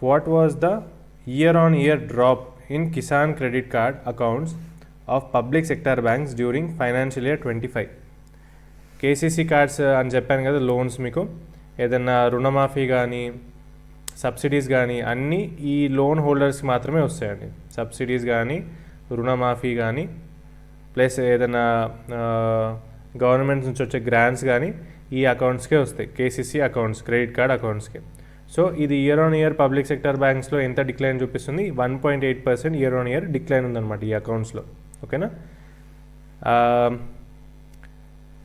What was the year-on-year drop in Kisan credit card accounts of public sector banks during financial year 25? KCC cards అని చెప్పాను కదా, loans మీకు ఏదైనా రుణమాఫీ కానీ సబ్సిడీస్ కానీ అన్నీ ఈ లోన్ హోల్డర్స్కి మాత్రమే వస్తాయండి. సబ్సిడీస్ కానీ రుణమాఫీ కానీ ప్లస్ ఏదైనా గవర్నమెంట్ నుంచి వచ్చే గ్రాంట్స్ కానీ ఈ అకౌంట్స్కే వస్తాయి, కేసీసీ అకౌంట్స్, క్రెడిట్ కార్డ్ అకౌంట్స్కి. సో ఇది ఇయర్ పబ్లిక్ సెక్టర్ బ్యాంక్స్లో ఎంత డిక్లైన్ చూపిస్తుంది? 1.8% ఇయర్ డిక్లైన్ ఉందన్నమాట ఈ అకౌంట్స్లో. ఓకేనా.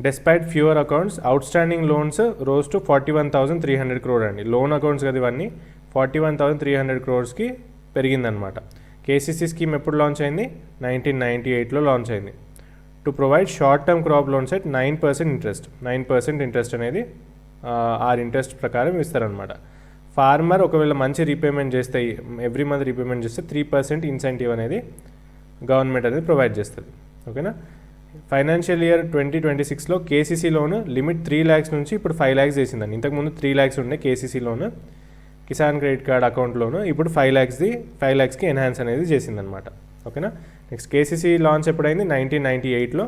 Despite fewer accounts, out standing loans rose to 41,300 crore అండి. లోన్ అకౌంట్స్ కదా ఇవన్నీ, 41,300 crores పెరిగిందనమాట. కేసీసీ స్కీమ్ ఎప్పుడు లాంచ్ అయింది? 1998లో లాంచ్ అయింది. To provide short term crop loans at 9% interest. 9% interest అనేది ఇంట్రెస్ట్ ప్రకారం ఇస్తారనమాట. ఫార్మర్ ఒకవేళ మంచి రీపేమెంట్ చేస్తే, ఎవ్రీ మంత్ రీపేమెంట్ చేస్తే 3% ఇన్సెంటివ్ అనేది గవర్నమెంట్ అనేది ప్రొవైడ్ చేస్తుంది. ఓకేనా. ఫైనాన్షియల్ ఇయర్ 2026లో కేసీసీ లోన్ లిమిట్ 3 lakhs నుంచి ఇప్పుడు 5 lakhs చేసిందండి. ఇంతకుముందు 3 lakhs ఉండే KCC loan, Kisan credit card account loan, ఇప్పుడు 5 lakhsకి ఎన్హాన్స్ అనేది చేసిందనమాట. ఓకేనా. నెక్స్ట్ కేసీసీ లాంచ్ ఎప్పుడైంది? 1998లో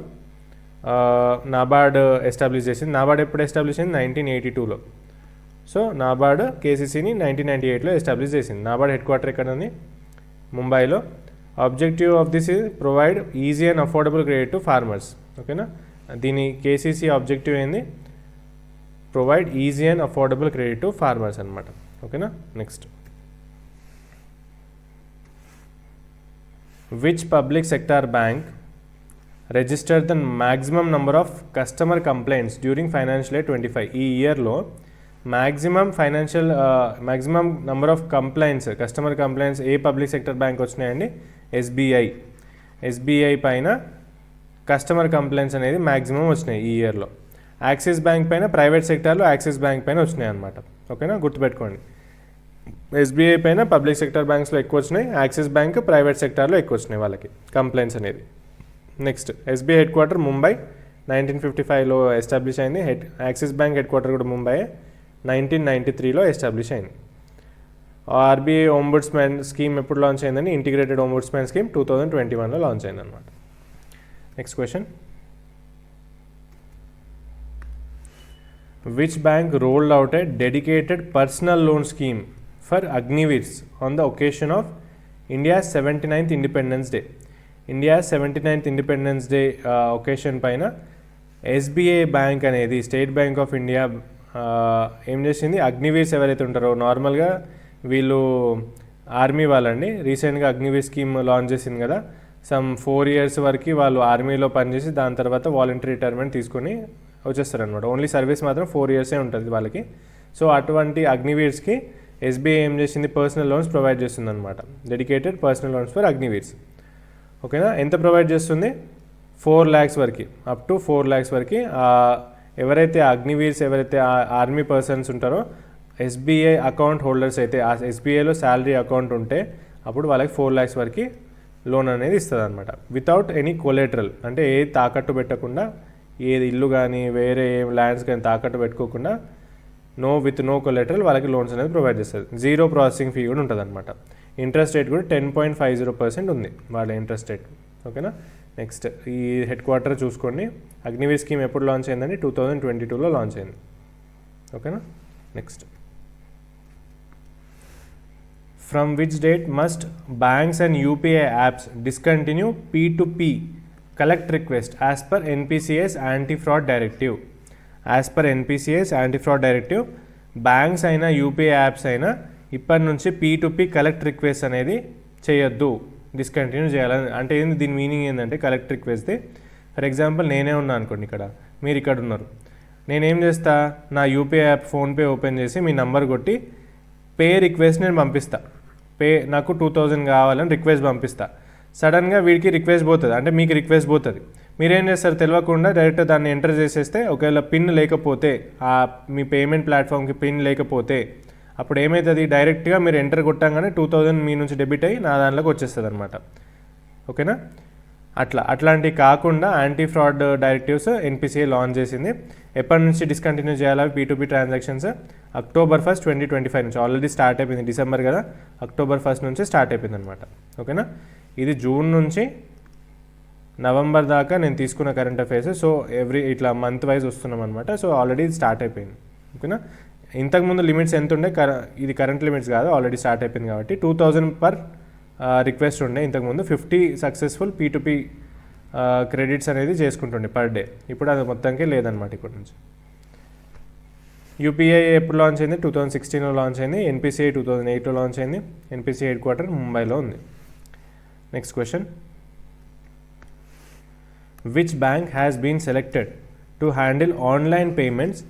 నాబార్డ్ ఎస్టాబ్లిష్ చేసింది. నాబార్డ్ ఎప్పుడు ఎస్టాబ్లిష్ అయింది? 1982లో. సో నాబార్డ్ కేసీసీని 1998లో ఎస్టాబ్లిష్ చేసింది. నాబార్డ్ హెడ్ క్వార్టర్ ఎక్కడ ఉంది? ముంబైలో. Objective of this is provide easy and affordable credit to farmers. ఓకేనా. దీని కేసీసీ ఆబ్జెక్టివ్ ఏంది? Provide easy and affordable credit to farmers అనమాట. ఓకేనా. Next, which public sector bank registered the maximum number of customer complaints during financial year 25? ఈ ఇయర్లో maximum number of complaints, customer complaints A public sector bank వచ్చినాయండి? SBI పైన customer complaints అనేది maximum వచ్చినాయి ఈ ఇయర్లో. యాక్సిస్ బ్యాంక్ పైన, private సెక్టార్లో యాక్సిస్ బ్యాంక్ పైన వచ్చినాయి అనమాట. ఓకేనా, గుర్తుపెట్టుకోండి. ఎస్బీఐ పైన పబ్లిక్ సెక్టర్ బ్యాంక్స్లో ఎక్కువ వచ్చినాయి, యాక్సిస్ బ్యాంక్ ప్రైవేట్ సెక్టార్లో ఎక్కువ వచ్చినాయి వాళ్ళకి కంప్లైంట్స్ అనేది. Next, SBI head quarter Mumbai, 1955లో ఎస్టాబ్లిష్ అయింది. యాక్సిస్ బ్యాంక్ హెడ్ క్వార్టర్ కూడా ముంబై, 1993లో ఎస్టాబ్లిష్ అయింది. ఆర్బీఐ ఓంబుడ్స్మెన్ స్కీమ్ ఎప్పుడు లాంచ్ అయిందని? ఇంటిగ్రేటెడ్ ఓంబుడ్స్మెన్ స్కీమ్ 2021లో లాంచ్ అయింది అనమాట. Next question, which bank rolled out a dedicated personal loan scheme for Agniveers on the occasion of India's 79th independence day? India's 79th independence day occasion పైన SBI bank అనేది, state bank of India ఏం చేసింది? అగ్నివీర్స్ ఎవరైతే ఉంటారో, నార్మల్గా వీళ్ళు army వాళ్ళండి, రీసెంట్గా అగ్నివీర్ స్కీమ్ లాంచ్ చేసింది కదా, సమ్ 4 years వరకు వాళ్ళు ఆర్మీలో పనిచేసి దాని తర్వాత వాలంటరీ రిటైర్మెంట్ తీసుకొని వచ్చేస్తారనమాట. ఓన్లీ సర్వీస్ మాత్రం 4 years ఉంటుంది వాళ్ళకి. సో అటువంటి అగ్నివీర్స్కి ఎస్బీఐ ఏం చేసింది? పర్సనల్ లోన్స్ ప్రొవైడ్ చేస్తుంది అనమాట. Dedicated personal loans for Agniveers. ఓకేనా. ఎంత ప్రొవైడ్ చేస్తుంది? 4 lakhs వరకు, అప్ టు 4 lakhs వరకు. ఎవరైతే అగ్నివీర్స్, ఎవరైతే ఆర్మీ పర్సన్స్ ఉంటారో, ఎస్బీఐ అకౌంట్ హోల్డర్స్ అయితే, ఆ ఎస్బీఐలో శాలరీ అకౌంట్ ఉంటే అప్పుడు వాళ్ళకి 4 lakhs వరకు లోన్ అనేది ఇస్తుంది అనమాట. వితౌట్ ఎనీ కొలేటరల్, అంటే ఏ తాకట్టు పెట్టకుండా, ఏది ఇల్లు కానీ వేరే ల్యాండ్స్ కానీ తాకట్టు పెట్టుకోకుండా, విత్ నో కొలేటరల్ వాళ్ళకి లోన్స్ అనేది ప్రొవైడ్ చేస్తుంది. 0 ప్రాసెసింగ్ ఫీ కూడా ఉంటుంది అనమాట. ఇంట్రెస్ట్ రేట్ కూడా 10.50% ఉంది వాళ్ళ ఇంట్రెస్ట్ రేట్. ఓకేనా. నెక్స్ట్, ఈ హెడ్ క్వార్టర్ చూసుకోండి. అగ్నివీర్ స్కీమ్ ఎప్పుడు లాంచ్ అయిందండి? 2022లో లాంచ్ అయింది. ఓకేనా. Next, from which date must banks and UPI apps discontinue P2P collect request as per NPCI's anti fraud directive? As per NPCI's anti fraud directive banks అయినా UPI apps అయినా ఇప్పటి నుంచి P2P collect request అనేది చేయొద్దు, discontinue చేయాలని. అంటే ఏంది దీని మీనింగ్? ఏంటంటే కలెక్ట్ రిక్వెస్ట్ది, ఫర్ ఎగ్జాంపుల్ నేనే ఉన్నా అనుకోండి, ఇక్కడ మీరు ఇక్కడ ఉన్నారు, నేనేం చేస్తా? నా యూపీఐ యాప్ ఫోన్పే ఓపెన్ చేసి మీ నంబర్ కొట్టి పే రిక్వెస్ట్ నేను పంపిస్తా. నాకు 2000 కావాలని రిక్వెస్ట్ పంపిస్తా. సడన్గా వీడికి రిక్వెస్ట్ పోతుంది, అంటే మీకు రిక్వెస్ట్ పోతుంది. మీరేం చేస్తారు? తెలియకుండా డైరెక్ట్ దాన్ని ఎంటర్ చేసేస్తే, ఒకవేళ పిన్ లేకపోతే, మీ పేమెంట్ ప్లాట్ఫామ్కి పిన్ లేకపోతే అప్పుడు ఏమవుతుంది? డైరెక్ట్గా మీరు ఎంటర్ కొట్టంగానే 2000 మీ నుంచి డెబిట్ అయ్యి నా దాంట్లోకి వచ్చేస్తుంది అనమాట. ఓకేనా. అట్లాంటివి కాకుండా anti fraud directives NPCI launch చేసింది. ఎప్పటి నుంచి డిస్కంటిన్యూ చేయాలి P2P ట్రాన్సాక్షన్స్? October 1st, 2025 నుంచి. ఆల్రెడీ స్టార్ట్ అయిపోయింది, డిసెంబర్ కదా, October 1st నుంచి స్టార్ట్ అయిపోయింది అనమాట. ఓకేనా, ఇది జూన్ నుంచి నవంబర్ దాకా నేను తీసుకున్న కరెంట్ అఫైర్స్. సో ఇట్లా మంత్ వైజ్ వస్తున్నాం అనమాట. సో ఆల్రెడీ స్టార్ట్ అయిపోయింది. ఓకేనా, ఇంతకుముందు లిమిట్స్ ఎంత ఉండే, ఇది కరెంట్ లిమిట్స్ కాదు, ఆల్రెడీ స్టార్ట్ అయిపోయింది కాబట్టి 2000 పర్ రిక్వెస్ట్ ఉండే ఇంతకుముందు. 50 సక్సెస్ఫుల్ P2P క్రెడిట్స్ అనేది చేసుకుంటుండే పర్ డే. ఇప్పుడు అది మొత్తానికి లేదనమాట ఇప్పటి నుంచి. UPI ఎప్పుడు లాంచ్ అయింది? 2016లో లాంచ్ అయింది. NPCI 2008లో లాంచ్ అయింది. NPCI హెడ్ క్వార్టర్ ముంబైలో ఉంది. Next question, which bank has been selected to handle online payments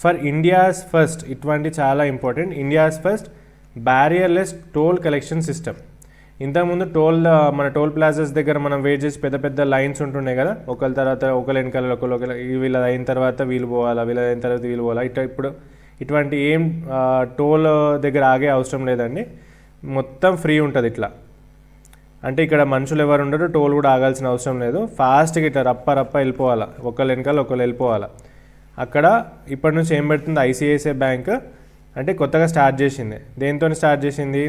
for India's first, ఇటువంటి చాలా important, India's first barrierless toll collection system. ఇంతకుముందు మన టోల్ ప్లాజాస్ దగ్గర మనం వెయిట్ చేసి పెద్ద పెద్ద లైన్స్ ఉంటుండే కదా, ఒకరి తర్వాత ఒకరి వెనకాల ఒకరు, వీళ్ళ అయిన తర్వాత వీళ్ళు పోవాలా, వీళ్ళ అయిన తర్వాత వీళ్ళు పోవాలా. ఇప్పుడు ఇటువంటి ఏం టోల్ దగ్గర ఆగే అవసరం లేదండి, మొత్తం ఫ్రీ ఉంటుంది ఇట్లా. అంటే ఇక్కడ మనుషులు ఎవరు ఉండరు, టోల్ కూడా ఆగాల్సిన అవసరం లేదు. ఫాస్ట్గా ఇట్లా రప్ప వెళ్ళిపోవాలా, ఒకళ్ళు వెనకాల ఒకళ్ళు వెళ్ళిపోవాలా. అక్కడ ఇప్పటి నుంచి ఏం పెడుతుంది ICICI బ్యాంక్ అంటే కొత్తగా స్టార్ట్ చేసింది. దేంతో స్టార్ట్ చేసింది?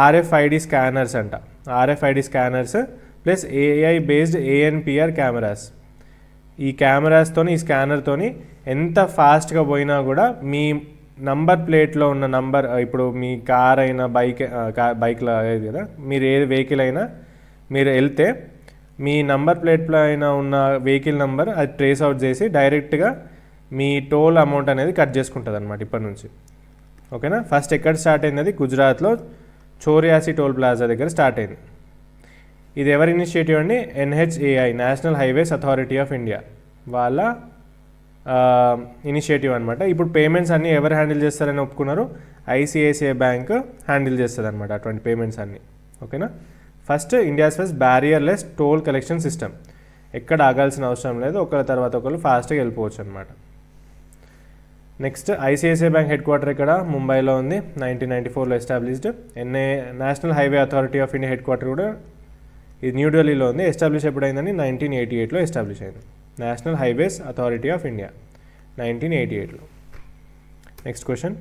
RFID స్కానర్స్ అంట. RFID scanners plus AI based ANPR cameras. ఈ కెమెరాస్తోని, ఈ స్కానర్తోని ఎంత ఫాస్ట్గా పోయినా కూడా మీ నంబర్ ప్లేట్లో ఉన్న నంబర్, ఇప్పుడు మీ కార్ అయినా బైక్లో అయ్యేది కదా, మీరు ఏ వెహికల్ అయినా మీరు వెళ్తే మీ నంబర్ ప్లేట్లో అయినా ఉన్న వెహికల్ నెంబర్ అది ట్రేస్ అవుట్ చేసి డైరెక్ట్గా మీ టోల్ అమౌంట్ అనేది కట్ చేసుకుంటుంది అనమాట ఇప్పటి నుంచి. ఓకేనా, ఫస్ట్ ఎక్కడ స్టార్ట్ అయింది? అది గుజరాత్లో చోర్యాసి టోల్ ప్లాజా దగ్గర స్టార్ట్ అయింది. ఇది ఎవరి ఇనిషియేటివ్ అండి? NHAI, national highways authority of India వాళ్ళ ఇనిషియేటివ్ అనమాట. ఇప్పుడు పేమెంట్స్ అన్నీ ఎవరు హ్యాండిల్ చేస్తారని ఒప్పుకున్నారు? ICICI బ్యాంక్ హ్యాండిల్ చేస్తుంది అనమాట అటువంటి పేమెంట్స్ అన్నీ. ఓకేనా, first India's first barrierless toll collection system. ఎక్కడ ఆగాల్సిన అవసరం లేదు, ఒకరి తర్వాత ఒకరు ఫాస్ట్గా వెళ్ళిపోవచ్చు అనమాట. Next, ICICI bank head quarter ఇక్కడ ముంబైలో ఉంది, 1994లో established. National highway authority of India headquarter కూడా ఇది న్యూఢిల్లీలో ఉంది. ఎస్టాబ్లిష్ ఎప్పుడైందని 1988లో ఎస్టాబ్లిష్ అయింది. National highways authority of India 1988లో. Next question,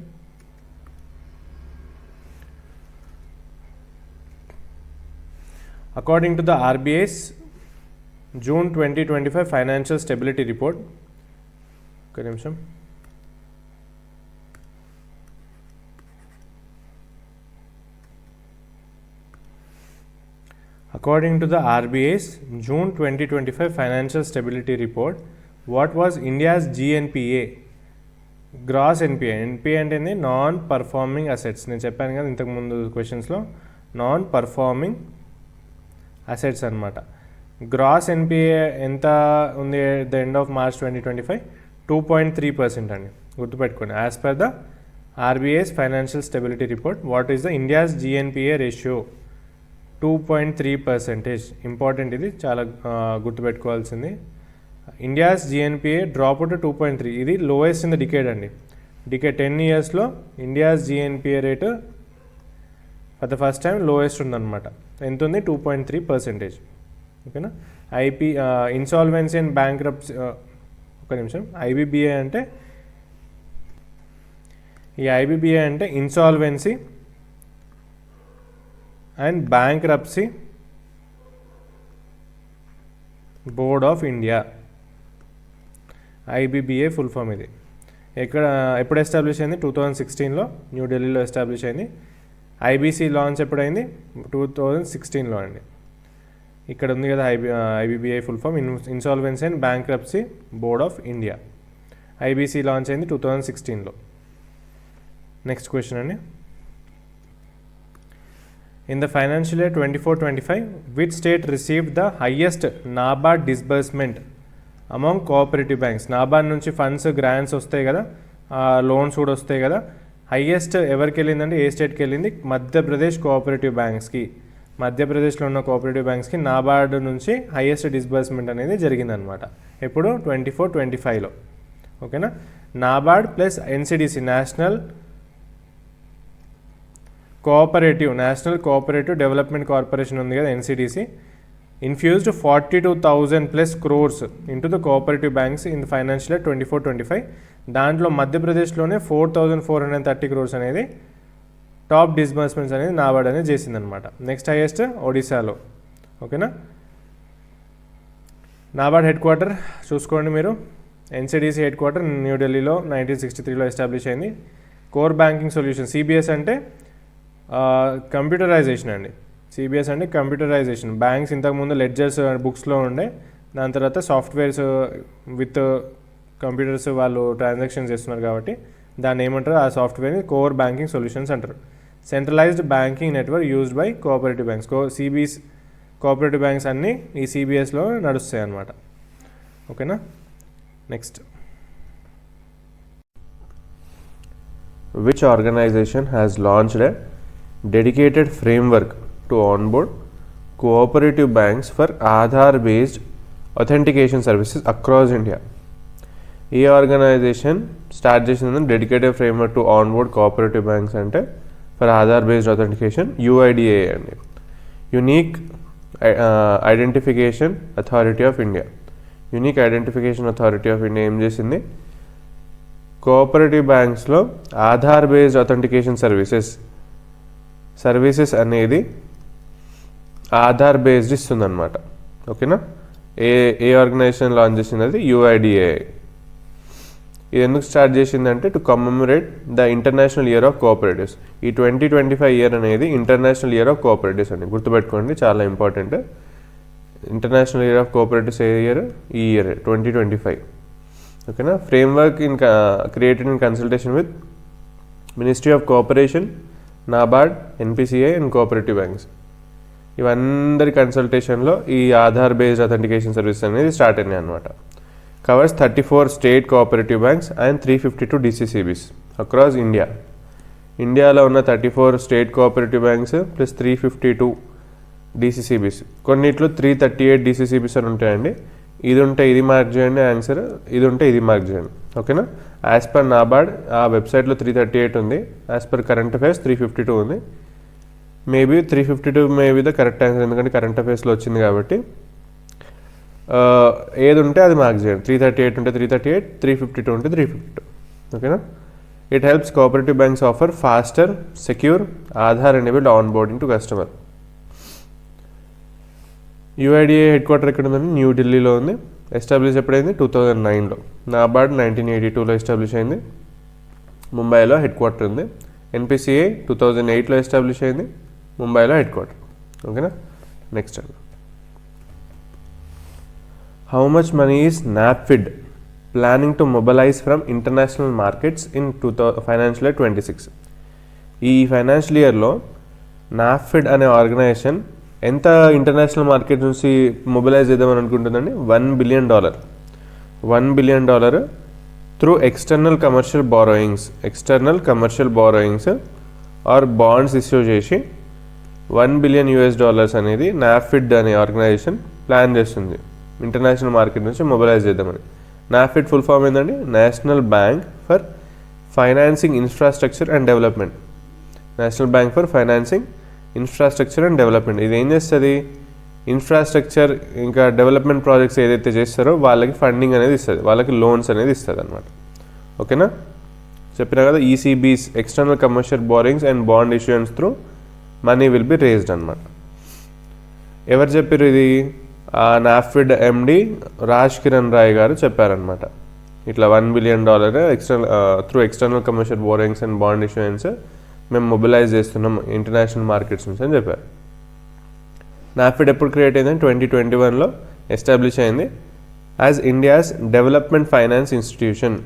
according to the RBI's June 2025 financial stability report, ఒక నిమిషం, according to the RBI's June 2025 financial stability report, what was India's GNPA, gross NPA? NPA అంటే non performing assets. నేను చెప్పాను కదా ఇంతకుముందు క్వశ్చన్స్లో, non performing assets అనమాట. Gross NPA ఎంత ఉంది at the end of March 2025? 2.3% అండి, గుర్తుపెట్టుకోండి. As per the RBI's financial stability report, what is the India's GNPA ratio? 2.3%. Important, ఇది చాలా గుర్తుపెట్టుకోవాల్సింది. ఇండియాస్ GNPA డ్రాప్ టు 2.3, ఇది లోయెస్ట్ ఇన్ ద డికేడ్ అండి. 10 ఇయర్స్లో India's GNPA rate for the first time lowest ఉందన్నమాట. ఎంత ఉంది? 2.3%. ఓకేనా, ఇన్సాల్వెన్సీ అండ్ బ్యాంక్రప్సీ, ఒక నిమిషం, IBBA అంటే, ఈ IBBA అంటే insolvency and bankruptcy board of India, IBBA full form ఇది. ఎప్పుడు ఎస్టాబ్లిష్ అయింది? 2016లో న్యూఢిల్లీలో ఎస్టాబ్లిష్ అయింది. IBC launch ఎప్పుడైంది? 2016లో అండి. ఇక్కడ ఉంది కదా IBBA full form, insolvency and bankruptcy board of India. IBC launch అయింది 2016లో. నెక్స్ట్ క్వశ్చన్ అండి, in the financial year 24-25, which state received the highest NABARD disbursement among cooperative banks? NABARD నుంచి funds, grants వస్తాయి కదా, లోన్స్ కూడా వస్తాయి కదా. Highest ఎవరికి వెళ్ళిందంటే ఏ స్టేట్కి వెళ్ళింది? మధ్యప్రదేశ్ కోఆపరేటివ్ బ్యాంక్స్కి. మధ్యప్రదేశ్లో ఉన్న కోఆపరేటివ్ బ్యాంక్స్కి నాబార్డ్ నుంచి హైయెస్ట్ డిస్బర్స్మెంట్ అనేది జరిగిందనమాట. ఎప్పుడు? 24-25లో. ఓకేనా, NABARD plus NCDC, national cooperative development corporation ఉంది కదా, NCDC. infused 42,000 plus crores into the cooperative banks in the financial year 24-25. దాంట్లో మధ్యప్రదేశ్లోనే 4,430 crores అనేది టాప్ డిస్బర్స్మెంట్స్ అనేది నాబార్డ్ అనేది చేసిందనమాట. నెక్స్ట్ హైయెస్ట్ ఒడిశాలో. ఓకేనా. నాబార్డ్ హెడ్ క్వార్టర్ చూసుకోండి మీరు. ఎన్సిడిసి హెడ్ క్వార్టర్ న్యూఢిల్లీలో 1963లో ఎస్టాబ్లిష్ అయింది. కోర్ బ్యాంకింగ్ సొల్యూషన్, సిబిఎస్ అంటే కంప్యూటరైజేషన్ అండి. సిబిఎస్ అంటే కంప్యూటరైజేషన్. బ్యాంక్స్ ఇంతకుముందు లెడ్జర్స్ బుక్స్లో ఉండే, దాని తర్వాత సాఫ్ట్వేర్స్ విత్ కంప్యూటర్స్ వాళ్ళు ట్రాన్సాక్షన్స్ చేస్తున్నారు కాబట్టి దాన్ని ఏమంటారు, ఆ సాఫ్ట్వేర్ని కోర్ బ్యాంకింగ్ సొల్యూషన్స్ అంటారు. Centralised banking network used by cooperative banks. CBS cooperative banks అన్నీ ఈ సిబిఎస్లో నడుస్తాయి అన్నమాట. ఓకేనా. Next, which organization has launched a dedicated framework to onboard cooperative banks for Aadhaar based authentication services across India? ఈ organisation start చేసిన dedicated framework to onboard cooperative banks అంటే for Aadhaar based authentication, UIDAI అండి. Unique identification authority of India. Unique identification authority of India ఏం చేసింది, cooperative బ్యాంక్స్లో Aadhaar based authentication services అనేది Aadhaar based ఇస్తుందన్నమాట. ఓకేనా. ఏ organisation launch చేసింది, అది యుఐడిఏ. ఇది ఎందుకు స్టార్ట్ చేసిందంటే to commemorate the international year of cooperatives. ఈ 2025 ఇయర్ అనేది ఇంటర్నేషనల్ ఇయర్ ఆఫ్ కోఆపరేటివ్స్ అండి, గుర్తుపెట్టుకోండి, చాలా important. International year of cooperatives ఏ ఇయర్, ఈ ఇయర్ 2025. ఓకేనా. Framework created in consultation with ministry of cooperation, NABARD, NPCI and cooperative banks. ఇవందరి కన్సల్టేషన్లో ఈ ఆధార్ బేస్డ్ అథెంటికేషన్ సర్వీస్ అనేది స్టార్ట్ అయినాయి అనమాట. Covers 34 state cooperative banks and 352 DCCBs across India. ఇండియాలో ఉన్న 34 state cooperative banks plus 352 DCCBs. కొన్నిట్లో 338 డిసిసిబిస్ అని ఉంటాయండి. ఇది ఉంటే ఇది మార్క్ చేయండి ఆన్సర్, ఇది ఉంటే ఇది మార్క్ చేయండి. ఓకేనా. యాజ్ పర్ నాబార్డ్ ఆ వెబ్సైట్లో 338 ఉంది, యాజ్ పర్ కరెంట్ అఫైర్స్ 352 ఉంది. Maybe 352 maybe the correct answer, ఎందుకంటే కరెంట్ అఫైర్స్లో వచ్చింది కాబట్టి. ఏది ఉంటే అది మార్క్ చేయండి. 338 ఉంటే 338, 352 ఉంటే 352. ఓకేనా. It helps cooperative banks offer faster, secure, Aadhaar enabled onboarding to customer. UIDAI head quarter ఎక్కడ ఉందండి, న్యూఢిల్లీలో ఉంది. ఎస్టాబ్లిష్ ఎప్పుడైంది, 2009లో. నాబార్డ్ 1982లో ఎస్టాబ్లిష్ అయింది, ముంబైలో హెడ్ క్వార్టర్ ఉంది. ఎన్పిసిఐ 2008లో ఎస్టాబ్లిష్ అయింది, ముంబైలో హెడ్ క్వార్టర్. ఓకేనా. నెక్స్ట్ అండి, how much money is NABFID planning to mobilise from international markets in financial year 26? ఈ ఫైనాన్షియల్ ఇయర్లో నాప్ఫిడ్ అనే ఆర్గనైజేషన్ ఎంత ఇంటర్నేషనల్ మార్కెట్ నుంచి మొబిలైజ్ చేద్దామని అనుకుంటుందండి, $1 billion. $1 billion through external commercial borrowings or bonds issue చేసి $1 బిలియన్ అనేది నాప్ఫిడ్ అనే ఆర్గనైజేషన్ ప్లాన్ చేస్తుంది ఇంటర్నేషనల్ మార్కెట్ నుంచి మొబిలైజ్ చేద్దామని. నాప్ఫిడ్ ఫుల్ ఫామ్ ఏంటండి, national bank for financing infrastructure and development. National bank for financing infrastructure and development. ఇది ఏం చేస్తుంది, ఇన్ఫ్రాస్ట్రక్చర్ ఇంకా డెవలప్మెంట్ ప్రాజెక్ట్స్ ఏదైతే చేస్తారో వాళ్ళకి ఫండింగ్ అనేది ఇస్తుంది, వాళ్ళకి లోన్స్ అనేది ఇస్తుంది అనమాట. ఓకేనా. చెప్పినా కదా, ECBs external commercial borrowings and bond issuance through money will be raised అనమాట. ఎవరు చెప్పారు ఇది, నాప్ఫిడ్ ఎండి రాజ్ కిరణ్ రాయ్ గారు చెప్పారనమాట. ఇట్లా $1 billion through external commercial borrowings and bond issuance మేము మొబిలైజ్ చేస్తున్నాం ఇంటర్నేషనల్ మార్కెట్స్ నుంచి అని చెప్పారు. నాప్ఫిడ్ ఎప్పుడు క్రియేట్ అయిందని 2021లో ఎస్టాబ్లిష్ అయింది as India's development finance institution.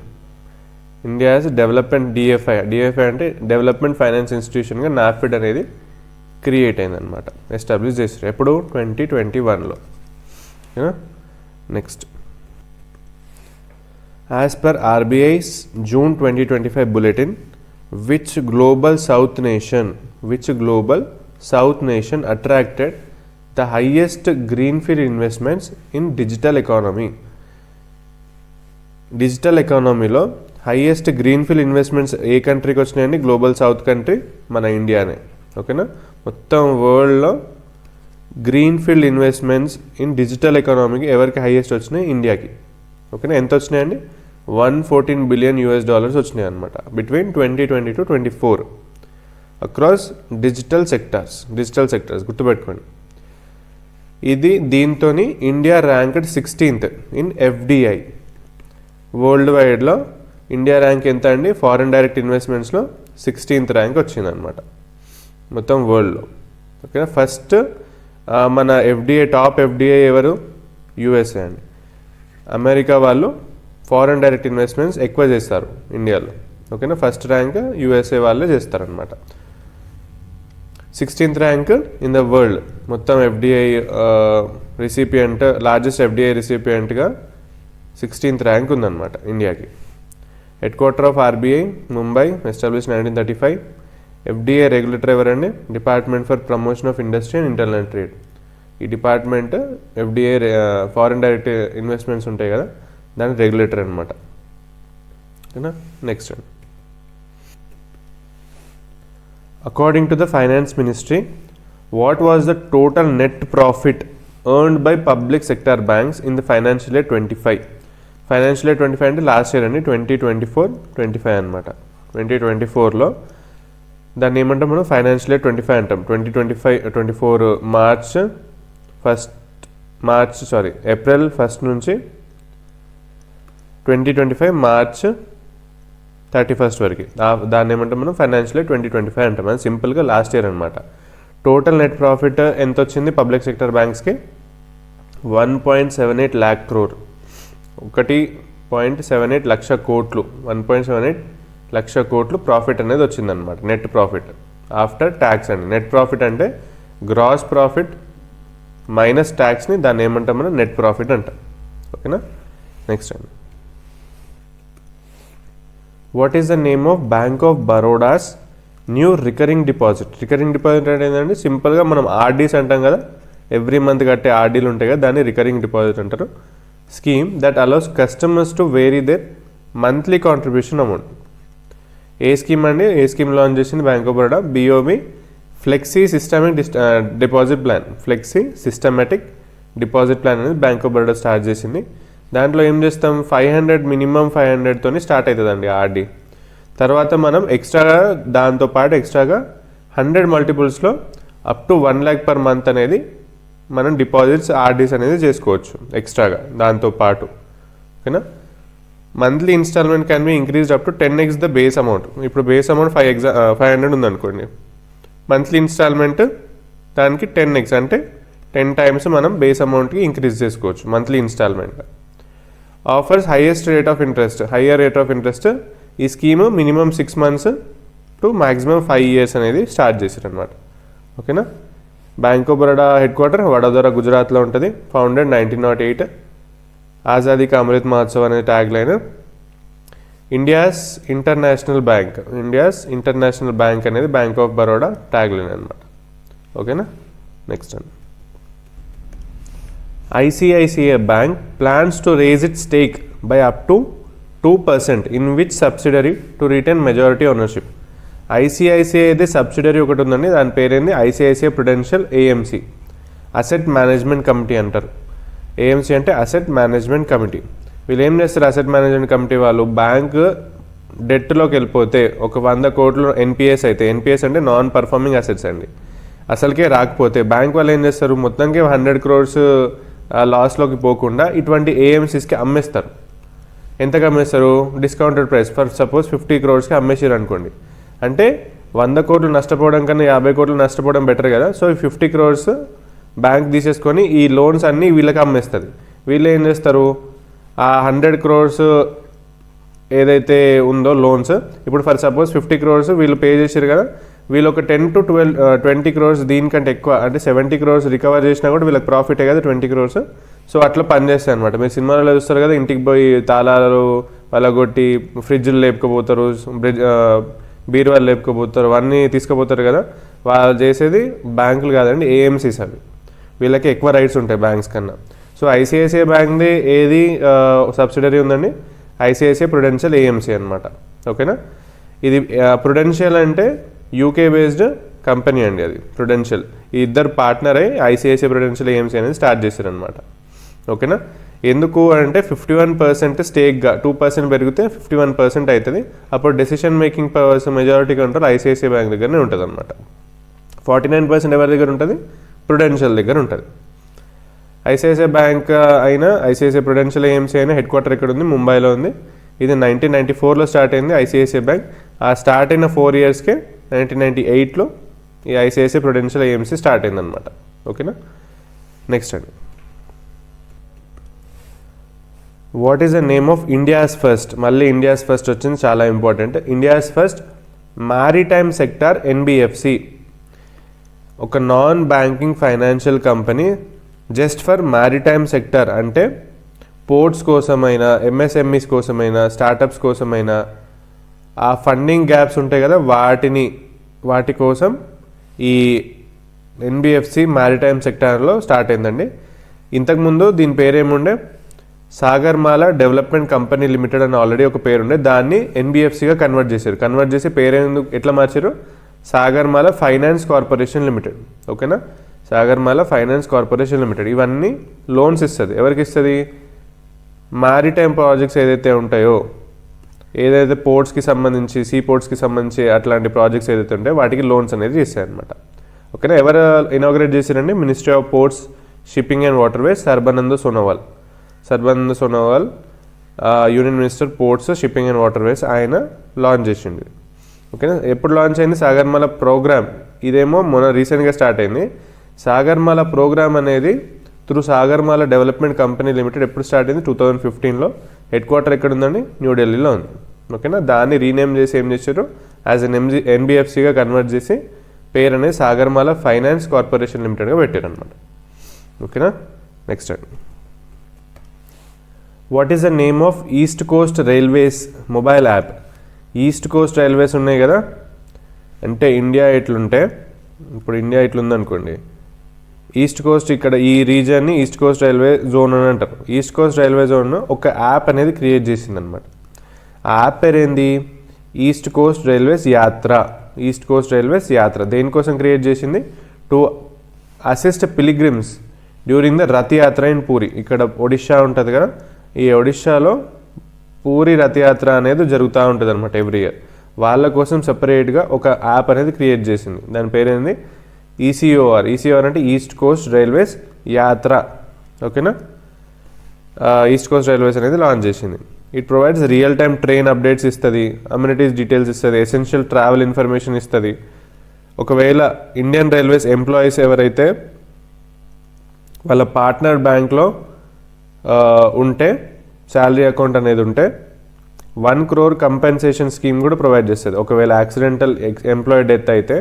India's development DFI అంటే డెవలప్మెంట్ ఫైనాన్స్ ఇన్స్టిట్యూషన్గా నాప్ఫిడ్ అనేది క్రియేట్ అయిందనమాట, ఎస్టాబ్లిష్ చేశారు. ఎప్పుడు, 2021లో. Next, as per RBI's June 2025 bulletin, which global south nation attracted the highest greenfield investments in digital economy? Digital ఎకానమీలో highest greenfield investments ఏ కంట్రీకి వచ్చినాయండి, గ్లోబల్ సౌత్ కంట్రీ మన ఇండియానే. ఓకేనా. మొత్తం వరల్డ్లో గ్రీన్ఫీల్డ్ ఇన్వెస్ట్మెంట్స్ ఇన్ డిజిటల్ ఎకానమీకి ఎవరికి హైయెస్ట్ వచ్చినాయి? ఇండియాకి. ఓకేనా, ఎంత వచ్చినాయండి? $114 బిలియన్ వచ్చినాయి అనమాట between 2020 to 2024 across digital sectors గుర్తుపెట్టుకోండి. దీంతో India ranked 16th in FDI. World వైడ్లో ఇండియా ర్యాంక్ ఎంత అండి? ఫారిన్ డైరెక్ట్ ఇన్వెస్ట్మెంట్స్లో 16th ర్యాంక్ వచ్చిందనమాట మొత్తం వరల్డ్లో. ఓకేనా, ఫస్ట్ మన టాప్ FDI ఎవరు? USA అండి. అమెరికా వాళ్ళు ఫారిన్ డైరెక్ట్ ఇన్వెస్ట్మెంట్స్ ఎక్కువ చేస్తారు ఇండియాలో. ఓకేనా, ఫస్ట్ ర్యాంక్ USA వాళ్ళే చేస్తారనమాట. 16th rank in the world మొత్తం FDI రిసిపియంట్, లార్జెస్ట్ FDI రిసిపియంట్గా 16th ర్యాంక్ ఉందన్నమాట ఇండియాకి. Headquarter of RBI Mumbai, establish 1935. FDI regulator ఎవరండి? Department for promotion of industry and internal trade. ఈ department FDI foreign direct investments ఉంటాయి కదా, దాని regulator అనమాట. ఓకేనా, నెక్స్ట్ అండి. According to the Finance Ministry, what was the total net profit earned by public sector banks in the financial year 25? Financial year 25 అంటే last year అండి, 2024-25 అనమాట. 2024లో దాన్ని ఏమంటాం మనం? ఫైనాన్షియల్ ఇయర్ 25 అంటాం. 2024 ఏప్రిల్ 1 నుంచి 2025 మార్చ్ 31 వరకు దాన్ని ఏమంటాం మనం? ఫైనాన్షియల్ ఇయర్ 2025 అంటాం. అది సింపుల్గా లాస్ట్ ఇయర్ అనమాట. టోటల్ నెట్ ప్రాఫిట్ ఎంత వచ్చింది పబ్లిక్ సెక్టర్ బ్యాంక్స్కి? 1.78 lakh crore. 1.78 లక్ష కోట్లు 1.78 లక్ష కోట్లు ప్రాఫిట్ అనేది వచ్చిందనమాట. నెట్ ప్రాఫిట్ ఆఫ్టర్ ట్యాక్స్ అండి. నెట్ ప్రాఫిట్ అంటే గ్రాస్ ప్రాఫిట్ మైనస్ ట్యాక్స్ని దాన్ని ఏమంటాం మనం? నెట్ ప్రాఫిట్ అంటాం. ఓకేనా, నెక్స్ట్ అండి. What is the name of bank of Baroda's new recurring deposit? Recurring deposit అంటే ఏంటంటే సింపుల్గా మనం ఆర్డీస్ అంటాం కదా, ఎవ్రీ మంత్ కట్టే ఆర్డీలు ఉంటాయి కదా, దాన్ని రికరింగ్ డిపాజిట్ అంటారు. Scheme that allows customers to vary their monthly contribution amount. ఏ స్కీమ్ అండి? ఏ స్కీమ్ లాంచ్ చేసింది bank of Baroda? BOB flexi deposit plan. Flexi systematic deposit plan అనేది బ్యాంక్ ఆఫ్ బరోడా స్టార్ట్ చేసింది. దాంట్లో ఏం చేస్తాం? 500 మినిమం 500తోని స్టార్ట్ అవుతుందండి ఆర్డీ. తర్వాత మనం ఎక్స్ట్రాగా దాంతోపాటు ఎక్స్ట్రాగా 100 మల్టిపుల్స్లో up to 1 lakh per month అనేది మనం డిపాజిట్స్ ఆర్డీస్ అనేది చేసుకోవచ్చు ఎక్స్ట్రాగా దాంతోపాటు. ఓకేనా, monthly instalment can be increased up to 10x the base amount. ఇప్పుడు బేస్ అమౌంట్ 500 ఉందనుకోండి, మంత్లీ ఇన్స్టాల్మెంట్ దానికి 10x అంటే 10 times మనం బేస్ అమౌంట్కి ఇంక్రీజ్ చేసుకోవచ్చు monthly instalment. Offers higher rate of interest. ఈ స్కీమ్ మినిమం 6 months టు మ్యాక్సిమం 5 years అనేది స్టార్ట్ చేశారు అనమాట. ఓకేనా, bank of Baroda headquarter Vadodara, గుజరాత్లో ఉంటుంది. ఫౌండెడ్ 1908. ఆజాదీ కా అమృత్ మహోత్సవ్ అనే tagline. India's international bank అనేది bank of Baroda tagline అనమాట. ఓకేనా, నెక్స్ట్ అండి. ICICI Bank plans to raise its stake by up to 2% in which subsidiary to retain majority ownership? ICICI అయితే subsidiary ఒకటి ఉందండి, దాని పేరేంది? ICICI Prudential AMC, asset management committee అంటారు. AMC అంటే అసెట్ మేనేజ్మెంట్ కమిటీ. వీళ్ళు ఏం చేస్తారు? అసెట్ మేనేజ్మెంట్ కమిటీ వాళ్ళు బ్యాంక్ డెట్లోకి వెళ్ళిపోతే ఒక 100 crores NPS అయితే, NPS అంటే నాన్ పర్ఫార్మింగ్ అసెట్స్ అండి, అసలుకే రాకపోతే బ్యాంక్ వాళ్ళు ఏం చేస్తారు? మొత్తానికి 100 crores లాస్లోకి పోకుండా ఇటువంటి AMCస్కి అమ్మేస్తారు. ఎంతకు అమ్మేస్తారు? Discounted price. For suppose 50 crores అమ్మేసారు అనుకోండి, అంటే 100 crores నష్టపోవడం కన్నా 50 crores నష్టపోవడం బెటర్ కదా. సో ఈ 50 crores బ్యాంక్ తీసేసుకొని ఈ లోన్స్ అన్నీ వీళ్ళకి అమ్మేస్తుంది. వీళ్ళు ఏం చేస్తారు? ఆ 100 crores ఏదైతే ఉందో లోన్స్, ఇప్పుడు ఫర్ సపోజ్ 50 crores వీళ్ళు పే చేశారు కదా, వీళ్ళు ఒక 10 to 20 crores దీనికంటే ఎక్కువ అంటే 70 crores రికవర్ చేసినా కూడా వీళ్ళకి ప్రాఫిటే కదా 20 crores. సో అట్లా పనిచేస్తాయి అనమాట. మీరు సినిమాలో చూస్తారు కదా, ఇంటికి పోయి తాళాలు వాళ్ళగొట్టి ఫ్రిడ్జ్లు లేపుకపోతారు, బీరువాళ్ళు లేపుకపోతారు, అవన్నీ తీసుకుపోతారు కదా. వాళ్ళు చేసేది బ్యాంకులు కాదండి, AMCs అవి. వీళ్ళకి ఎక్కువ రైట్స్ ఉంటాయి బ్యాంక్స్ కన్నా. సో ICICI బ్యాంక్ది ఏది సబ్సిడరీ ఉందండి? ICICI Prudential AMC అనమాట. ఓకేనా, ఇది ప్రుడెన్షియల్ అంటే UK బేస్డ్ కంపెనీ అండి అది ప్రుడెన్షియల్. ఈ ఇద్దరు పార్ట్నర్ అయ్యి ఐసిఐసిఐ ప్రుడెన్షియల్ ఏఎంసీ అనేది స్టార్ట్ చేశారనమాట. ఓకేనా. ఎందుకు అంటే 51% స్టేక్గా 2% పెరిగితే 51% అవుతుంది. అప్పుడు decision making powers majority control ICICI bank దగ్గరనే ఉంటుంది అనమాట. 49% ఎవరి దగ్గర ఉంటుంది? ప్రుడెన్షియల్ దగ్గర ఉంటుంది. ఐసిఐసిఐ బ్యాంక్ అయినా ఐసిఐసిఐ ప్రుడెన్షియల్ ఏఎంసీ అయినా హెడ్ క్వార్టర్ ఎక్కడ ఉంది? ముంబైలో ఉంది. ఇది 1994లో స్టార్ట్ అయింది ఐసిఐసిఐ బ్యాంక్. ఆ స్టార్ట్ అయిన 4 ఇయర్స్కే 1998లో ఈ ఐసిఐసిఐ ప్రుడెన్షియల్ ఏఎంసీ స్టార్ట్ అయిందనమాట. ఓకేనా. నెక్స్ట్ అండి, what is the name of India's first? మళ్ళీ ఇండియాస్ ఫస్ట్ వచ్చింది, చాలా important. India's first maritime sector NBFC, ఒక non banking financial company just for maritime sector. అంటే పోర్ట్స్ కోసమైనా, ఎంఎస్ఎంఈస్ కోసమైనా, స్టార్టప్స్ కోసమైనా, ఆ ఫండింగ్ గ్యాప్స్ ఉంటాయి కదా వాటి కోసం ఈ ఎన్బిఎఫ్సి మారిటైమ్ సెక్టార్లో స్టార్ట్ అయిందండి. ఇంతకుముందు దీని పేరేముండే? సాగర్మాల డెవలప్మెంట్ కంపెనీ లిమిటెడ్ అని ఆల్రెడీ ఒక పేరుండే, దాన్ని ఎన్బిఎఫ్సిగా కన్వర్ట్ చేశారు. కన్వర్ట్ చేసి పేరు ఎట్లా మార్చారు? Sagarmala finance corporation limited. ఓకేనా. సాగర్మాల ఫైనాన్స్ కార్పొరేషన్ లిమిటెడ్ ఇవన్నీ లోన్స్ ఇస్తుంది. ఎవరికి ఇస్తుంది? మారిటైమ్ ప్రాజెక్ట్స్ ఏదైతే ఉంటాయో, ఏదైతే పోర్ట్స్కి సంబంధించి, సీ పోర్ట్స్కి సంబంధించి అట్లాంటి ప్రాజెక్ట్స్ ఏదైతే ఉంటాయో వాటికి లోన్స్ అనేది ఇస్తాయి అనమాట. ఓకేనా. ఎవరు ఇనాగ్రేట్ చేశారండి? Ministry of ports, shipping and waterways, Sarbananda Sonowal. Union minister ports, shipping and waterways, ఆయన లాంచ్ చేసిండు. ఓకేనా. ఎప్పుడు లాంచ్ అయింది? సాగర్మాల ప్రోగ్రామ్. ఇదేమో మొన్న రీసెంట్గా స్టార్ట్ అయింది. సాగర్మాల ప్రోగ్రామ్ అనేది through Sagarmala development company limited ఎప్పుడు స్టార్ట్ అయింది? 2015లో. హెడ్ క్వార్టర్ ఎక్కడ ఉందండి? న్యూఢిల్లీలో ఉంది. ఓకేనా. దాన్ని రీనేమ్ చేసి ఏం చేశారు? యాజ్ ఎన్ ఎన్బిఎఫ్సిగా కన్వర్ట్ చేసి పేరు అనేది సాగర్మాల ఫైనాన్స్ కార్పొరేషన్ లిమిటెడ్గా పెట్టారు అనమాట. ఓకేనా. నెక్స్ట్ అండి, what is the name of east coast railways mobile app? East coast railways ఉన్నాయి కదా, అంటే ఇండియా ఇట్లుంటే, ఇప్పుడు ఇండియా ఇట్లుందనుకోండి, ఈస్ట్ కోస్ట్ ఇక్కడ ఈ రీజియన్ని ఈస్ట్ కోస్ట్ రైల్వే జోన్ అని అంటారు. ఈస్ట్ కోస్ట్ రైల్వే జోన్ ఒక యాప్ అనేది క్రియేట్ చేసిందనమాట. ఆ యాప్ పేరు ఏంది? East coast railways Yatra. East coast railways Yatra దేనికోసం క్రియేట్ చేసింది? To assist pilgrims during the Rathyatra in Puri. ఇక్కడ ఒడిషా ఉంటుంది కదా, ఈ ఒడిషాలో పూరి రథయాత్ర అనేది జరుగుతూ ఉంటుంది అనమాట ఎవ్రీ ఇయర్. వాళ్ళ కోసం సపరేట్గా ఒక యాప్ అనేది క్రియేట్ చేసింది. దాని పేరేంది? ఈసీఓఆర్. ఈసీఓఆర్ అంటే ఈస్ట్ కోస్ట్ రైల్వేస్ యాత్ర. ఓకేనా. ఈస్ట్ కోస్ట్ రైల్వేస్ అనేది లాంచ్ చేసింది. It provides real time train updates ఇస్తుంది, అమ్యూనిటీస్ డీటెయిల్స్ ఇస్తుంది, ఎసెన్షియల్ ట్రావెల్ ఇన్ఫర్మేషన్ ఇస్తుంది. ఒకవేళ ఇండియన్ రైల్వేస్ ఎంప్లాయీస్ ఎవరైతే వాళ్ళ పార్ట్నర్ బ్యాంక్లో ఉంటే, శాలరీ అకౌంట్ అనేది ఉంటే 1 crore కంపెన్సేషన్ స్కీమ్ కూడా ప్రొవైడ్ చేస్తుంది. ఒకవేళ యాక్సిడెంటల్ ఎంప్లాయీ డెత్ అయితే,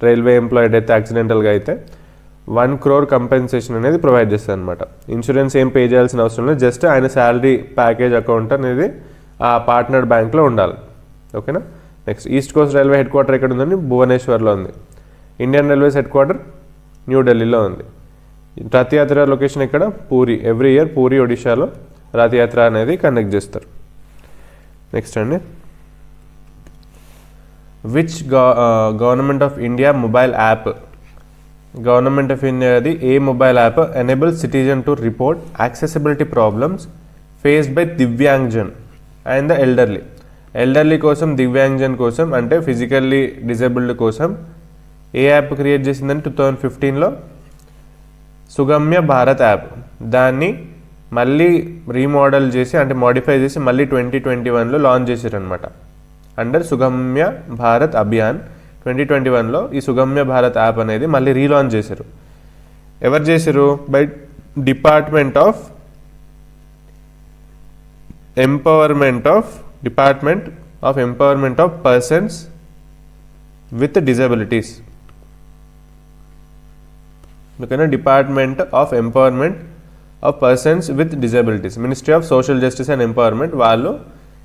రైల్వే ఎంప్లాయీ డెత్ యాక్సిడెంటల్గా అయితే 1 crore కంపెన్సేషన్ అనేది ప్రొవైడ్ చేస్తుంది అనమాట. ఇన్సూరెన్స్ ఏం పే చేయాల్సిన అవసరం లేదు, జస్ట్ ఆయన శాలరీ ప్యాకేజ్ అకౌంట్ అనేది ఆ పార్ట్నర్ బ్యాంక్లో ఉండాలి. ఓకేనా. Next, east coast railway head quarter ఎక్కడ ఉందండి? భువనేశ్వర్లో ఉంది. ఇండియన్ రైల్వేస్ హెడ్ క్వార్టర్ న్యూఢిల్లీలో ఉంది. రథయాత్ర లొకేషన్ ఎక్కడ? పూరి. ఎవ్రీ ఇయర్ పూరి ఒడిషాలో రథయాత్ర అనేది కండక్ట్ చేస్తారు. నెక్స్ట్ అండి, which government of India mobile app? Government of ఇండియాది ఏ mobile app enable citizen to report accessibility problems faced by Divyangjan and the elderly? Elderly కోసం, దివ్యాంగ్జన్ కోసం, అంటే ఫిజికల్లీ డిజేబుల్డ్ కోసం ఏ యాప్ క్రియేట్ చేసిందని 2015లో సుగమ్య భారత్ యాప్. దాన్ని మళ్ళీ రీమోడల్ చేసి, అంటే మోడిఫై చేసి మళ్ళీ 2021లో లాంచ్ చేశారనమాట. అండర్ సుగమ్య భారత్ అభియాన్ 2021లో ఈ సుగమ్య భారత్ యాప్ అనేది మళ్ళీ రీలాంచ్ చేశారు. ఎవరు చేశారు? By department of empowerment of persons with disabilities. ఓకేనా. Department of empowerment of persons with disabilities, ministry of social justice and empowerment వాళ్ళు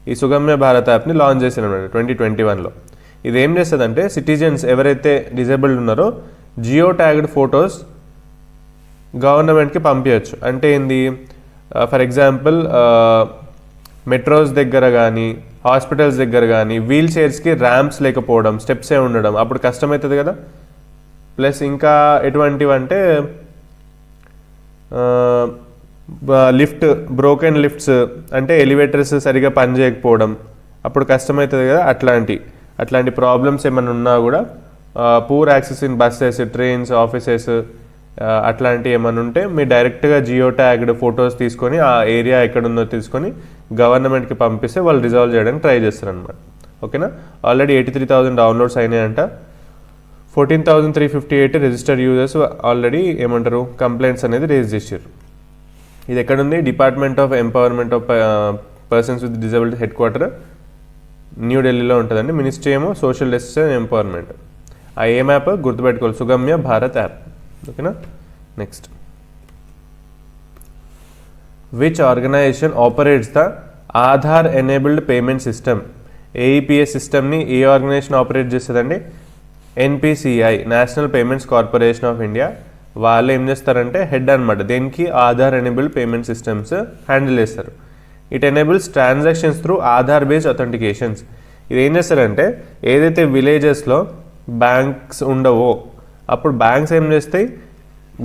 ఈ సుగమ్య భారత్ యాప్ని లాంచ్ చేశారు అన్నమాట 2021లో. ఇది ఏం చేస్తుందంటే, సిటిజన్స్ ఎవరైతే డిజేబుల్డ్ ఉన్నారో జియో ట్యాగ్డ్ ఫొటోస్ గవర్నమెంట్కి పంపించవచ్చు. అంటే ఏంది? ఫర్ ఎగ్జాంపుల్ మెట్రోస్ దగ్గర కానీ, హాస్పిటల్స్ దగ్గర కానీ వీల్ చైర్స్కి ర్యాంప్స్ లేకపోవడం, స్టెప్సే ఉండడం, అప్పుడు కష్టమవుతుంది కదా. ప్లస్ ఇంకా ఎటువంటివి అంటే బ్రోకెన్ లిఫ్ట్స్ అంటే ఎలివేటర్స్ సరిగా పనిచేయకపోవడం, అప్పుడు కష్టమవుతుంది కదా, అట్లాంటి ప్రాబ్లమ్స్ ఏమైనా ఉన్నా కూడా poor access in buses, trains, offices అట్లాంటివి ఏమైనా ఉంటే మీరు డైరెక్ట్గా జియో ట్యాగ్డ్ ఫొటోస్ తీసుకొని ఆ ఏరియా ఎక్కడుందో తీసుకొని గవర్నమెంట్కి పంపిస్తే వాళ్ళు రిజాల్వ్ చేయడానికి ట్రై చేస్తారనమాట. ఓకేనా. ఆల్రెడీ 83,000 డౌన్లోడ్స్ అయినాయంట. 14,358 రిజిస్టర్డ్ యూజర్స్ ఆల్రెడీ ఏమంటారు కంప్లైంట్స్ అనేది రేజ్ చేశారు. ఇది ఎక్కడుంది? Department of empowerment of persons with disability head quarter న్యూఢిల్లీలో ఉంటుందండి. మినిస్ట్రీ ఏమో సోషల్ జస్టిస్ అండ్ ఎంపవర్మెంట్. ఆ ఏం యాప్ గుర్తుపెట్టుకోవాలి, సుగమ్య భారత్ యాప్. ఓకేనా. Next, which organisation operates the Aadhaar enabled payment system? AEPS సిస్టమ్ని ఏ ఆర్గనైజేషన్ ఆపరేట్ చేస్తుందండి? NPCI, national payments corporation of India. వాళ్ళు ఏం చేస్తారంటే హెడ్ అనమాట, దేనికి Aadhaar enabled payment systems handle చేస్తారు. It enables transactions through Aadhaar based authentications. ఇది ఏం చేస్తారంటే ఏదైతే విలేజెస్లో బ్యాంక్స్ ఉండవో అప్పుడు బ్యాంక్స్ ఏం చేస్తాయి,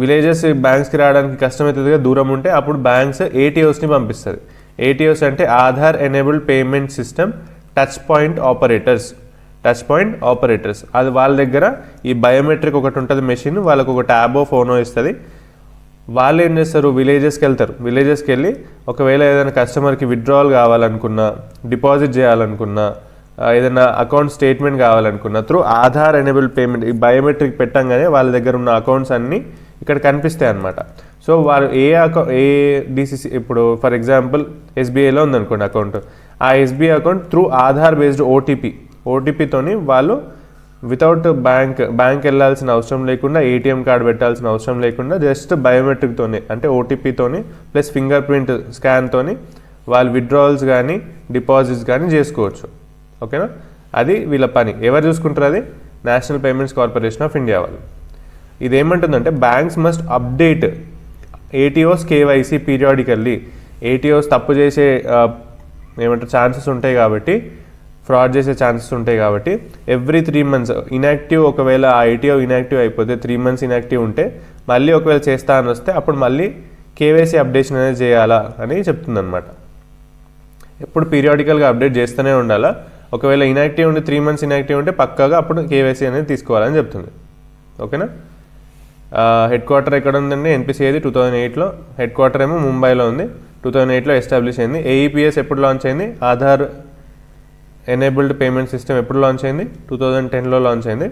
విలేజెస్ బ్యాంక్స్కి రావడానికి కష్టమవుతుందిగా, దూరం ఉంటే అప్పుడు బ్యాంక్స్ ఏటీఓస్ని పంపిస్తుంది. ఏటీఓస్ అంటే Aadhaar enabled payment system touch point operators. అది వాళ్ళ దగ్గర ఈ బయోమెట్రిక్ ఒకటి ఉంటుంది మెషిన్, వాళ్ళకు ఒక ట్యాబో ఫోనో ఇస్తుంది. వాళ్ళు ఏం చేస్తారు, విలేజెస్కి వెళ్ళి ఒకవేళ ఏదైనా కస్టమర్కి విత్డ్రావల్ కావాలనుకున్నా, డిపాజిట్ చేయాలనుకున్నా, ఏదైనా అకౌంట్ స్టేట్మెంట్ కావాలనుకున్నా త్రూ ఆధార్ ఎనేబుల్ పేమెంట్ ఈ బయోమెట్రిక్ పెట్టంగానే వాళ్ళ దగ్గర ఉన్న అకౌంట్స్ అన్నీ ఇక్కడ కనిపిస్తాయి అన్నమాట. సో వాళ్ళు ఏ డిసిసి, ఇప్పుడు ఫర్ ఎగ్జాంపుల్ ఎస్బీఐలో ఉందనుకోండి అకౌంట్, ఆ SBI account through Aadhaar based ఓటీపీతోని వాళ్ళు వితౌట్ బ్యాంక్ వెళ్ళాల్సిన అవసరం లేకుండా, ఏటీఎం కార్డు పెట్టాల్సిన అవసరం లేకుండా, జస్ట్ బయోమెట్రిక్తోనే అంటే ఓటీపీతోని ప్లస్ ఫింగర్ ప్రింట్ స్కాన్తోని వాళ్ళు విత్డ్రావల్స్ కానీ డిపాజిట్స్ కానీ చేసుకోవచ్చు. ఓకేనా. అది వీళ్ళ పని. ఎవరు చూసుకుంటారు? అది national payments corporation of India వాళ్ళు. ఇదేమంటుందంటే banks must update ATOs KYC periodically. ATOs తప్పు చేసే ఛాన్సెస్ ఉంటాయి కాబట్టి, ఫ్రాడ్ చేసే ఛాన్సెస్ ఉంటాయి కాబట్టి ఎవ్రీ 3 months ఇన్యాక్టివ్, ఒకవేళ ఆ ఏటీఓ ఇన్యాక్టివ్ అయిపోతే 3 months ఇన్యాక్టివ్ ఉంటే మళ్ళీ ఒకవేళ చేస్తా అని వస్తే అప్పుడు మళ్ళీ కేవైసీ అప్డేషన్ అనేది చేయాలా అని చెప్తుందన్నమాట. ఎప్పుడు పీరియాడికల్గా అప్డేట్ చేస్తూనే ఉండాలా. ఒకవేళ ఇన్యాక్టివ్ ఉండి 3 months ఇన్యాక్టివ్ ఉంటే పక్కాగా అప్పుడు కేవైసీ అనేది తీసుకోవాలని చెప్తుంది. ఓకేనా. హెడ్ క్వార్టర్ ఎక్కడ ఉందండి? ఎన్పిసిఐది 2008లో, హెడ్ క్వార్టర్ ఏమో ముంబైలో ఉంది. 2008లో ఎస్టాబ్లిష్ అయింది. ఏఈపిఎస్ ఎప్పుడు లాంచ్ అయింది? ఆధార్ ఎనేబుల్డ్ పేమెంట్ సిస్టమ్ ఎప్పుడు లాంచ్ అయింది? 2010లో లాంచ్ అయింది.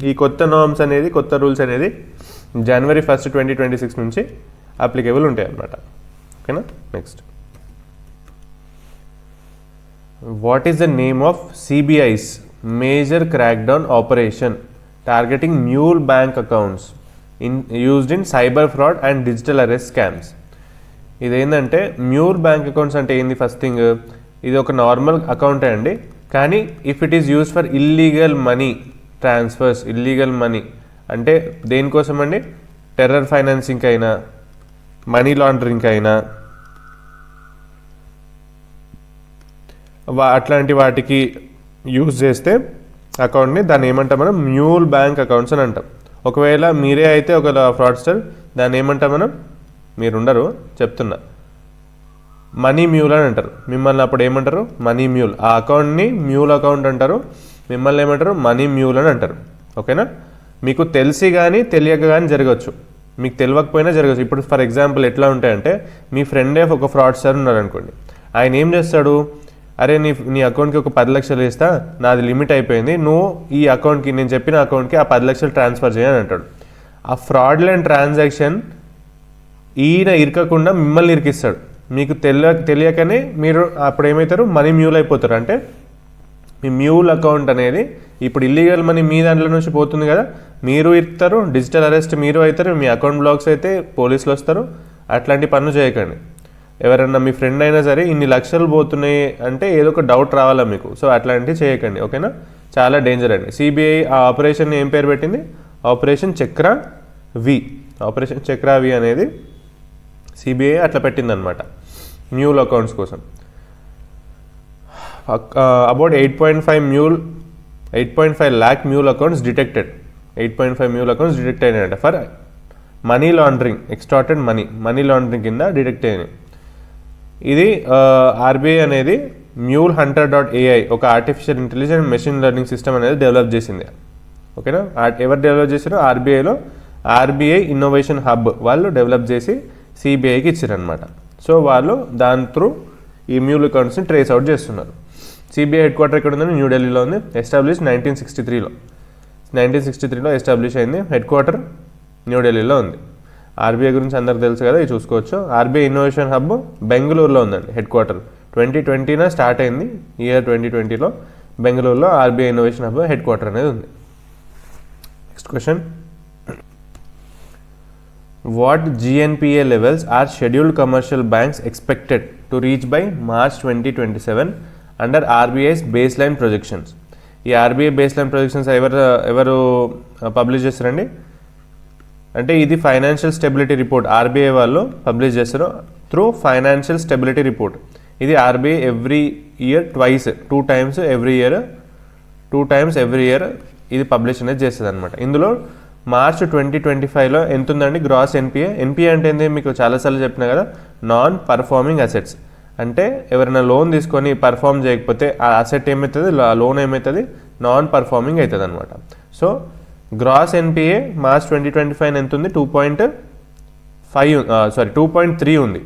ఈ కొత్త నార్మ్స్ అనేది, కొత్త రూల్స్ అనేది January 1st, 2026 నుంచి అప్లికేబుల్ ఉంటాయి అన్నమాట. ఓకేనా. Next, what is the name of CBI's major crackdown operation targeting mule bank accounts used in cyber fraud and digital arrest scams? ఇదేంటంటే మ్యూల్ బ్యాంక్ అకౌంట్స్ అంటే ఏంది? ఫస్ట్ థింగ్, ఇది ఒక నార్మల్ అకౌంటే అండి, కానీ if it is use for illegal money transfers. Illegal money అంటే దేనికోసం అండి? టెర్రర్ ఫైనాన్సింగ్ అయినా, మనీ లాండరింగ్ అయినా, అట్లాంటి వాటికి యూజ్ చేస్తే అకౌంట్ని దాన్ని ఏమంటాం మనం? మ్యూల్ బ్యాంక్ అకౌంట్స్ అని అంటాం. ఒకవేళ మీరే అయితే ఒక ఫ్రాడ్స్టర్, దాన్ని ఏమంటాం మనం? మీరు ఉండరు చెప్తున్నా, మనీ మ్యూల్ అని అంటారు. మిమ్మల్ని అప్పుడు ఏమంటారు? Money mule. ఆ అకౌంట్ని మ్యూల్ అకౌంట్ అంటారు, మిమ్మల్ని ఏమంటారు? మనీ మ్యూల్ అని అంటారు. ఓకేనా. మీకు తెలిసి కానీ తెలియక కానీ జరగచ్చు, మీకు తెలియకపోయినా జరగచ్చు. ఇప్పుడు ఫర్ ఎగ్జాంపుల్ ఎట్లా ఉంటాయంటే, మీ ఫ్రెండే ఒక ఫ్రాడ్స్టర్ ఉన్నారనుకోండి, ఆయన ఏం చేస్తాడు? అరే నీ అకౌంట్కి ఒక 10 లక్షలు వేస్తా, నాది లిమిట్ అయిపోయింది, నువ్వు ఈ అకౌంట్కి, నేను చెప్పిన అకౌంట్కి ఆ 10 లక్షలు ట్రాన్స్ఫర్ చేయని అంటాడు. ఆ ఫ్రాడ్లెంట్ ట్రాన్సాక్షన్ ఈయన ఇరకకుండా మిమ్మల్ని ఇరికిస్తాడు. మీకు తెలియకనే మీరు అప్పుడు ఏమవుతారు? మనీ మ్యూల్ అయిపోతారు. అంటే మీ మ్యూల్ అకౌంట్ అనేది ఇప్పుడు ఇల్లీగల్ మనీ మీ దాంట్లో నుంచి పోతుంది కదా, మీరు ఇస్తారు, డిజిటల్ అరెస్ట్ మీరు అవుతారు, మీ అకౌంట్ బ్లాక్స్ అయితే పోలీసులు వస్తారు. అట్లాంటి పనులు చేయకండి. ఎవరన్నా మీ ఫ్రెండ్ అయినా సరే ఇన్ని లక్షలు పోతున్నాయి అంటే ఏదో ఒక డౌట్ రావాలా మీకు. సో అట్లాంటివి చేయకండి. ఓకేనా. చాలా డేంజర్ అండి. సిబిఐ ఆ ఆపరేషన్ ఏం పేరు పెట్టింది? ఆపరేషన్ చక్ర వి. ఆపరేషన్ చక్ర వి అనేది సిబిఐ అట్లా పెట్టిందనమాట మ్యూల్ అకౌంట్స్ కోసం. About 8.5 lakh mule accounts detected 8.5 mule accounts detect అయినాయంట for money laundering, extorted money laundering కింద డిటెక్ట్ అయినాయి. ఇది ఆర్బీఐ అనేది మ్యూల్ హంటర్ .ai ఒక artificial intelligence machine learning system అనేది డెవలప్ చేసింది. ఓకేనా, ఎవరు డెవలప్ చేశారో ఆర్బీఐలో ఆర్బీఐ ఇన్నోవేషన్ హబ్ వాళ్ళు డెవలప్ చేసి సిబిఐకి ఇచ్చారనమాట. సో వాళ్ళు దాని త్రూ ఈ మ్యూల్ అకౌంట్స్ని ట్రేస్ అవుట్ చేస్తున్నారు. సిబిఐ హెడ్ క్వార్టర్ ఎక్కడ ఉందండి? న్యూఢిల్లీలో ఉంది. ఎస్టాబ్లిష్ 1963లో ఎస్టాబ్లిష్ అయింది. హెడ్ క్వార్టర్ న్యూఢిల్లీలో ఉంది. ఆర్బీఐ గురించి అందరికి తెలుసు కదా, ఇది చూసుకోవచ్చు. ఆర్బీఐ ఇన్నోవేషన్ హబ్ బెంగళూరులో ఉందండి హెడ్ క్వార్టర్. 2020 స్టార్ట్ అయింది, ఇయర్ 2020లో బెంగళూరులో RBI innovation hub head quarter అనేది ఉంది. Next question, what GNPA levels are scheduled commercial banks expected to reach by March 2027 under RBI's baseline projections? ఈ RBI baseline projections ఎవరు publish చేస్తారండి? అంటే ఇది ఫైనాన్షియల్ స్టెబిలిటీ రిపోర్ట్ ఆర్బీఐ వాళ్ళు publish చేస్తారు through financial stability report. ఇది RBI every year two times every year ఇది publish అనేది చేస్తుంది అనమాట. ఇందులో March 2025లో ఎంత ఉందండి గ్రాస్ ఎన్పిఏ? ఎన్పిఏ అంటే ఏంటి మీకు చాలాసార్లు చెప్పినా కదా, నాన్ పర్ఫార్మింగ్ అసెట్స్. అంటే ఎవరైనా లోన్ తీసుకొని పర్ఫామ్ చేయకపోతే ఆ అసెట్ ఏమవుతుంది, లోన్ ఏమవుతుంది, నాన్ పర్ఫార్మింగ్ అవుతుంది అనమాట. సో గ్రాస్ ఎన్పిఏ March 2025 ఎంత ఉంది? 2.3 ఉంది.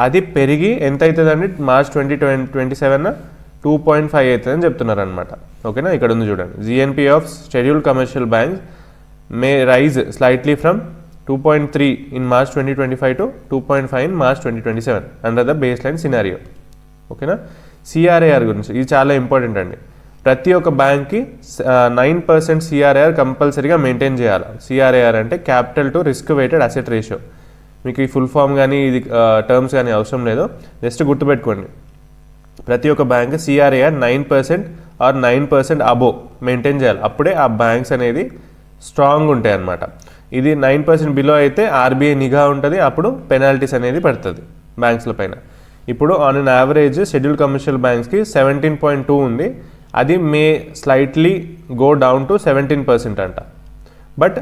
అది పెరిగి ఎంత అవుతుందండి March 2027 2.5 అవుతుంది అని చెప్తున్నారు అనమాట. ఓకేనా, ఇక్కడ ఉంది చూడండి. GNPA of scheduled commercial banks may rise slightly from 2.3 in March 2025 to 2.5 in March 2027 under the baseline scenario. ఓకేనా, సిఆర్ఏఆర్ గురించి ఇది చాలా ఇంపార్టెంట్ అండి. ప్రతి ఒక్క బ్యాంక్కి 9% సిఆర్ఏఆర్ కంపల్సరీగా మెయింటైన్ చేయాలి. సిఆర్ఏఆర్ అంటే capital to risk weighted asset ratio. మీకు ఈ ఫుల్ ఫామ్ కానీ ఇది టర్మ్స్ కానీ అవసరం లేదు, జస్ట్ గుర్తుపెట్టుకోండి. ప్రతి ఒక్క బ్యాంక్ సిఆర్ఏఆర్ 9% ఆర్ 9% అబోవ్ మెయింటైన్ చేయాలి. అప్పుడే ఆ బ్యాంక్స్ అనేది స్ట్రాంగ్ ఉంటాయి అన్నమాట. ఇది 9% బిలో అయితే ఆర్బీఐ నిఘా ఉంటుంది, అప్పుడు పెనాల్టీస్ అనేది పడుతుంది బ్యాంక్స్ల పైన. ఇప్పుడు on an average scheduled commercial బ్యాంక్స్కి 17.2 ఉంది. అది may slightly go down to 17% అంట. బట్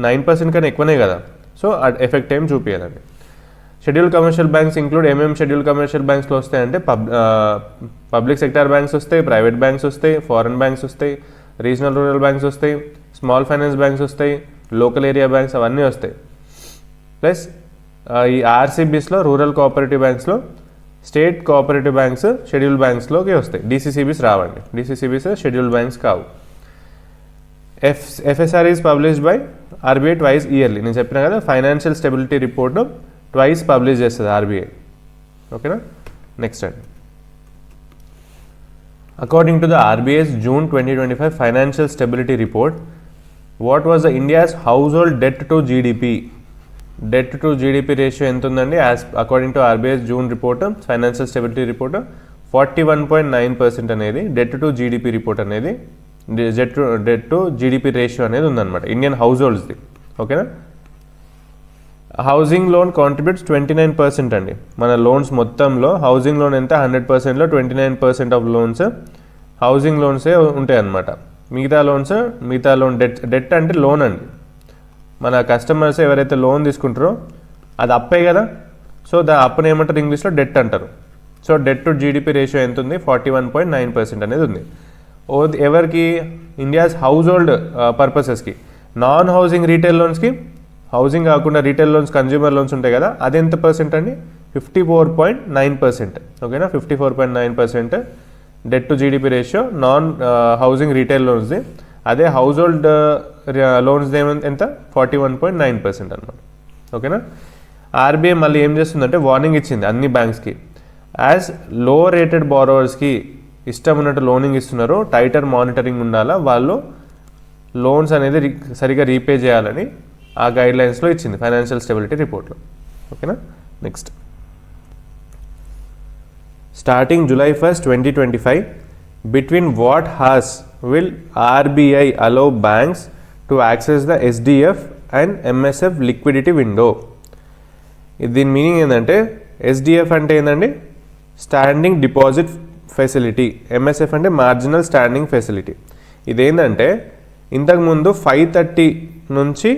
9% కన్నా ఎక్కువనే కదా, సో ఎఫెక్ట్ ఏం చూపించదండి. షెడ్యూల్ కమర్షియల్ బ్యాంక్స్ ఇంక్లూడ్ ఏమేమి షెడ్యూల్ కమర్షియల్ బ్యాంక్స్లో వస్తాయంటే పబ్లిక్ సెక్టార్ బ్యాంక్స్ వస్తాయి, ప్రైవేట్ బ్యాంక్స్ వస్తాయి, ఫారెన్ బ్యాంక్స్ వస్తాయి, రీజనల్ రూరల్ బ్యాంక్స్ వస్తాయి, స్మాల్ ఫైనాన్స్ బ్యాంక్స్ వస్తాయి, లోకల్ ఏరియా బ్యాంక్స్ అవన్నీ వస్తాయి. ప్లస్ ఈ ఆర్సీబీస్లో రూరల్ కోఆపరేటివ్ బ్యాంక్స్లో స్టేట్ కోఆపరేటివ్ బ్యాంక్స్ షెడ్యూల్ బ్యాంక్స్లోకి వస్తాయి. డీసీసీబీస్ రావండి, డీసీసీబీస్ షెడ్యూల్ బ్యాంక్స్ కావు. FSR is published by RBI twice yearly. నేను చెప్పిన కదా financial stability report twice publish చేస్తుంది ఆర్బీఐ. ఓకేనా, నెక్స్ట్ అండి. According to the RBI's June 2025 financial stability report, what was the India's house hold debt to GDP? Debt to GDP ratio ఎంత ఉందండి? As according to RBI's June report financial stability report 41.9% అనేది debt to GDP report అనేది debt to GDP ratio అనేది ఉందన్నమాట Indian house హోల్డ్స్ది. ఓకేనా, housing loan contributes 29% అండి. మన loans మొత్తంలో హౌసింగ్ లోన్ ఎంత? 100%లో 29% ఆఫ్ లోన్స్ హౌసింగ్ లోన్సే ఉంటాయి అన్నమాట. మిగతా లోన్ డెట్ అంటే లోన్ అండి. మన కస్టమర్స్ ఎవరైతే లోన్ తీసుకుంటారో అది అప్పే కదా, సో అప్పుని ఏమంటారు ఇంగ్లీష్లో? డెట్ అంటారు. So debt to GDP ratio ఎంత ఉంది? 41.9% అనేది ఉంది. ఎవరికి? ఇండియాస్ హౌస్ హోల్డ్ పర్పసెస్కి. నాన్ హౌసింగ్ రీటైల్ లోన్స్కి, హౌసింగ్ కాకుండా రీటైల్ లోన్స్ కన్జ్యూమర్ లోన్స్ ఉంటాయి కదా, అది ఎంత పర్సెంట్ అండి? 54.9%. ఓకేనా, 54.9% debt to GDP ratio non housing retail లోన్స్ది. అదే హౌస్ హోల్డ్ లోన్స్ది ఎంత? 41.9% అనమాట. ఓకేనా, ఆర్బీఐ మళ్ళీ ఏం చేస్తుందంటే వార్నింగ్ ఇచ్చింది అన్ని బ్యాంక్స్కి. యాజ్ లో రేటెడ్ బారోవర్స్కి ఇష్టం ఉన్నట్టు లోనింగ్ ఇస్తున్నారు, టైటర్ మానిటరింగ్ ఉండాలా, వాళ్ళు లోన్స్ అనేది సరిగా రీపే చేయాలని ఆ గైడ్ లైన్స్లో ఇచ్చింది ఫైనాన్షియల్ స్టెబిలిటీ రిపోర్ట్లో. ఓకేనా, next. Starting July 1st, 2025, between what hours will RBI allow banks to access the SDF and MSF liquidity window? దీని మీనింగ్ ఏంటంటే, SDF అంటే ఏంటండి? Standing deposit facility. MSF అంటే మార్జినల్ స్టాండింగ్ ఫెసిలిటీ. ఇదేంటంటే ఇంతకుముందు 5:30 నుంచి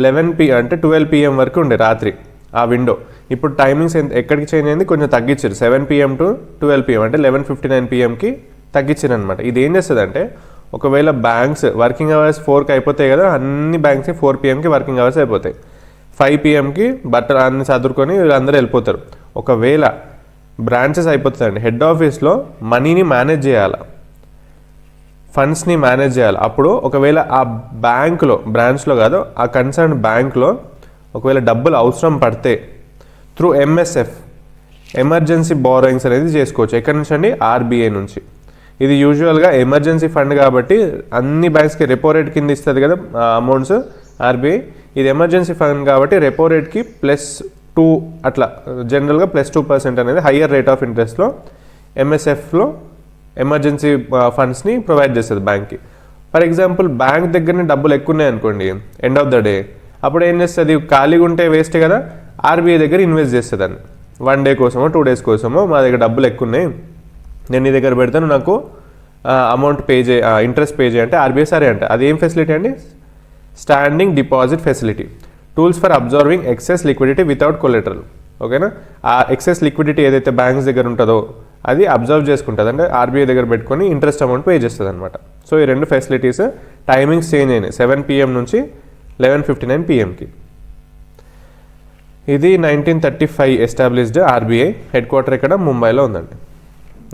11 అంటే 12 PM వరకు ఉండే రాత్రి ఆ విండో. ఇప్పుడు టైమింగ్స్ ఎక్కడికి చేంజ్ అయింది, కొంచెం తగ్గించారు. 7 PM to 12 PM అంటే 11:59 PMకి తగ్గించారు అనమాట. ఇది ఏం చేస్తుంది అంటే, ఒకవేళ బ్యాంక్స్ వర్కింగ్ అవర్స్ 4కి అయిపోతాయి కదా, అన్ని బ్యాంక్స్ 4 PMకి వర్కింగ్ అవర్స్ అయిపోతాయి. 5 PMకి బట్టలు అన్ని చదువుకొని వీళ్ళందరూ వెళ్ళిపోతారు. ఒకవేళ బ్రాంచెస్ అయిపోతుందండి, హెడ్ ఆఫీస్లో మనీని మేనేజ్ చేయాలి, ఫండ్స్ని మేనేజ్ చేయాలి. అప్పుడు ఒకవేళ ఆ బ్యాంకులో, బ్రాంచ్లో కాదు, ఆ కన్సర్న్ బ్యాంక్లో ఒకవేళ డబ్బులు అవసరం పడితే త్రూ MSF ఎమర్జెన్సీ బారోయింగ్స్ అనేది చేసుకోవచ్చు. ఎక్కడి నుంచి అండి, RBI నుంచి. ఇది యూజువల్గా ఎమర్జెన్సీ ఫండ్ కాబట్టి అన్ని బ్యాంక్స్కి రెపో రేట్ కింద ఇస్తుంది కదా అమౌంట్స్ RBI. ఇది ఎమర్జెన్సీ ఫండ్ కాబట్టి రెపో రేట్కి +2 అట్లా, జనరల్గా +2% అనేది హయ్యర్ రేట్ ఆఫ్ ఇంట్రెస్ట్లో MSFలో ఎమర్జెన్సీ ఫండ్స్ని ప్రొవైడ్ చేస్తుంది బ్యాంక్కి. ఫర్ ఎగ్జాంపుల్ బ్యాంక్ దగ్గరనే డబ్బులు ఎక్కువ ఉన్నాయి అనుకోండి ఎండ్ ఆఫ్ ద డే, అప్పుడు ఏం చేస్తుంది, ఖాళీగా ఉంటే వేస్ట్ కదా, RBI దగ్గర ఇన్వెస్ట్ చేస్తుంది అని. 1 డే కోసమో 2 డేస్ కోసమో, మా దగ్గర డబ్బులు ఎక్కువ ఉన్నాయి, నేను నీ దగ్గర పెడతాను, నాకు అమౌంట్ పే చేయి, ఇంట్రెస్ట్ పే చేయి అంటే RBI సరే అంటే. అది ఏం ఫెసిలిటీ అండి, standing deposit facility. Tools for observing excess liquidity without collateral. ఓకేనా, ఆ ఎక్సెస్ లిక్విడిటీ ఏదైతే బ్యాంక్స్ దగ్గర ఉంటుందో అది అబ్జర్వ్ చేసుకుంటుంది, అంటే RBI దగ్గర పెట్టుకొని ఇంట్రెస్ట్ అమౌంట్ పే చేస్తుంది అనమాట. సో ఈ 2 ఫెసిలిటీస్ టైమింగ్స్ చేంజ్ అయినాయి, 7 PM నుంచి 11:59 PMకి. ఇది 1935 ఎస్టాబ్లిష్డ్ RBI. హెడ్ క్వార్టర్ ఇక్కడ ముంబైలో ఉందండి.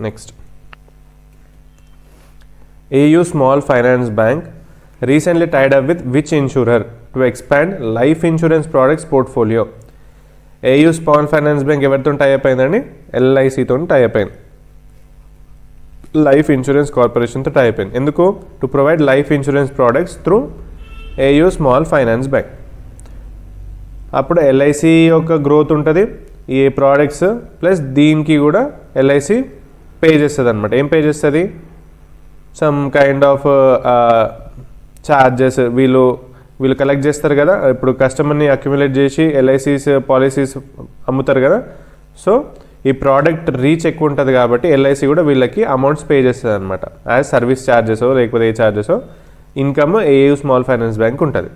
Next, AU small finance bank recently tied up with which insurer to expand life insurance products portfolio. AU small finance bank ఎవరితో టైఅప్ అయిందండి, LICతో tie up అయింది, life insurance కార్పొరేషన్తో tie up అయింది. ఎందుకు, to provide life insurance products through AU small finance bank. అప్పుడు LIC యొక్క growth ఉంటుంది, ఈ products plus దీనికి కూడా LIC పే చేస్తుంది అనమాట. ఏం పే చేస్తుంది, సమ్ కైండ్ ఆఫ్ ఛార్జెస్ వీళ్ళు కలెక్ట్ చేస్తారు కదా. ఇప్పుడు కస్టమర్ని అక్యుములేట్ చేసి LICs పాలసీస్ అమ్ముతారు కదా, సో ఈ ప్రోడక్ట్ రీచ్ ఎక్కువ ఉంటుంది కాబట్టి LIC కూడా వీళ్ళకి అమౌంట్స్ పే చేస్తుంది అనమాట, యాజ్ సర్వీస్ ఛార్జెసో లేకపోతే ఏ ఛార్జెసో income AU small finance bank ఉంటుంది.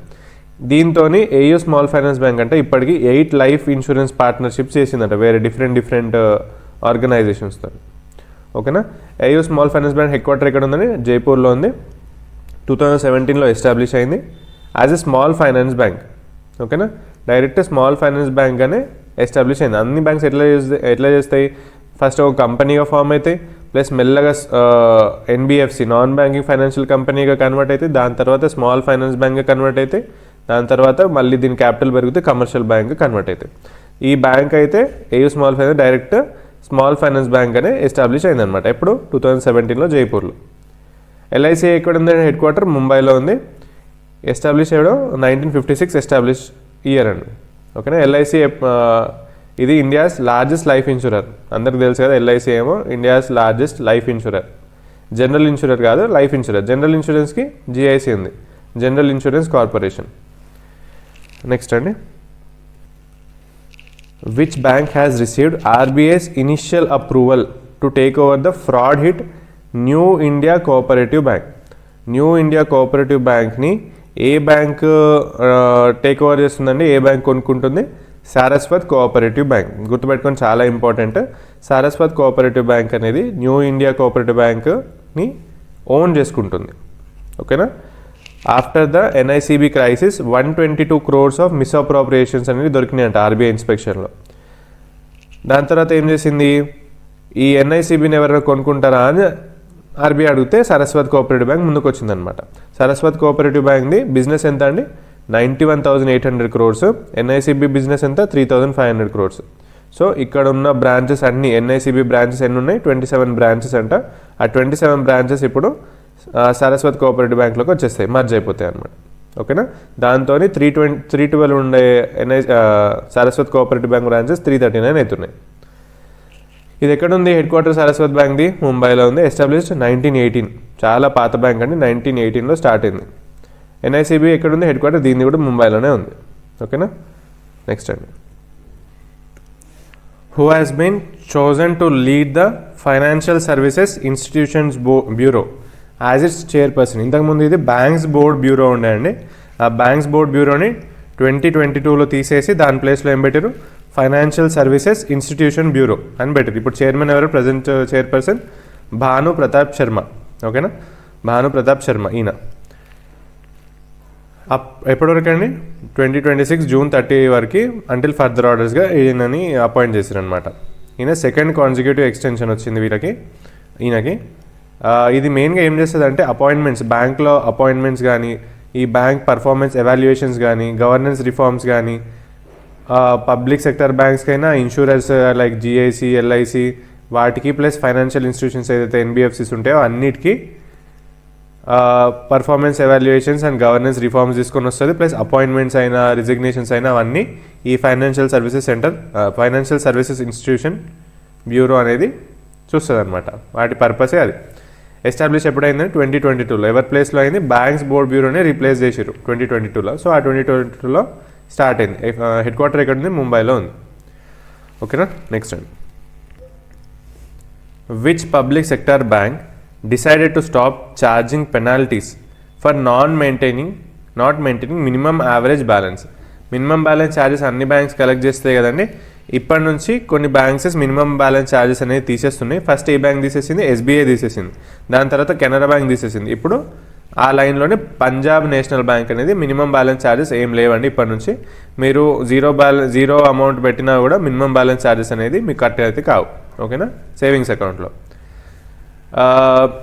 దీంతో AU స్మాల్ ఫైనాన్స్ బ్యాంక్ అంటే ఇప్పటికీ 8 లైఫ్ ఇన్సూరెన్స్ పార్ట్నర్షిప్స్ చేసిందట వేరే డిఫరెంట్ ఆర్గనైజేషన్స్తో. ఓకేనా, AU small finance bank head quarter ఎక్కడ ఉందని, జైపూర్లో ఉంది. 2017లో ఎస్టాబ్లిష్ అయింది as a small finance bank. ఓకేనా, డైరెక్ట్ స్మాల్ ఫైనాన్స్ బ్యాంక్ అనే ఎస్టాబ్లిష్ అయింది. అన్ని బ్యాంక్స్ ఎట్లా చేస్తాయి, ఫస్ట్ ఒక కంపెనీగా ఫామ్ అవుతాయి, ప్లస్ మెల్లగా NBFC నాన్ బ్యాంకింగ్ ఫైనాన్షియల్ కంపెనీగా కన్వర్ట్ అవుతాయి, దాని తర్వాత స్మాల్ ఫైనాన్స్ బ్యాంక్గా కన్వర్ట్ అవుతాయి, దాని తర్వాత మళ్ళీ దీని క్యాపిటల్ పెరిగితే కమర్షియల్ బ్యాంక్ కన్వర్ట్ అవుతాయి. ఈ బ్యాంక్ అయితే AU small finance direct small finance bank అనే ఎస్టాబ్లిష్ అయిందనమాట. ఎప్పుడు 2017లో జైపూర్లో. LIC ఎక్కడ ఉంది, హెడ్ క్వార్టర్ ముంబైలో ఉంది. ఎస్టాబ్లిష్ అయ్యడం 1956 ఎస్టాబ్లిష్ ఇయర్ అండి. ఓకేనా, LIC ఇది ఇండియాస్ లార్జెస్ట్ లైఫ్ ఇన్సూరర్. అందరికి తెలుసు కదా, LIC ఏమో India's largest life insurer. General insurer కాదు, లైఫ్ ఇన్సూరర్. జనరల్ ఇన్సూరెన్స్కి GIC ఉంది, జనరల్ ఇన్సూరెన్స్ కార్పొరేషన్. నెక్స్ట్ అండి, which bank has received RBI's initial approval to take over the fraud hit new India cooperative bank. New India cooperative బ్యాంక్ని ఏ bank take over చేస్తుందండి, ఏ bank కొనుక్కుంటుంది, Saraswat cooperative bank. గుర్తుపెట్టుకొని, చాలా important. Saraswat cooperative bank అనేది new India cooperative బ్యాంక్ని own చేసుకుంటుంది. ఓకేనా, after the NICB crisis 122 crores of మిస్అప్రోప్రియేషన్స్ అనేది దొరికినాయంట RBI ఇన్స్పెక్షన్లో. దాని తర్వాత ఏం చేసింది, ఈ NICBని ఎవరైనా కొనుక్కుంటారా అని RBI అడిగితే సరస్వత్ కోఆపరేటివ్ బ్యాంక్ ముందుకు వచ్చిందనమాట. సరస్వత్ కోఆపరేటివ్ బ్యాంక్ది బిజినెస్ ఎంత అండి, 91,800 crores. NICB బిజినెస్ ఎంత, 3,500 crores. సో ఇక్కడ ఉన్న బ్రాంచెస్ అన్ని NICB బ్రాంచెస్ ఎన్ని ఉన్నాయి, 27 బ్రాంచెస్ అంట. ఆ 27 బ్రాంచెస్ ఇప్పుడు సరస్వత్ కోఆపరేటివ్ బ్యాంక్లోకి వచ్చేస్తాయి, మర్జ్ అయిపోతాయి అనమాట. ఓకేనా, దాంతో 312 ఉండే సరస్వత్ కోఆపరేటివ్ బ్యాంక్ బ్రాంచెస్ 339 అవుతున్నాయి. ఇది ఎక్కడ ఉంది, హెడ్ క్వార్టర్ సరస్వత్ బ్యాంక్ది ముంబైలో ఉంది. ఎస్టాబ్లిష్డ్ 1918, చాలా పాత బ్యాంక్ అండి, 1918లో స్టార్ట్ అయింది. NICB ఎక్కడ ఉంది, హెడ్ క్వార్టర్ దీన్ని కూడా ముంబైలోనే ఉంది. ఓకేనా, నెక్స్ట్ అండి, who has been chosen to lead the financial services institutions bureau as its chairperson. ఇంతకుముందు ఇది బ్యాంక్స్ బోర్డ్ బ్యూరో ఉండే అండి. ఆ బ్యాంక్స్ బోర్డ్ బ్యూరోని 2022లో తీసేసి దాని ప్లేస్లో ఏం పెట్టారు, ఫైనాన్షియల్ సర్వీసెస్ ఇన్స్టిట్యూషన్ బ్యూరో అని పెట్టారు. ఇప్పుడు చైర్మన్ ఎవరు, ప్రజెంట్ చైర్పర్సన్ భాను ప్రతాప్ శర్మ. ఓకేనా, భాను ప్రతాప్ శర్మ ఈయన ఎప్పటివరకు అండి 2026 జూన్ 30 వరకు అంటిల్ ఫర్దర్ ఆర్డర్స్గా ఈయనని అపాయింట్ చేశారనమాట. ఈయన సెకండ్ కాన్సిక్యూటివ్ ఎక్స్టెన్షన్ వచ్చింది ఈయనకి. ఇది మెయిన్గా ఏం చేస్తుంది అంటే అపాయింట్మెంట్స్, బ్యాంక్లో అపాయింట్మెంట్స్ కానీ, ఈ బ్యాంక్ పర్ఫార్మెన్స్ ఎవాల్యుయేషన్స్ కానీ, గవర్నెన్స్ రిఫార్మ్స్ కానీ, పబ్లిక్ సెక్టర్ బ్యాంక్స్కైనా ఇన్సూరెన్స్ లైక్ జిఐసి, ఎల్ఐసి వాటికి, ప్లస్ ఫైనాన్షియల్ ఇన్స్టిట్యూషన్స్ ఏదైతే ఎన్బిఎఫ్సిస్ ఉంటాయో అన్నిటికీ performance evaluations and governance reforms తీసుకొని వస్తుంది. ప్లస్ అపాయింట్మెంట్స్ అయినా, రిజిగ్నేషన్స్ అయినా అవన్నీ ఈ ఫైనాన్షియల్ సర్వీసెస్ ఇన్స్టిట్యూషన్ బ్యూరో అనేది చూస్తుంది అనమాట. వాటి పర్పసే అది. ఎస్టాబ్లిష్ ఎప్పుడైందని 2022లో. ఎవరి ప్లేస్లో అయింది, బ్యాంక్స్ బోర్డ్ బ్యూరోని రీప్లేస్ చేశారు 2022లో. సో ఆ 2022లో స్టార్ట్ అయింది. హెడ్ క్వార్టర్ ఎక్కడ ఉంది, ముంబైలో ఉంది. ఓకేనా, నెక్స్ట్ అండి. Which public sector bank decided to stop charging penalties for not maintaining minimum average balance. Minimum balance charges అన్ని బ్యాంక్స్ కలెక్ట్ చేస్తాయి కదండి. ఇప్పటి నుంచి కొన్ని బ్యాంక్స్ మినిమం బ్యాలెన్స్ ఛార్జెస్ అనేది తీసేస్తున్నాయి. ఫస్ట్ ఏ బ్యాంక్ తీసేసింది, ఎస్బీఐ తీసేసింది. దాని తర్వాత కెనరా బ్యాంక్ తీసేసింది. ఇప్పుడు ఆ లైన్లోనే పంజాబ్ నేషనల్ బ్యాంక్ అనేది మినిమం బ్యాలెన్స్ ఛార్జెస్ ఏం లేవండి ఇప్పటి నుంచి. మీరు జీరో అమౌంట్ పెట్టినా కూడా మినిమం బ్యాలెన్స్ ఛార్జెస్ అనేది మీకు కట్ అయితే కావు. ఓకేనా, సేవింగ్స్ అకౌంట్లో.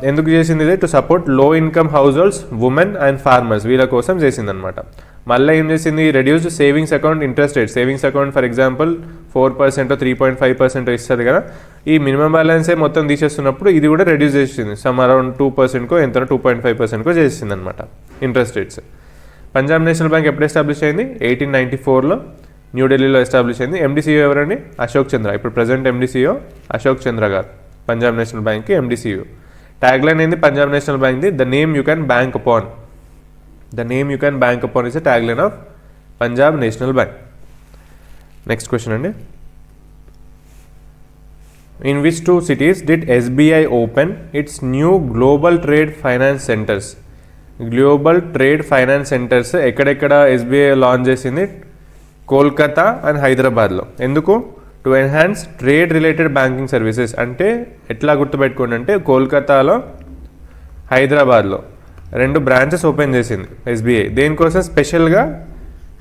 ఎందుకు చేసింది ఇది, టు సపోర్ట్ లో income house holds, women and farmers, వీళ్ళ కోసం చేసింది అనమాట. మళ్ళీ ఏం చేసింది, reduced savings account interest rate. Savings account for example 4% 3.5% ఇస్తుంది కదా, ఈ మినిమం బ్యాలెన్సే మొత్తం తీసేస్తున్నప్పుడు ఇది కూడా రెడ్యూస్ చేసింది. సమ్ అరౌండ్ 2%కో ఎంతనో 2.5%కో చేసింది అనమాట interest rates. Punjab national bank ఎప్పుడు ఎస్టాబ్లిష్ అయింది, 1894లో న్యూఢిల్లీలో ఎస్టాబ్లిష్ అయింది. ఎండిసిఓ ఎవరండి, అశోక్ చంద్ర. ఇప్పుడు ప్రజెంట్ ఎండిసిఓ అశోక్ చంద్ర గారు, పంజాబ్ నేషనల్ బ్యాంక్కి ఎండిసిఓ. ట్యాగ్ లైన్ ఏంది పంజాబ్ నేషనల్ బ్యాంక్ది, the name you can bank upon. The name you can bank upon is the tag line of Punjab national bank. Next question అండి. In which 2 cities did SBI open its new global trade finance centers? Global trade finance centers ఎక్కడెక్కడ SBI launch చేసింది, Kolkata and హైదరాబాద్లో. ఎందుకు, to enhance trade related banking services. అంటే ఎట్లా గుర్తుపెట్టుకోండి అంటే, కోల్కతాలో, హైదరాబాద్లో 2 బ్రాంచెస్ ఓపెన్ చేసింది ఎస్బీఐ. దేనికోసం, స్పెషల్గా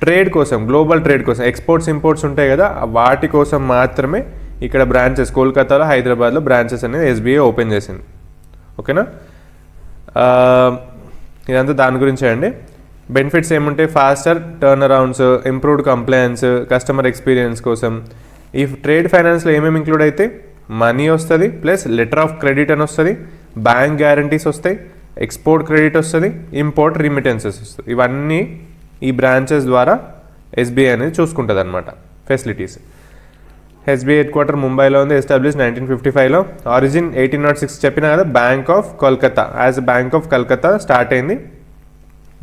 ట్రేడ్ కోసం, గ్లోబల్ ట్రేడ్ కోసం, ఎక్స్పోర్ట్స్ ఇంపోర్ట్స్ ఉంటాయి కదా వాటి కోసం మాత్రమే ఇక్కడ బ్రాంచెస్, కోల్కతాలో, హైదరాబాద్లో బ్రాంచెస్ అనేది ఎస్బీఐ ఓపెన్ చేసింది. ఓకేనా, ఇదంతా దాని గురించే అండి. బెనిఫిట్స్ ఏముంటాయి, faster turnarounds, improved compliance, customer experience కోసం. ఈ ట్రేడ్ ఫైనాన్స్లో ఏమేమి ఇంక్లూడ్ అయితే, మనీ వస్తుంది, ప్లస్ లెటర్ ఆఫ్ క్రెడిట్ అని వస్తుంది, బ్యాంక్ గ్యారంటీస్ వస్తాయి, ఎక్స్పోర్ట్ క్రెడిట్ వస్తుంది, ఇంపోర్ట్ రిమిటెన్సెస్ వస్తుంది. ఇవన్నీ ఈ బ్రాంచెస్ ద్వారా ఎస్బీఐ అనేది చూసుకుంటుంది అనమాట ఫెసిలిటీస్. ఎస్బీఐ హెడ్ క్వార్టర్ ముంబైలో ఉంది, ఎస్టాబ్లిష్ 1955లో. ఆరిజిన్ 1806 చెప్పినా కదా, bank of Kolkata. As bank of Calcutta start అయింది.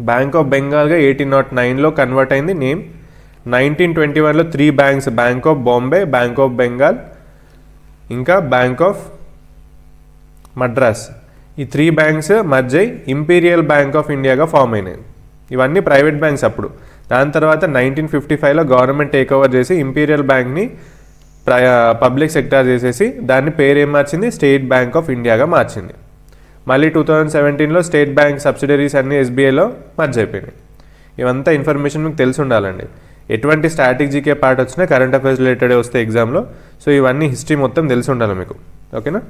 బ్యాంక్ ఆఫ్ బెంగాల్గా 1809లో కన్వర్ట్ అయింది నేమ్. 1921లో 3 banks, bank of Bombay, bank of Bengal, ఇంకా బ్యాంక్ ఆఫ్ మద్రాస్, ఈ 3 బ్యాంక్స్ మర్జ్ అయ్యి ఇంపీరియల్ బ్యాంక్ ఆఫ్ ఇండియాగా ఫామ్ అయినాయి. ఇవన్నీ ప్రైవేట్ బ్యాంక్స్ అప్పుడు. దాని తర్వాత 1955లో గవర్నమెంట్ టేక్ ఓవర్ చేసి ఇంపీరియల్ బ్యాంక్ని పబ్లిక్ సెక్టార్ చేసేసి దాన్ని పేరు ఏం మార్చింది, స్టేట్ బ్యాంక్ ఆఫ్ ఇండియాగా మార్చింది. మళ్ళీ 2017లో స్టేట్ బ్యాంక్ సబ్సిడరీస్ అన్నీ ఎస్బీఐలో మర్జ్ అయిపోయినాయి. ఇవంతా ఇన్ఫర్మేషన్ మీకు తెలిసి ఉండాలండి. ఎటువంటి స్టాటిక్ జీకే పార్ట్ వచ్చినా కరెంట్ అఫైర్స్ రిలేటెడ్ వస్తే ఎగ్జామ్లో. సో ఇవన్నీ హిస్టరీ మొత్తం తెలిసి ఉండాలి మీకు. ఓకేనా,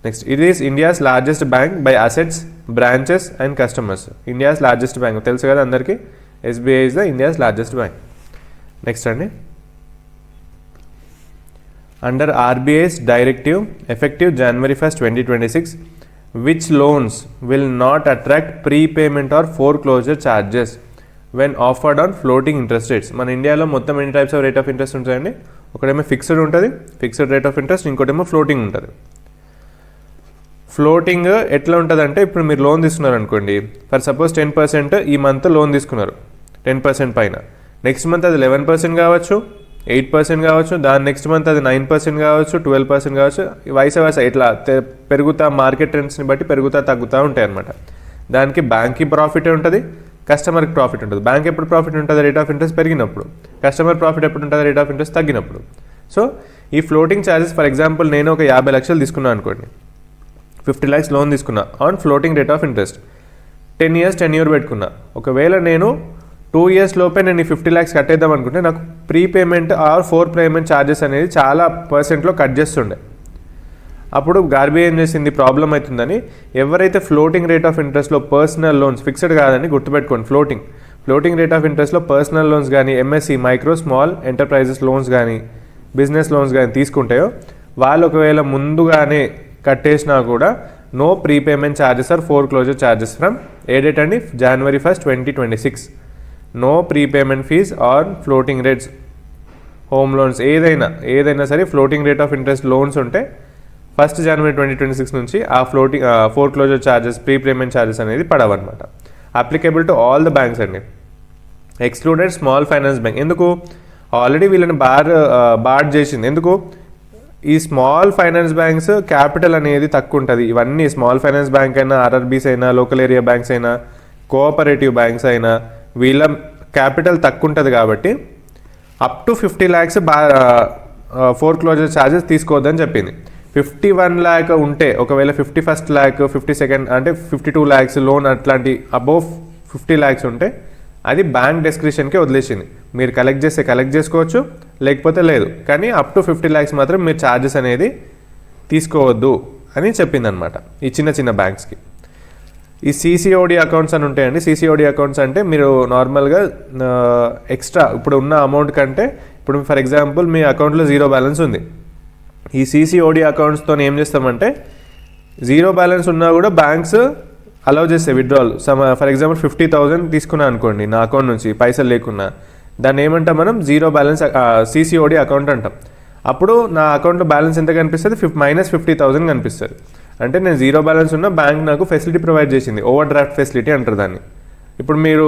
next. It is India's largest bank by assets, branches and customers. India's largest bank తెలుసు కదా అందరికీ, SBI is the India's largest bank. Next అండి. Under RBI's directive effective January 1, 2026, which loans will not attract prepayment or foreclosure charges when offered on floating interest rates? మన ఇండియాలో మొత్తం ఎన్ని types of rate of interest ఉంటాయండి? ఒకటేమో fixed ఉంటుంది, fixed rate of interest. ఇంకోటేమో floating ఉంటుంది. Floating ఎట్లా ఉంటుంది అంటే, ఇప్పుడు మీరు లోన్ తీసుకున్నారు అనుకోండి, ఫర్ సపోజ్ 10% ఈ మంత్ లోన్ తీసుకున్నారు 10% పైన, నెక్స్ట్ మంత్ అది 11% కావచ్చు, 8% కావచ్చు, దాని నెక్స్ట్ మంత్ అది 9% కావచ్చు, 12% కావచ్చు, వైస్ వర్సా ఇట్లా పెరుగుతా మార్కెట్ ట్రెండ్స్ని బట్టి పెరుగుతా తగ్గుతూ ఉంటాయి అన్నమాట. దానికి బ్యాంక్కి ప్రాఫిట్ ఉంటుంది, కస్టమర్కి ప్రాఫిట్ ఉంటుంది. బ్యాంక్ ఎప్పుడు ప్రాఫిట్ ఉంటుంది? రేట్ ఆఫ్ ఇంట్రెస్ట్ పెరిగినప్పుడు. కస్టమర్ ప్రాఫిట్ ఎప్పుడు ఉంటుంది? రేట్ ఆఫ్ ఇంట్రెస్ట్ తగ్గినప్పుడు. సో ఈ ఫ్లోటింగ్ ఛార్జెస్, ఫర్ ఎగ్జాంపుల్ నేను ఒక 50 లక్షలు తీసుకున్నాను అనుకోండి, 50 lakhs లోన్ తీసుకున్నా on floating rate of interest, 10 years tenure పెట్టుకున్నా. ఒకవేళ నేను 2 years లోపే నేను ఈ 50 lakhs కట్టేద్దాం అనుకుంటే నాకు ప్రీపేమెంట్ ఆర్ 4 పేమెంట్ ఛార్జెస్ అనేది చాలా పర్సెంట్లో కట్ చేస్తుండే. అప్పుడు ఆర్బీఐ ఏం చేసింది, ప్రాబ్లం అవుతుందని ఎవరైతే ఫ్లోటింగ్ రేట్ ఆఫ్ ఇంట్రెస్ట్లో పర్సనల్ లోన్స్, ఫిక్స్డ్ కాదని గుర్తుపెట్టుకోండి, ఫ్లోటింగ్ రేట్ ఆఫ్ ఇంట్రెస్ట్లో పర్సనల్ లోన్స్ కానీ, MSC micro small enterprises loans కానీ, బిజినెస్ లోన్స్ కానీ తీసుకుంటాయో వాళ్ళు ఒకవేళ ముందుగానే కట్టేసినా కూడా no prepayment charges or foreclosure charges from ఏ డేట్ అండి, January 1st, 2026. No prepayment fees on floating rates home loans ఏదైనా సరే floating rate of interest loans ఉంటే 1st January 2026 నుంచి ఆ floating foreclosure charges, prepayment charges అనేది పడవన్నమాట. Applicable to all the banks అండి, ఎక్స్క్లూడెడ్ స్మాల్ ఫైనాన్స్ బ్యాంక్. ఎందుకు? Already వీళ్ళని బార్ చేసింది. ఎందుకు? ఈ స్మాల్ ఫైనాన్స్ బ్యాంక్స్ క్యాపిటల్ అనేది తక్కువ ఉంటుంది. ఇవన్నీ స్మాల్ ఫైనాన్స్ బ్యాంక్ అయినా, ఆర్ఆర్బీస్ అయినా, లోకల్ ఏరియా బ్యాంక్స్ అయినా, కోఆపరేటివ్ బ్యాంక్స్ అయినా, వీళ్ళ క్యాపిటల్ తక్కువ ఉంటుంది కాబట్టి up to 50 lakhs foreclosure charges తీసుకోవద్దని చెప్పింది. 51 lakh ఉంటే ఒకవేళ 51st lakh, 52nd అంటే 52 lakhs లోన్ అట్లాంటి అబోవ్ 50 lakhs ఉంటే అది బ్యాంక్ డిస్క్రిప్షన్కే వదిలేసింది. మీరు కలెక్ట్ చేస్తే కలెక్ట్ చేసుకోవచ్చు, లేకపోతే లేదు. కానీ అప్ టు 50 lakhs మాత్రం మీరు ఛార్జెస్ అనేది తీసుకోవద్దు అని చెప్పిందనమాట ఈ చిన్న బ్యాంక్స్కి. ఈ సిసిఓడి అకౌంట్స్ అని ఉంటాయండి. సిసిఓడి అకౌంట్స్ అంటే మీరు నార్మల్గా ఎక్స్ట్రా ఇప్పుడు ఉన్న అమౌంట్ కంటే, ఇప్పుడు ఫర్ ఎగ్జాంపుల్ మీ అకౌంట్లో 0 balance ఉంది. ఈ సిసిఓడి అకౌంట్స్తో ఏం చేస్తామంటే 0 balance ఉన్నా కూడా బ్యాంక్స్ అలౌ చేస్తే విత్డ్రాల్. ఫర్ ఎగ్జాంపుల్ 50,000 తీసుకున్నా అనుకోండి నా అకౌంట్ నుంచి పైసలు లేకున్నా, దాన్ని ఏమంటాం మనం, 0 balance సిసిఓడి అకౌంట్ అంటాం. అప్పుడు నా అకౌంట్లో బ్యాలెన్స్ ఎంత కనిపిస్తుంది, -50,000 కనిపిస్తుంది. అంటే నేను 0 balance ఉన్న బ్యాంక్ నాకు ఫెసిలిటీ ప్రొవైడ్ చేసింది, ఓవర్ డ్రాఫ్ట్ ఫెసిలిటీ అంటారు దాన్ని. ఇప్పుడు మీరు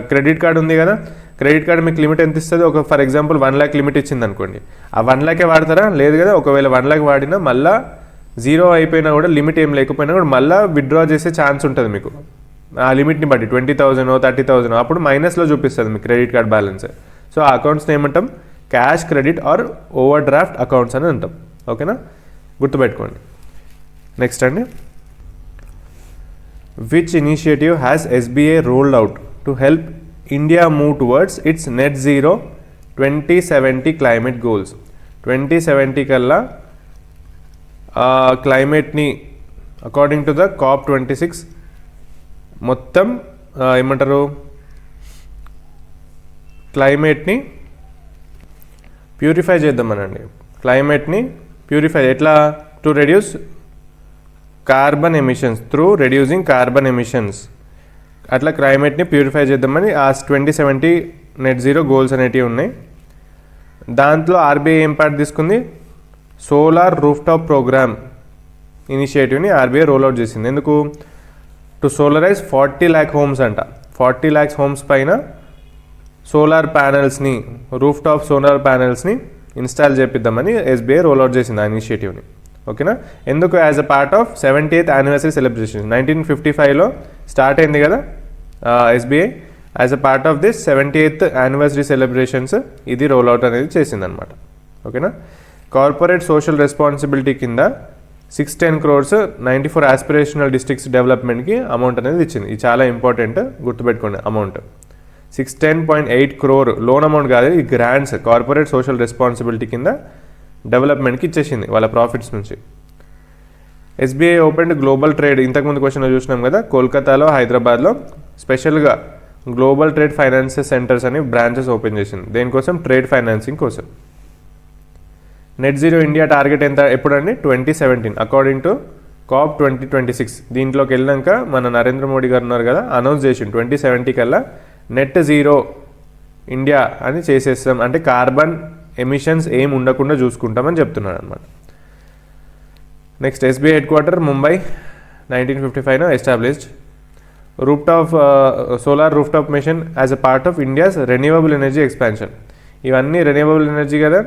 క్రెడిట్ కార్డు ఉంది కదా, క్రెడిట్ కార్డు మీకు లిమిట్ ఎంత ఇస్తుంది, ఒక ఫర్ ఎగ్జాంపుల్ 1 lakh లిమిట్ ఇచ్చింది అనుకోండి, ఆ 1 lakh వాడతారా? లేదు కదా. ఒకవేళ 1 lakh వాడినా మళ్ళీ 0 అయిపోయినా కూడా, లిమిట్ ఏం లేకపోయినా కూడా మళ్ళీ విత్డ్రా చేసే ఛాన్స్ ఉంటుంది మీకు ఆ లిమిట్ని బట్టి, 20,000 30,000 అప్పుడు మైనస్లో చూపిస్తుంది మీ క్రెడిట్ కార్డ్ బ్యాలెన్స్. సో ఆ అకౌంట్స్ని ఏమంటాం, cash credit are over draft accounts అని అంటాం. ఓకేనా, గుర్తుపెట్టుకోండి. నెక్స్ట్ అండి, which initiative has SBI rolled out to help India move towards its net zero 2070 climate goals. 2070 కల్లా క్లైమేట్ని అకార్డింగ్ టు ద COP26 మొత్తం ఏమంటారు, క్లైమేట్ని ప్యూరిఫై చేద్దామనండి. క్లైమేట్ని ప్యూరిఫై ఎట్లా, to reduce carbon emissions through reducing carbon emissions. అట్లా క్లైమేట్ని purify చేద్దామని ఆ 2070 net zero goals అనేటివి ఉన్నాయి. దాంట్లో ఆర్బీఐ ఏం పార్ట్ తీసుకుంది, సోలార్ రూఫ్ టాప్ ప్రోగ్రామ్ ఇనిషియేటివ్ని ఆర్బీఐ రోల్అవుట్ చేసింది. ఎందుకు, టు సోలరైజ్ 40 lakh homes అంట. 40 lakhs homes పైన సోలార్ ప్యానెల్స్ని, రూఫ్ టాప్ సోలార్ ప్యానెల్స్ని ఇన్స్టాల్ చేపిద్దామని ఎస్బీఐ రోల్అవుట్ చేసింది ఆ ఇనిషియేటివ్ని. ఓకేనా, ఎందుకు, as a part of 70th anniversary celebration. 1955లో స్టార్ట్ అయింది కదా ఎస్బీఐ. As a part of this 70th anniversary celebrations ఇది రోల్అవుట్ అనేది చేసిందనమాట. ఓకేనా, కార్పొరేట్ సోషల్ రెస్పాన్సిబిలిటీ కింద 610 crores 94 ఆస్పిరేషనల్ డిస్ట్రిక్ట్స్ డెవలప్మెంట్కి అమౌంట్ అనేది ఇచ్చింది. ఇది చాలా ఇంపార్టెంట్, గుర్తుపెట్టుకోండి. అమౌంట్ 610.8 crore లోన్ అమౌంట్ కాదు, ఈ గ్రాంట్స్ కార్పొరేట్ సోషల్ రెస్పాన్సిబిలిటీ కింద డెవలప్మెంట్కి ఇచ్చేసింది వాళ్ళ ప్రాఫిట్స్ నుంచి. ఎస్బీఐ ఓపెన్ గ్లోబల్ ట్రేడ్, ఇంతకుముందు క్వశ్చన్లో చూసినాం కదా, కోల్కతాలో హైదరాబాద్లో స్పెషల్గా గ్లోబల్ ట్రేడ్ ఫైనాన్సెస్ సెంటర్స్ అని బ్రాంచెస్ ఓపెన్ చేసింది. దేనికోసం, ట్రేడ్ ఫైనాన్సింగ్ కోసం. నెట్ జీరో ఇండియా టార్గెట్ ఎంత ఎప్పుడండి, 2017 అకార్డింగ్ టు COP 2026. దీంట్లోకి వెళ్ళాక మన నరేంద్ర మోడీ గారు ఉన్నారు కదా, అనౌన్స్ చేసిండు 2070 కల్లా నెట్ జీరో ఇండియా అని చేసేస్తాం, అంటే కార్బన్ ఎమిషన్స్ ఏం ఉండకుండా చూసుకుంటామని చెప్తున్నాడు అనమాట. Next, SBI head quarter Mumbai 1955 established. Roof top solar roof top mission as a part of India's renewable energy expansion. ఇవన్నీ రెన్యూవబుల్ ఎనర్జీ కదా.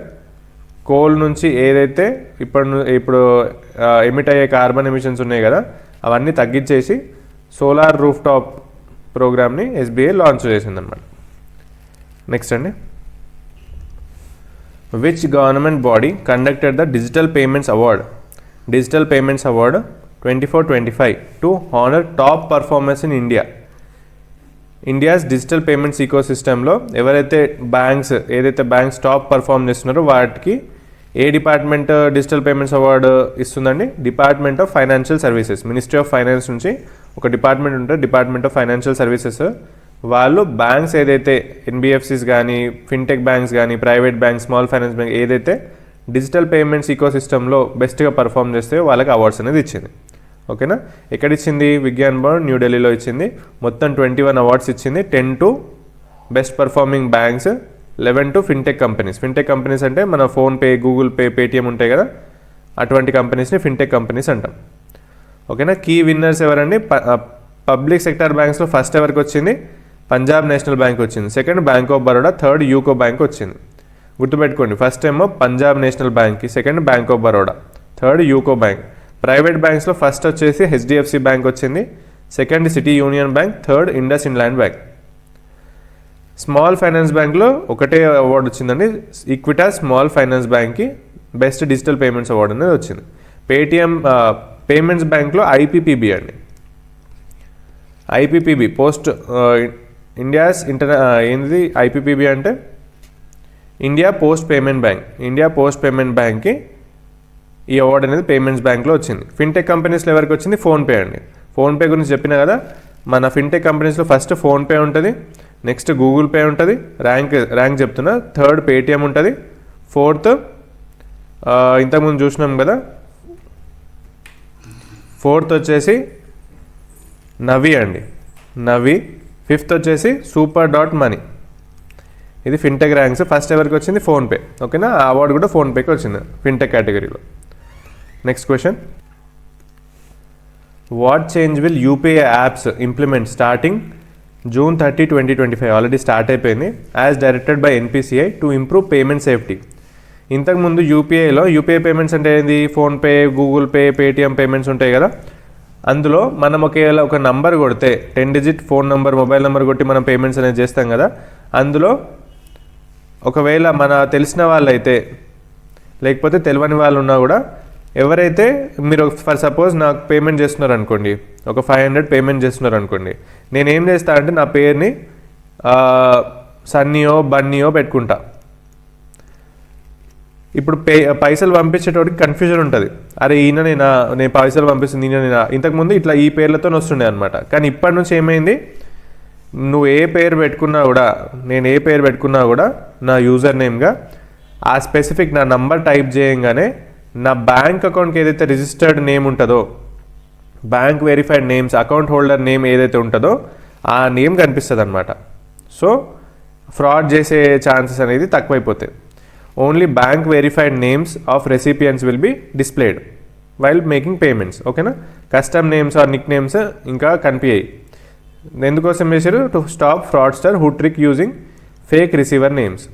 కోల్ నుంచి ఏదైతే ఇప్పుడు ఎమిట్ అయ్యే కార్బన్ ఎమిషన్స్ ఉన్నాయి కదా, అవన్నీ తగ్గించేసి సోలార్ రూఫ్ టాప్ ప్రోగ్రామ్ని ఎస్బీఐ లాంచ్ చేసిందనమాట. నెక్స్ట్ అండి, which government body conducted the digital payments award 24-25 to honour top performance in India's digital payments ఈకోసిస్టంలో ఎవరైతే బ్యాంక్స్ టాప్ పర్ఫార్మ్ చేస్తున్నారో వాటికి ఏ డిపార్ట్మెంట్ డిజిటల్ పేమెంట్స్ అవార్డు ఇస్తుందండి? Department of financial services, ministry of finance నుంచి ఒక department ఉంటుంది, department of financial services. వాళ్ళు బ్యాంక్స్ ఏదైతే ఎన్బిఎఫ్సిస్ కానీ, ఫిన్టెక్ బ్యాంక్స్ కానీ, private banks, small finance bank ఏదైతే డిజిటల్ పేమెంట్స్ ఈకోసిస్టంలో బెస్ట్గా పర్ఫామ్ చేస్తే వాళ్ళకి అవార్డ్స్ అనేది ఇచ్చింది. ఓకేనా? ఎక్కడ ఇచ్చింది? విజ్ఞాన్ భవన్ న్యూఢిల్లీలో ఇచ్చింది. మొత్తం 21 అవార్డ్స్ ఇచ్చింది. 10 to best performing banks, 11 to fintech companies. Fintech companies అంటే మన ఫోన్పే, గూగుల్ పే, పేటిఎం ఉంటాయి కదా, అటువంటి కంపెనీస్ని ఫిన్టెక్ కంపెనీస్ అంటాం. ఓకేనా? కీ విన్నర్స్ ఎవరండి? పబ్లిక్ సెక్టర్ బ్యాంక్స్లో ఫస్ట్ ఎవరికి వచ్చింది? పంజాబ్ నేషనల్ బ్యాంక్ వచ్చింది. Second bank of Baroda, third UCO bank వచ్చింది. గుర్తుపెట్టుకోండి, ఫస్ట్ ఏమో పంజాబ్ నేషనల్ బ్యాంక్కి, second bank of Baroda, third UCO bank. Private బ్యాంక్స్లో ఫస్ట్ వచ్చేసి హెచ్డిఎఫ్సి బ్యాంక్ వచ్చింది, second city union bank, third IndusInd bank. Small finance బ్యాంక్లో ఒకటే అవార్డు వచ్చిందండి, ఈక్విటాస్ స్మాల్ ఫైనాన్స్ బ్యాంక్కి బెస్ట్ డిజిటల్ పేమెంట్స్ అవార్డు అనేది వచ్చింది. పేటిఎం పేమెంట్స్ బ్యాంక్లో ఐపీపీబీ అండి, ఐపీపీబీ పోస్ట్ ఇండియాస్ ఏంది ఐపీపీబీ అంటే India post payment bank. India post payment బ్యాంక్కి ఈ అవార్డు అనేది పేమెంట్స్ బ్యాంక్లో వచ్చింది. ఫిన్టెక్ కంపెనీస్లో ఎవరికి వచ్చింది? ఫోన్పే అండి. ఫోన్పే గురించి చెప్పిన కదా, మన ఫిన్టెక్ కంపెనీస్లో ఫస్ట్ ఫోన్పే ఉంటుంది, నెక్స్ట్ గూగుల్ పే ఉంటుంది, ర్యాంక్ చెప్తున్నా, థర్డ్ పేటిఎం ఉంటుంది, ఫోర్త్ ఇంతకుముందు చూసినాం కదా, ఫోర్త్ వచ్చేసి నవి అండి, నవి. ఫిఫ్త్ వచ్చేసి సూపర్ డాట్ మనీ. ఇది ఫిన్టెక్ ర్యాంక్స్. ఫస్ట్ ఎవరికి వచ్చింది? ఫోన్పే. ఓకేనా? ఆ అవార్డు కూడా ఫోన్పేకి వచ్చింది ఫిన్టెక్ కేటగిరీలో. Next question, what change will UPI apps implement starting June 30, 2025? Already start అయిపోయింది. As directed by NPCI to improve payment safety. ఇంతకుముందు యూపీఐ పేమెంట్స్ అంటే ఏంది? PhonePe, Google pay, Paytm payments ఉంటాయి కదా, అందులో మనం ఒక నంబర్ కొడితే 10 digit phone number, mobile number కొట్టి మనం పేమెంట్స్ అనేది చేస్తాం కదా, అందులో ఒకవేళ మన తెలిసిన వాళ్ళైతే లేకపోతే తెలియని వాళ్ళు ఉన్నా కూడా, ఎవరైతే మీరు ఫర్ సపోజ్ నాకు పేమెంట్ చేస్తున్నారు అనుకోండి, ఒక 500 పేమెంట్ చేస్తున్నారు అనుకోండి, నేను ఏం చేస్తా అంటే నా పేరుని సన్నీయో బన్నీయో పెట్టుకుంటా. ఇప్పుడు పైసలు పంపించేటోడికి కన్ఫ్యూజన్ ఉంటుంది, అరే ఈయన నేను పైసలు పంపిస్తుంది ఈయన ఇంతకుముందు ఇట్లా ఈ పేర్లతో వస్తుండే అనమాట. కానీ ఇప్పటి నుంచి ఏమైంది, నువ్వు ఏ పేరు పెట్టుకున్నా కూడా, నేను ఏ పేరు పెట్టుకున్నా కూడా నా యూజర్ నేమ్గా ఆ స్పెసిఫిక్ నా నంబర్ టైప్ చేయంగానే నా బ్యాంక్ అకౌంట్కి ఏదైతే రిజిస్టర్డ్ నేమ్ ఉంటుందో, bank verified names, account holder name ఏదైతే ఉంటుందో ఆ నేమ్ కనిపిస్తుంది అనమాట. సో ఫ్రాడ్ చేసే ఛాన్సెస్ అనేది తక్కువైపోతాయి. Only bank verified names of recipients will be displayed while making payments. ఓకేనా? Custom names or nick names ఇంకా కనిపించాయి. ఎందుకోసం చేశారు? To stop fraudster who trick using fake receiver names.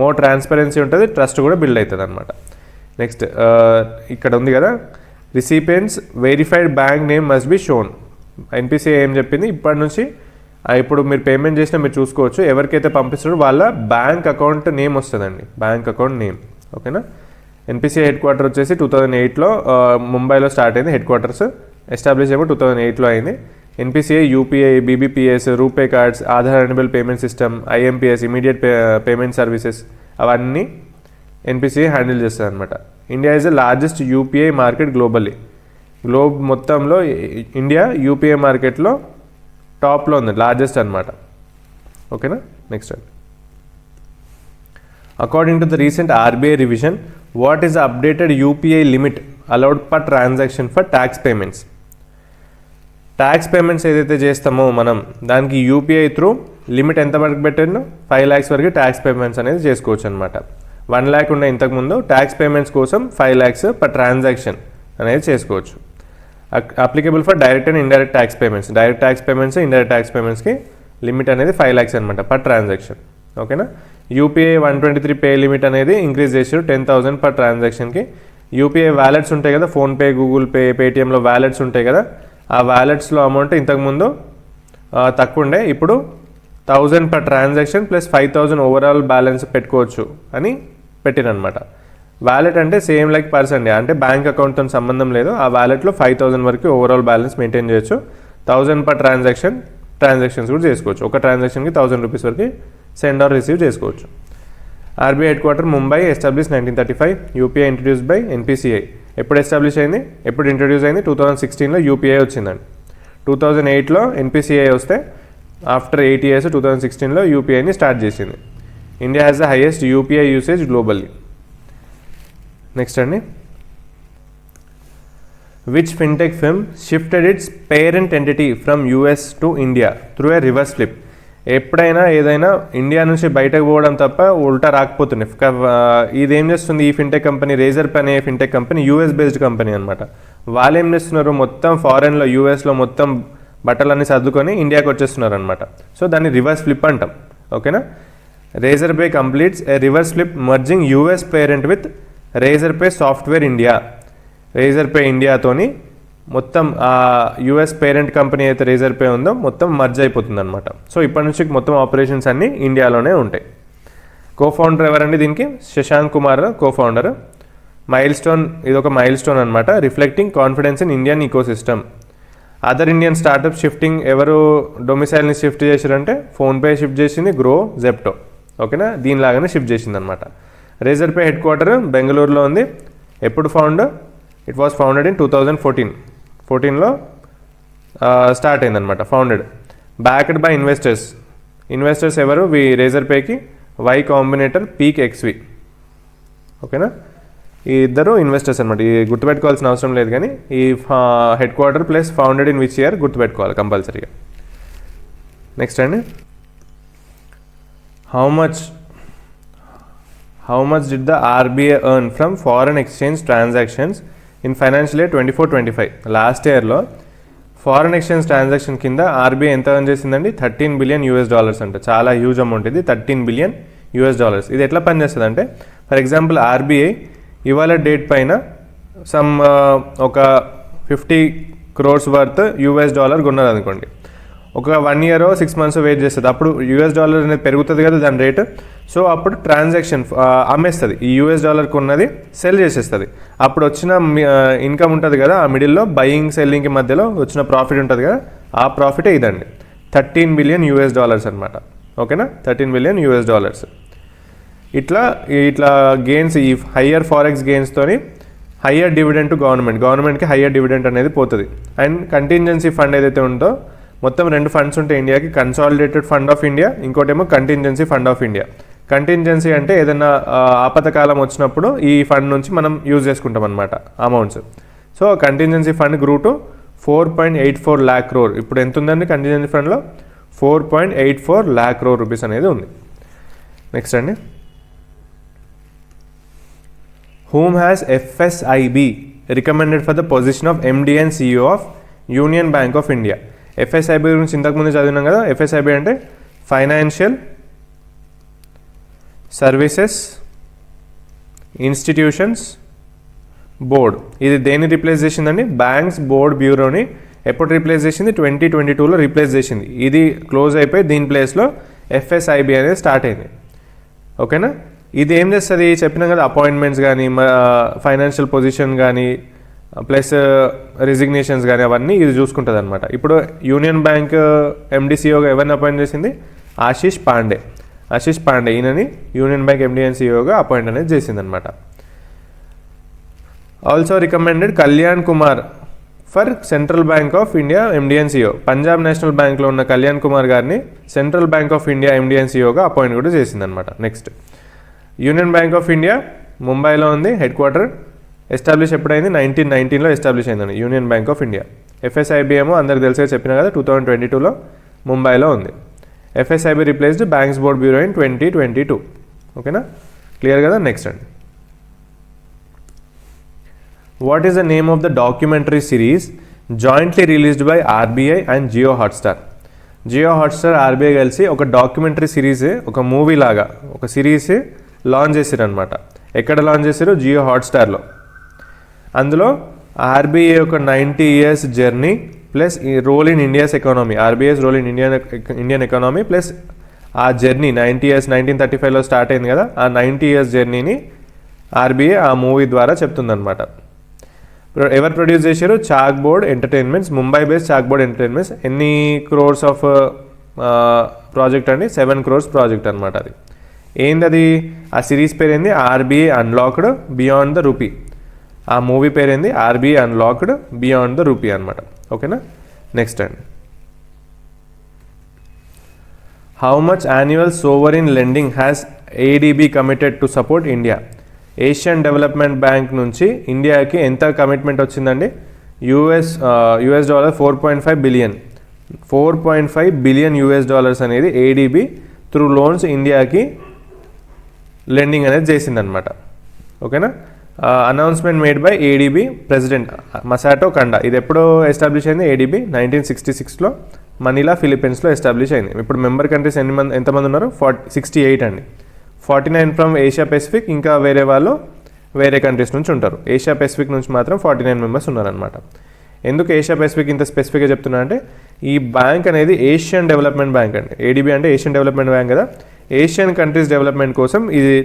More transparency ఉంటుంది, trust కూడా బిల్డ్ అవుతుంది అనమాట. నెక్స్ట్ ఇక్కడ ఉంది కదా, recipients verified bank name must be shown. NPCI ఏం చెప్పింది, ఇప్పటి నుంచి ఇప్పుడు మీరు పేమెంట్ చేసినా మీరు చూసుకోవచ్చు, ఎవరికైతే పంపిస్తారో వాళ్ళ బ్యాంక్ అకౌంట్ నేమ్ వస్తుందండి, బ్యాంక్ అకౌంట్ నేమ్. ఓకేనా? ఎన్పిసిఐ హెడ్ క్వార్టర్ వచ్చేసి 2008లో ముంబైలో స్టార్ట్ అయింది. హెడ్ క్వార్టర్స్ ఎస్టాబ్లిష్ ఏమో 2008లో అయింది. NPCI UPI, BBPS, RuPay cards, Aadhaar enable payment system, IMPS immediate payment services అవన్నీ ఎన్పిసిఐ హ్యాండిల్ చేస్తుంది అనమాట. India is the largest UPI market globally. Globe మొత్తంలో ఇండియా యూపీఐ మార్కెట్లో టాప్లో ఉంది, లార్జెస్ట్ అనమాట. ఓకేనా? నెక్స్ట్ అండి, according to the recent RBI revision, what is the updated UPI limit allowed per transaction for tax payments? Tax payments ఏదైతే చేస్తామో మనం, దానికి యూపీఐ త్రూ లిమిట్ ఎంత వరకు పెట్టాను? 5 lakhs వరకు ట్యాక్స్ పేమెంట్స్ అనేది చేసుకోవచ్చు అనమాట. 1 lakh ఉన్న ఇంతకుముందు ట్యాక్స్ పేమెంట్స్ కోసం 5 lakhs పర్ ట్రాన్సాక్షన్ అనేది చేసుకోవచ్చు. Applicable for direct and indirect tax payments. Direct tax payments, indirect tax పేమెంట్స్కి లిమిట్ అనేది 5 lakhs అనమాట పర్ ట్రాన్సాక్షన్. ఓకేనా? యూపీఐ 123 పే లిమిట్ అనేది ఇంక్రీజ్ చేశారు 10,000 పర్ ట్రాన్సాక్షన్కి. యూపీఐ వ్యాలెట్స్ ఉంటాయి కదా, ఫోన్పే, గూగుల్ పే, పేటిఎంలో వ్యాలెట్స్ ఉంటాయి కదా, ఆ వ్యాలెట్స్లో అమౌంట్ ఇంతకుముందు తక్కువ ఉండే, ఇప్పుడు 1,000 per transaction plus 5,000 overall balance పెట్టుకోవచ్చు అని పెట్టిరనమాట. వ్యాలెట్ అంటే సేమ్ లైక్ పర్స్ అండి, అంటే బ్యాంక్ అకౌంట్తో సంబంధం లేదు. ఆ వ్యాలెట్లో 5,000 వరకు ఓవరాల్ బ్యాలెన్స్ మెయింటైన్ చేయొచ్చు. 1,000 పర్ ట్రాన్సాక్షన్స్ కూడా చేసుకోవచ్చు. ఒక ట్రాన్సాక్షన్కి 1,000 రూపీస్ వరకు సెండ్ ఆర్ రిసీవ్ చేసుకోవచ్చు. RBI head quarter Mumbai, establish 1935. UPI introduce by NPCI. ఎప్పుడు ఎస్టాబ్లిష్ అయింది, ఎప్పుడు ఇంట్రడ్యూస్ అయింది? 2016లో యూపీఐ వచ్చిందండి. 2008లో ఎన్పిసిఐ వస్తే ఆఫ్టర్ 8 years 2016లో యూపీఐని స్టార్ట్ చేసింది. India has the highest UPI usage globally. Next అండి, which fintech firm shifted its parent entity from US to India through a reverse flip. ఎప్పుడైనా ఏదైనా ఇండియా నుంచి బయటకు పోవడం తప్ప ఉల్టా రాకపోతుండే. ఇదేం చేస్తుంది ఈ ఫిన్టెక్ కంపెనీ, రేజర్ పే అనే fintech company US based company అనమాట. వాళ్ళు ఏం చేస్తున్నారు, మొత్తం ఫారెన్లో యూఎస్లో మొత్తం బట్టలన్నీ సర్దుకొని ఇండియాకి వచ్చేస్తున్నారు అనమాట. సో దాన్ని రివర్స్ ఫ్లిప్ అంటాం. ఓకేనా. Razorpay completes a reverse flip merging US parent with Razorpay software India. Razorpay ఇండియాతోని మొత్తం యూఎస్ పేరెంట్ కంపెనీ అయితే రేజర్ పే ఉందో మొత్తం మర్జ్ అయిపోతుంది అనమాట. సో ఇప్పటి నుంచి మొత్తం ఆపరేషన్స్ అన్నీ ఇండియాలోనే ఉంటాయి. కోఫౌండర్ ఎవరండి దీనికి? Shashank Kumar cofounder. Milestone, ఇది ఒక మైల్ స్టోన్ అనమాట, reflecting confidence in Indian ecosystem. Other Indian startup shifting, ఎవరు డొమిసైల్ని షిఫ్ట్ చేశారంటే ఫోన్పే షిఫ్ట్ చేసింది, గ్రో, జెప్టో. ఓకేనా, దీనిలాగానే షిఫ్ట్ చేసింది అనమాట. రేజర్ పే హెడ్ క్వార్టర్ బెంగళూరులో ఉంది. ఎప్పుడు found? It was founded in 2014లో స్టార్ట్ అయిందనమాట, ఫౌండెడ్. బ్యాక్డ్ బై ఇన్వెస్టర్స్ ఎవరు రేజర్ పేకి? Y Combinator, Peak XV. ఓకేనా, ఈ ఇద్దరు ఇన్వెస్టర్స్ అనమాట. ఈ గుర్తుపెట్టుకోవాల్సిన అవసరం లేదు, కానీ ఈ head quarter plus founded in which year గుర్తుపెట్టుకోవాలి కంపల్సరీగా. నెక్స్ట్ అండి, how much did the RBI earn from foreign exchange transactions in financial year 24-25? Last ఇయర్లో ఫారెన్ ఎక్స్చేంజ్ ట్రాన్సాక్షన్ కింద ఆర్బీఐ ఎంత ఎర్న్ చేసిందండి? $13 billion అంట. చాలా హ్యూజ్ అమౌంట్ ఇది, $13 billion. ఇది ఎట్లా పనిచేస్తుంది అంటే, ఫర్ ఎగ్జాంపుల్ ఆర్బీఐ ఇవాళ డేట్ పైన ఒక 50 crores వర్త్ $US కొన్నది అనుకోండి. ఒక 1 year 6 months వెయిట్ చేస్తుంది. అప్పుడు $US అనేది పెరుగుతుంది కదా దాని రేటు. సో అప్పుడు ట్రాన్సాక్షన్ అమ్మేస్తుంది, ఈ $US కొన్నది సెల్ చేసేస్తుంది. అప్పుడు వచ్చిన ఇన్కమ్ ఉంటుంది కదా, ఆ మిడిల్లో బయింగ్ సెల్లింగ్కి మధ్యలో వచ్చిన ప్రాఫిట్ ఉంటుంది కదా, ఆ ప్రాఫిటే ఇదండి, $13 billion అనమాట. ఓకేనా, $13 billion. ఇట్లా గెయిన్స్, ఈ హయ్యర్ ఫారెక్స్ గెయిన్స్తోని హయ్యర్ డివిడెండ్ టు గవర్నమెంట్కి హయ్యర్ డివిడెండ్ అనేది పోతుంది. అండ్ కంటింజెన్సీ ఫండ్ ఏదైతే ఉందో, మొత్తం 2 ఫండ్స్ ఉంటాయి ఇండియాకి, కన్సాలిడేటెడ్ ఫండ్ ఆఫ్ ఇండియా, ఇంకోటేమో contingency fund of India. Contingency అంటే ఏదైనా ఆపదకాలం వచ్చినప్పుడు ఈ ఫండ్ నుంచి మనం యూజ్ చేసుకుంటాం అనమాట amounts. So contingency fund grew to 4.84 lakh crore. ఇప్పుడు ఎంత ఉందండి కంటింజెన్సీ ఫండ్లో? 4.84 lakh crore రూపీస్ అనేది ఉంది. నెక్స్ట్ అండి, whom has FSIB recommended for the position of MD and CEO of Union Bank of India? FSIB గురించి ఇంతకుముందు చదివినాం కదా. FSIB అంటే ఫైనాన్షియల్ సర్వీసెస్ ఇన్స్టిట్యూషన్స్ బోర్డ్. ఇది దేన్ని రీప్లేస్ చేసిందండి? బ్యాంక్స్ బోర్డ్ బ్యూరోని ఎప్పుడు రీప్లేస్ చేసింది? 2022లో రీప్లేస్ చేసింది. ఇది క్లోజ్ అయిపోయి దీని ప్లేస్లో FSIB అనేది స్టార్ట్ అయింది. ఓకేనా, ఇది ఏం చేస్తుంది చెప్పినాం కదా, అపాయింట్మెంట్స్ కానీ, ఫైనాన్షియల్ పొజిషన్ కానీ, ప్లస్ రిజిగ్నేషన్స్ కానీ అవన్నీ ఇది చూసుకుంటుంది అనమాట. ఇప్పుడు యూనియన్ బ్యాంక్ MD/CEOగా ఎవరిని అపాయింట్ చేసింది? ఆశీష్ పాండే. ఈయనని యూనియన్ బ్యాంక్ MD and CEOగా అపాయింట్ అనేది చేసిందనమాట. Also recommended Kalyan Kumar for Central Bank of India MD and CEO. Punjab National బ్యాంక్లో ఉన్న కళ్యాణ్ కుమార్ గారిని Central Bank of India MD and CEOగా అపాయింట్ కూడా చేసిందనమాట. Next, Union Bank of India ముంబైలో ఉంది హెడ్ క్వార్టర్. ఎస్టాబ్లిష్ ఎప్పుడైంది? 1919లో ఎస్టాబ్లిష్ అయిందండి Union Bank of India. FSIB ఏమో అందరికి తెలిసే చెప్పినా కదా, 2022లో ముంబైలో ఉంది. FSIB replaced banks board bureau in 2022. ఓకేనా, క్లియర్ కదా. నెక్స్ట్ అండి, what is the name of the documentary series jointly released by RBI and Jio Hotstar? Jio Hotstar RBI కలిసి ఒక డాక్యుమెంటరీ సిరీస్, ఒక మూవీ లాగా ఒక సిరీస్ లాంచ్ చేశారు అనమాట. ఎక్కడ లాంచ్ చేశారు? జియో హాట్స్టార్లో. అందులో ఆర్బీఐ ఒక 90 years జర్నీ ప్లస్ ఈ role in India's economy, RBI's role in Indian economy plus ఆ జర్నీ 90 years 1935లో స్టార్ట్ అయింది కదా, ఆ 90 years జర్నీని ఆర్బీఐ ఆ మూవీ ద్వారా చెప్తుందన్నమాట. ఎవరు ప్రొడ్యూస్ చేశారు? Chalk board entertainments, Mumbai based chalk board entertainments. ఎన్ని క్రోర్స్ ఆఫ్ ప్రాజెక్ట్ అండి? 7 crores ప్రాజెక్ట్ అనమాట. అది ఏంది? అది ఆ సిరీస్ పేరు ఏంది? RBI unlocked beyond the rupee. ఆ మూవీ పేరు ఏంది? RBI unlocked beyond the rupee అనమాట. ఓకేనా? నెక్స్ట్ అండి, how much annual sovereign lending has ADB committed to support India? Asian Development Bank నుంచి ఇండియాకి ఎంత కమిట్మెంట్ వచ్చిందండి? US dollar 4.5 billion. 4.5 billion US dollars అనేది ఏడీబీ త్రూ లోన్స్ ఇండియాకి లెండింగ్ అనేది చేసిందనమాట. ఓకేనా? Announcement made by ADB president Masato Kanda. ఇది ఎప్పుడు ఎస్టాబ్లిష్ అయింది? ఏడీబీ 1966లో మనీలా, ఫిలిప్పీన్స్లో ఎస్టాబ్లిష్ అయింది. ఇప్పుడు మెంబర్ కంట్రీస్ ఎంతమంది ఉన్నారు? 68 అండి. 49 ఫ్రమ్ ఏషియా పెసిఫిక్, ఇంకా వేరే వాళ్ళు వేరే కంట్రీస్ నుంచి ఉంటారు. ఏషియా పెసిఫిక్ నుంచి మాత్రం 49 members ఉన్నారనమాట. ఎందుకు ఏషియా పెసిఫిక్ ఇంత స్పెసిఫిక్గా చెప్తున్నా అంటే, ఈ బ్యాంక్ అనేది ఏషియన్ డెవలప్మెంట్ బ్యాంక్ అండి. ఏడీబీ అంటే ఏషియన్ డెవలప్మెంట్ బ్యాంక్ కదా, ఏషియన్ కంట్రీస్ డెవలప్మెంట్ కోసం ఇది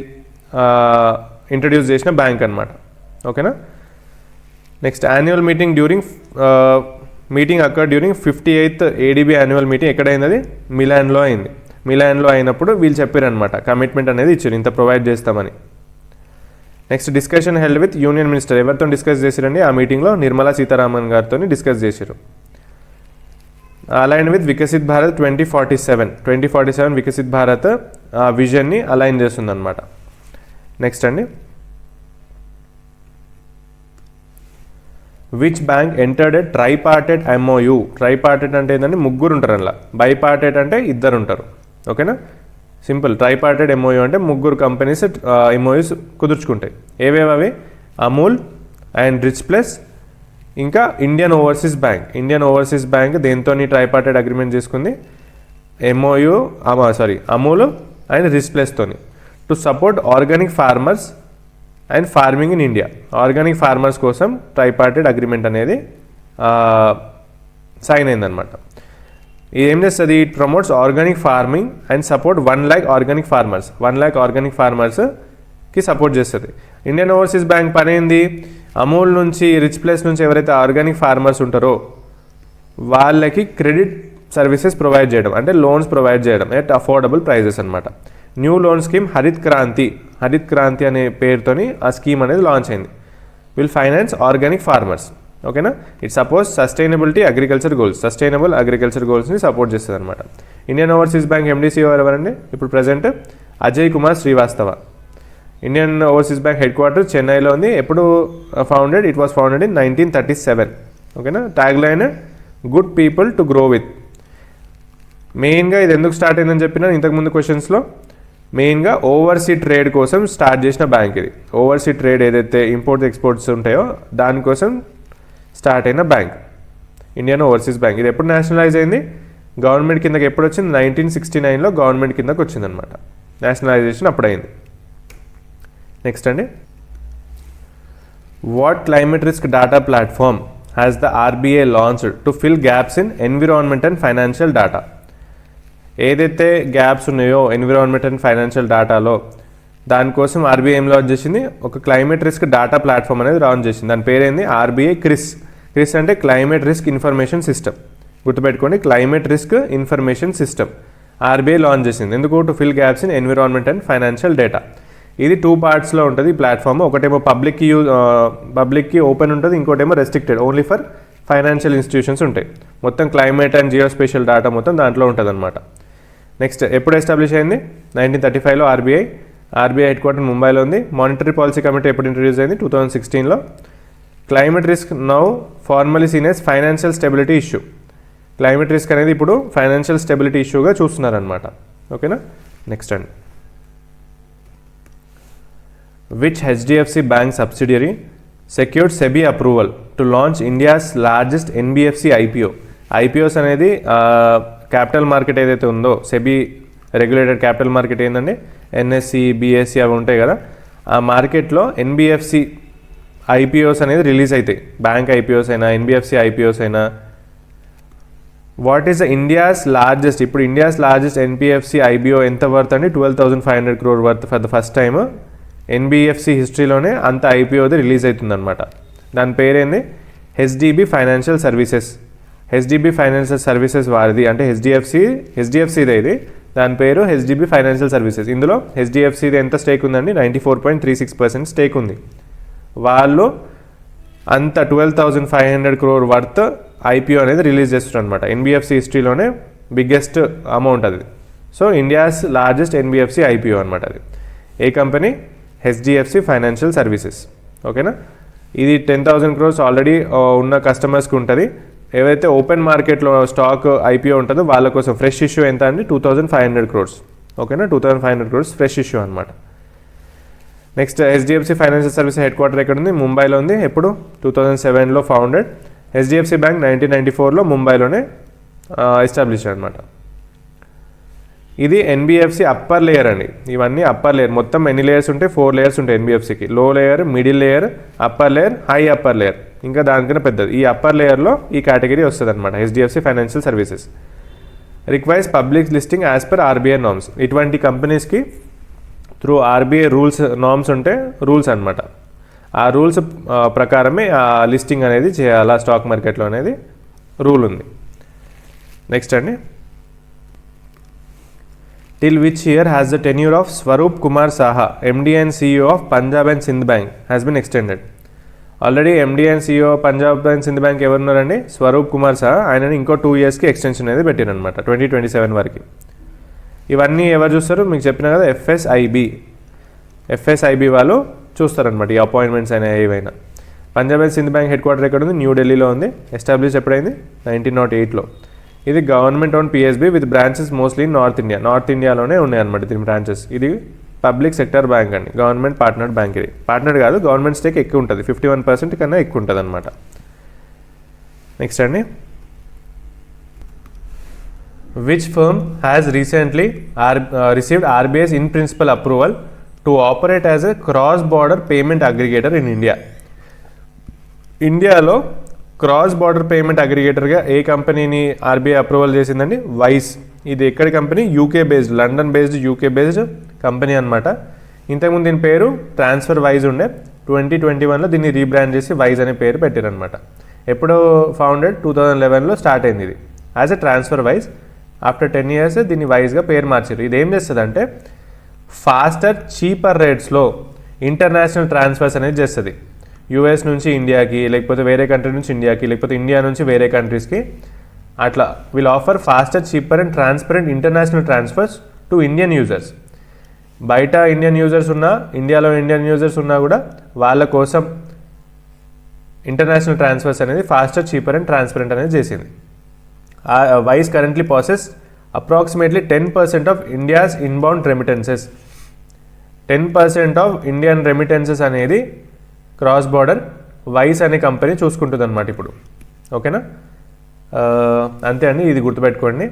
ఇంట్రడ్యూస్ చేసిన బ్యాంక్ అనమాట. ఓకేనా? నెక్స్ట్, యాన్యువల్ మీటింగ్ మీటింగ్ అక్కడ during 58th ADB annual meeting ఎక్కడైంది? అది మిలాన్లో అయింది. మిలాన్లో అయినప్పుడు వీళ్ళు చెప్పారనమాట, కమిట్మెంట్ అనేది ఇచ్చారు, ఇంత ప్రొవైడ్ చేస్తామని. Next, discussion held with union minister. ఎవరితో డిస్కస్ చేశారండి ఆ మీటింగ్లో? నిర్మలా సీతారామన్ గారితో డిస్కస్ చేశారు. అలైన్ విత్ వికసిత్ భారత్ 2047 వికసిత్ భారత్ విజన్ని అలైన్ చేస్తుంది అనమాట. నెక్స్ట్ అండి, which bank entered a tripartite MoU? Tripartite అంటే ఏంటంటే ముగ్గురు ఉంటారు అలా, బైపార్టెడ్ అంటే ఇద్దరు ఉంటారు. ఓకేనా? సింపుల్. ట్రైపార్టెడ్ ఎంఓయూ అంటే ముగ్గురు కంపెనీస్ ఎంఓయూస్ కుదుర్చుకుంటాయి. ఏవేవి అవి? అమూల్ అండ్ రిచ్ ప్లస్, ఇంకా Indian Overseas Bank. Indian Overseas Bank దేంతో ట్రైపార్టెడ్ అగ్రిమెంట్ చేసుకుంది? అమూల్ అండ్ రిచ్ ప్లస్తోని, to support organic farmers and farming in India. Organic farmers కోసం ట్రైపార్టెడ్ అగ్రిమెంట్ అనేది సైన్ అయిందనమాట. ఇది ఏం చేస్తుంది? It promotes organic farming and support 1 lakh organic farmers. 1 lakh organic ఫార్మర్స్కి సపోర్ట్ చేస్తుంది. ఇండియన్ ఓవర్సీస్ బ్యాంక్ పని ఏంది? అమూల్ నుంచి, రిచ్ ప్లస్ నుంచి ఎవరైతే ఆర్గానిక్ ఫార్మర్స్ ఉంటారో వాళ్ళకి క్రెడిట్ సర్వీసెస్ ప్రొవైడ్ చేయడం, అంటే లోన్స్ ప్రొవైడ్ చేయడం ఎట్ అఫోర్డబుల్ ప్రైజెస్ అనమాట. New loan scheme Harit Kranti అనే పేరుతోని ఆ స్కీమ్ అనేది లాంచ్ అయింది. Will finance organic farmers. ఓకేనా? ఇట్ సపోజ్ సస్టైనబుల్ అగ్రికల్చర్ గోల్స్ని సపోర్ట్ చేస్తుంది అనమాట. ఇండియన్ ఓవర్సీస్ బ్యాంక్ ఎండీసీఓ ఎవరండి? ఇప్పుడు present Ajay Kumar Srivastava. Indian Overseas Bank head quarter చెన్నైలో ఉంది. ఎప్పుడు founded? It was founded in 1937. ఓకేనా? Tag line good people to grow with. మెయిన్గా ఇది ఎందుకు స్టార్ట్ అయిందని చెప్పినా ఇంతకుముందు క్వశ్చన్స్లో, మెయిన్గా ఓవర్సీ ట్రేడ్ కోసం స్టార్ట్ చేసిన బ్యాంక్ ఇది. ఓవర్సీ ట్రేడ్ ఏదైతే ఇంపోర్ట్స్ ఎక్స్పోర్ట్స్ ఉంటాయో దానికోసం స్టార్ట్ అయిన బ్యాంక్ ఇండియన్ ఓవర్సీస్ బ్యాంక్. ఇది ఎప్పుడు నేషనలైజ్ అయింది? గవర్నమెంట్ కిందకి ఎప్పుడు వచ్చింది? 1969లో గవర్నమెంట్ కిందకి వచ్చిందనమాట. నేషనలైజేషన్ అప్పుడు అయింది. నెక్స్ట్ అండి, what climate risk data platform has the RBI launched to fill gaps in environment and financial data? ఏదైతే గ్యాప్స్ ఉన్నాయో ఎన్విరాన్మెంట్ అండ్ ఫైనాన్షియల్ డేటాలో, దానికోసం ఆర్బీఐ ఏం లాంచ్ చేసింది? ఒక క్లైమేట్ రిస్క్ డేటా ప్లాట్ఫామ్ అనేది లాంచ్ చేసింది. దాని పేరేంది? RBI CRIS. అంటే క్లైమేట్ రిస్క్ ఇన్ఫర్మేషన్ సిస్టమ్. గుర్తుపెట్టుకోండి, climate risk information system RBI launch చేసింది. ఎందుకు? To fill gaps in environment and financial data. ఇది 2 partsలో ఉంటుంది ఈ ప్లాట్ఫామ్. ఒకటేమో పబ్లిక్కి ఓపెన్ ఉంటుంది, ఇంకోటేమో restricted, only for financial institutions ఉంటాయి. మొత్తం క్లైమేట్ అండ్ జియోస్పేషియల్ డేటా మొత్తం దాంట్లో ఉంటుంది అనమాట. నెక్స్ట్, ఎప్పుడు ఎస్టాబ్లిష్ అయింది? 1935లో ఆర్బీఐ హెడ్ క్వార్టర్ ముంబైలో ఉంది. మానిటరీ పాలసీ కమిటీ ఎప్పుడు ఇంట్రడ్యూస్ అయింది? 2016లో. Climate risk now formally seen as financial stability issue. Climate risk అనేది ఇప్పుడు ఫైనాన్షియల్ స్టెబిలిటీ ఇష్యూగా చూస్తున్నారనమాట. ఓకేనా? నెక్స్ట్ అండి, which HDFC bank subsidiary secured SEBI approval to launch India's largest NBFC IPO? IPOs అనేది capital market ఏదైతే ఉందో SEBI regulated capital market ఏంటంటే NSE BSE అవి ఉంటాయి కదా, ఆ మార్కెట్లో ఎన్బిఎఫ్సి ఐపీఓస్ అనేది రిలీజ్ అవుతాయి. బ్యాంక్ ఐపీఓస్ అయినా ఎన్బిఎఫ్సి ఐపీఓస్ అయినా. What is the India's largest, ఇప్పుడు ఇండియాస్ లార్జెస్ట్ ఎన్బిఎఫ్సి ఐబీఓ ఎంత వర్త్ అండి? 12,500 crore worth for the first time NBFC హిస్టరీలోనే అంత ఐపీఓది రిలీజ్ అవుతుందన్నమాట. దాని పేరేంది? HDB Financial Services. HDB Financial Services వారిది, అంటే హెచ్డిఎఫ్సిదే ఇది. దాని పేరు హెచ్డిబి ఫైనాన్షియల్ సర్వీసెస్. ఇందులో హెచ్డిఎఫ్సిది ఎంత స్టేక్ ఉందండి? 94.36% స్టేక్ ఉంది. వాళ్ళు అంత 12,500 crore వర్త్ ఐపీఓ అనేది రిలీజ్ చేస్తున్నారు అనమాట. ఎన్బిఎఫ్సి హిస్టరీలోనే బిగ్గెస్ట్ అమౌంట్ అది. So India's largest NBFC IPO అనమాట అది. ఏ కంపెనీ? HDFC financial services. ఓకేనా? ఇది 10,000 crores ఆల్రెడీ ఉన్న కస్టమర్స్కి ఉంటుంది. ఏవైతే ఓపెన్ మార్కెట్లో స్టాక్ ఐపీఓ ఉంటుందో వాళ్ళ కోసం ఫ్రెష్ ఇష్యూ ఎంత అండి? 2,500 crores. ఓకేనా? 2,500 crores ఫ్రెష్ ఇష్యూ అనమాట. Next HDFC financial service head quarter ఎక్కడ ఉంది? ముంబైలో ఉంది. ఎప్పుడు? 2007లో ఫౌండెడ్. హెచ్డిఎఫ్సి బ్యాంక్ 1994లో ముంబైలోనే ఎస్టాబ్లిష్ అనమాట. ఇది ఎన్బిఎఫ్సి అప్పర్ లేయర్ అండి. ఇవన్నీ అప్పర్ లేయర్. మొత్తం ఎన్ని లేయర్స్ ఉంటాయి? 4 layers ఉంటాయి ఎన్బిఎఫ్సికి. లో layer, middle layer, upper layer, high upper layer, ఇంకా దానికన్నా పెద్దది. ఈ అప్పర్ లేయర్లో ఈ కేటగిరీ వస్తుంది అనమాట. HDFC financial services requires public listing as per RBI norms. ఇటువంటి కంపెనీస్కి త్రూ ఆర్బీఐ రూల్స్ నార్మ్స్ ఉంటే రూల్స్ అనమాట. ఆ రూల్స్ ప్రకారమే ఆ లిస్టింగ్ అనేది చేయాలా స్టాక్ మార్కెట్లో అనేది రూల్ ఉంది. నెక్స్ట్ అండి, till which year has the tenure of Swaroop Kumar Saha, MD and CEO of Punjab and Sindh Bank has been extended. Already MD and CEO Punjab and Sindh Bank ఎవరున్నారండి? స్వరూప్ కుమార్ సాహా. ఆయనని ఇంకో 2 yearsకి extension అనేది పెట్టారనమాట, 2027 వరకు. ఇవన్నీ ఎవరు చూస్తారు? మీకు చెప్పిన కదా, ఎఫ్ఎస్ఐబి వాళ్ళు చూస్తారనమాట ఈ అపాయింట్మెంట్స్ అయినా ఏవైనా. Punjab and Sindh bank head quarter ఎక్కడ ఉంది? న్యూఢిల్లీలో ఉంది. ఎస్టాబ్లిష్ ఎప్పుడైంది? 1908లో. ఇది government own PSB with branches mostly in north India. North ఇండియాలోనే ఉన్నాయన్నమాట దీని బ్రాంచెస్. ఇది పబ్లిక్ సెక్టర్ బ్యాంక్ అండి, గవర్నమెంట్ పార్ట్నర్డ్ బ్యాంక్. ఇది పార్ట్నర్డ్ కాదు, గవర్నమెంట్ స్టేక్ ఎక్కువ ఉంటుంది, 51% కన్నా ఎక్కువ ఉంటుంది అనమాట. నెక్స్ట్ అండి, which firm has recently received RBI's in principle approval to operate as a cross border payment aggregator in India. ఇండియాలో క్రాస్ బార్డర్ పేమెంట్ అగ్రిగేటర్గా ఏ కంపెనీని ఆర్బీఐ అప్రూవల్ చేసిందండి? వైస్. ఇది ఎక్కడి company? UK based, London based, UK based company అనమాట. ఇంతకుముందు దీని పేరు transfer wise ఉండే. 2021లో దీన్ని రీబ్రాండ్ చేసి వైజ్ అనే పేరు పెట్టారనమాట. ఎప్పుడో ఫౌండెడ్? 2011లో స్టార్ట్ అయింది ఇది as a transfer wise. After 10 years దీన్ని వైజ్గా పేరు మార్చారు. ఇది ఏం చేస్తుంది అంటే ఫాస్టర్, చీపర్ రేట్స్లో ఇంటర్నేషనల్ ట్రాన్స్ఫర్స్ అనేది చేస్తుంది. యూఎస్ నుంచి ఇండియాకి, లేకపోతే వేరే కంట్రీ నుంచి ఇండియాకి, లేకపోతే ఇండియా నుంచి వేరే కంట్రీస్కి. అట్లా will offer faster, cheaper and transparent international transfers to Indian users. బయట ఇండియన్ యూజర్స్ ఉన్నా, ఇండియాలో ఇండియన్ యూజర్స్ ఉన్నా కూడా వాళ్ళ కోసం ఇంటర్నేషనల్ ట్రాన్స్ఫర్స్ అనేది ఫాస్టర్, చీపర్ అండ్ ట్రాన్స్పరెంట్ అనేది చేసింది. Wise currently process approximately 10% of India's inbound remittances. 10% of Indian remittances అనేది క్రాస్ బార్డర్ వైస్ అనే కంపెనీ చూసుకుంటుంది అనమాట ఇప్పుడు. ఓకేనా? అంతే అండి, ఇది గుర్తుపెట్టుకోండి.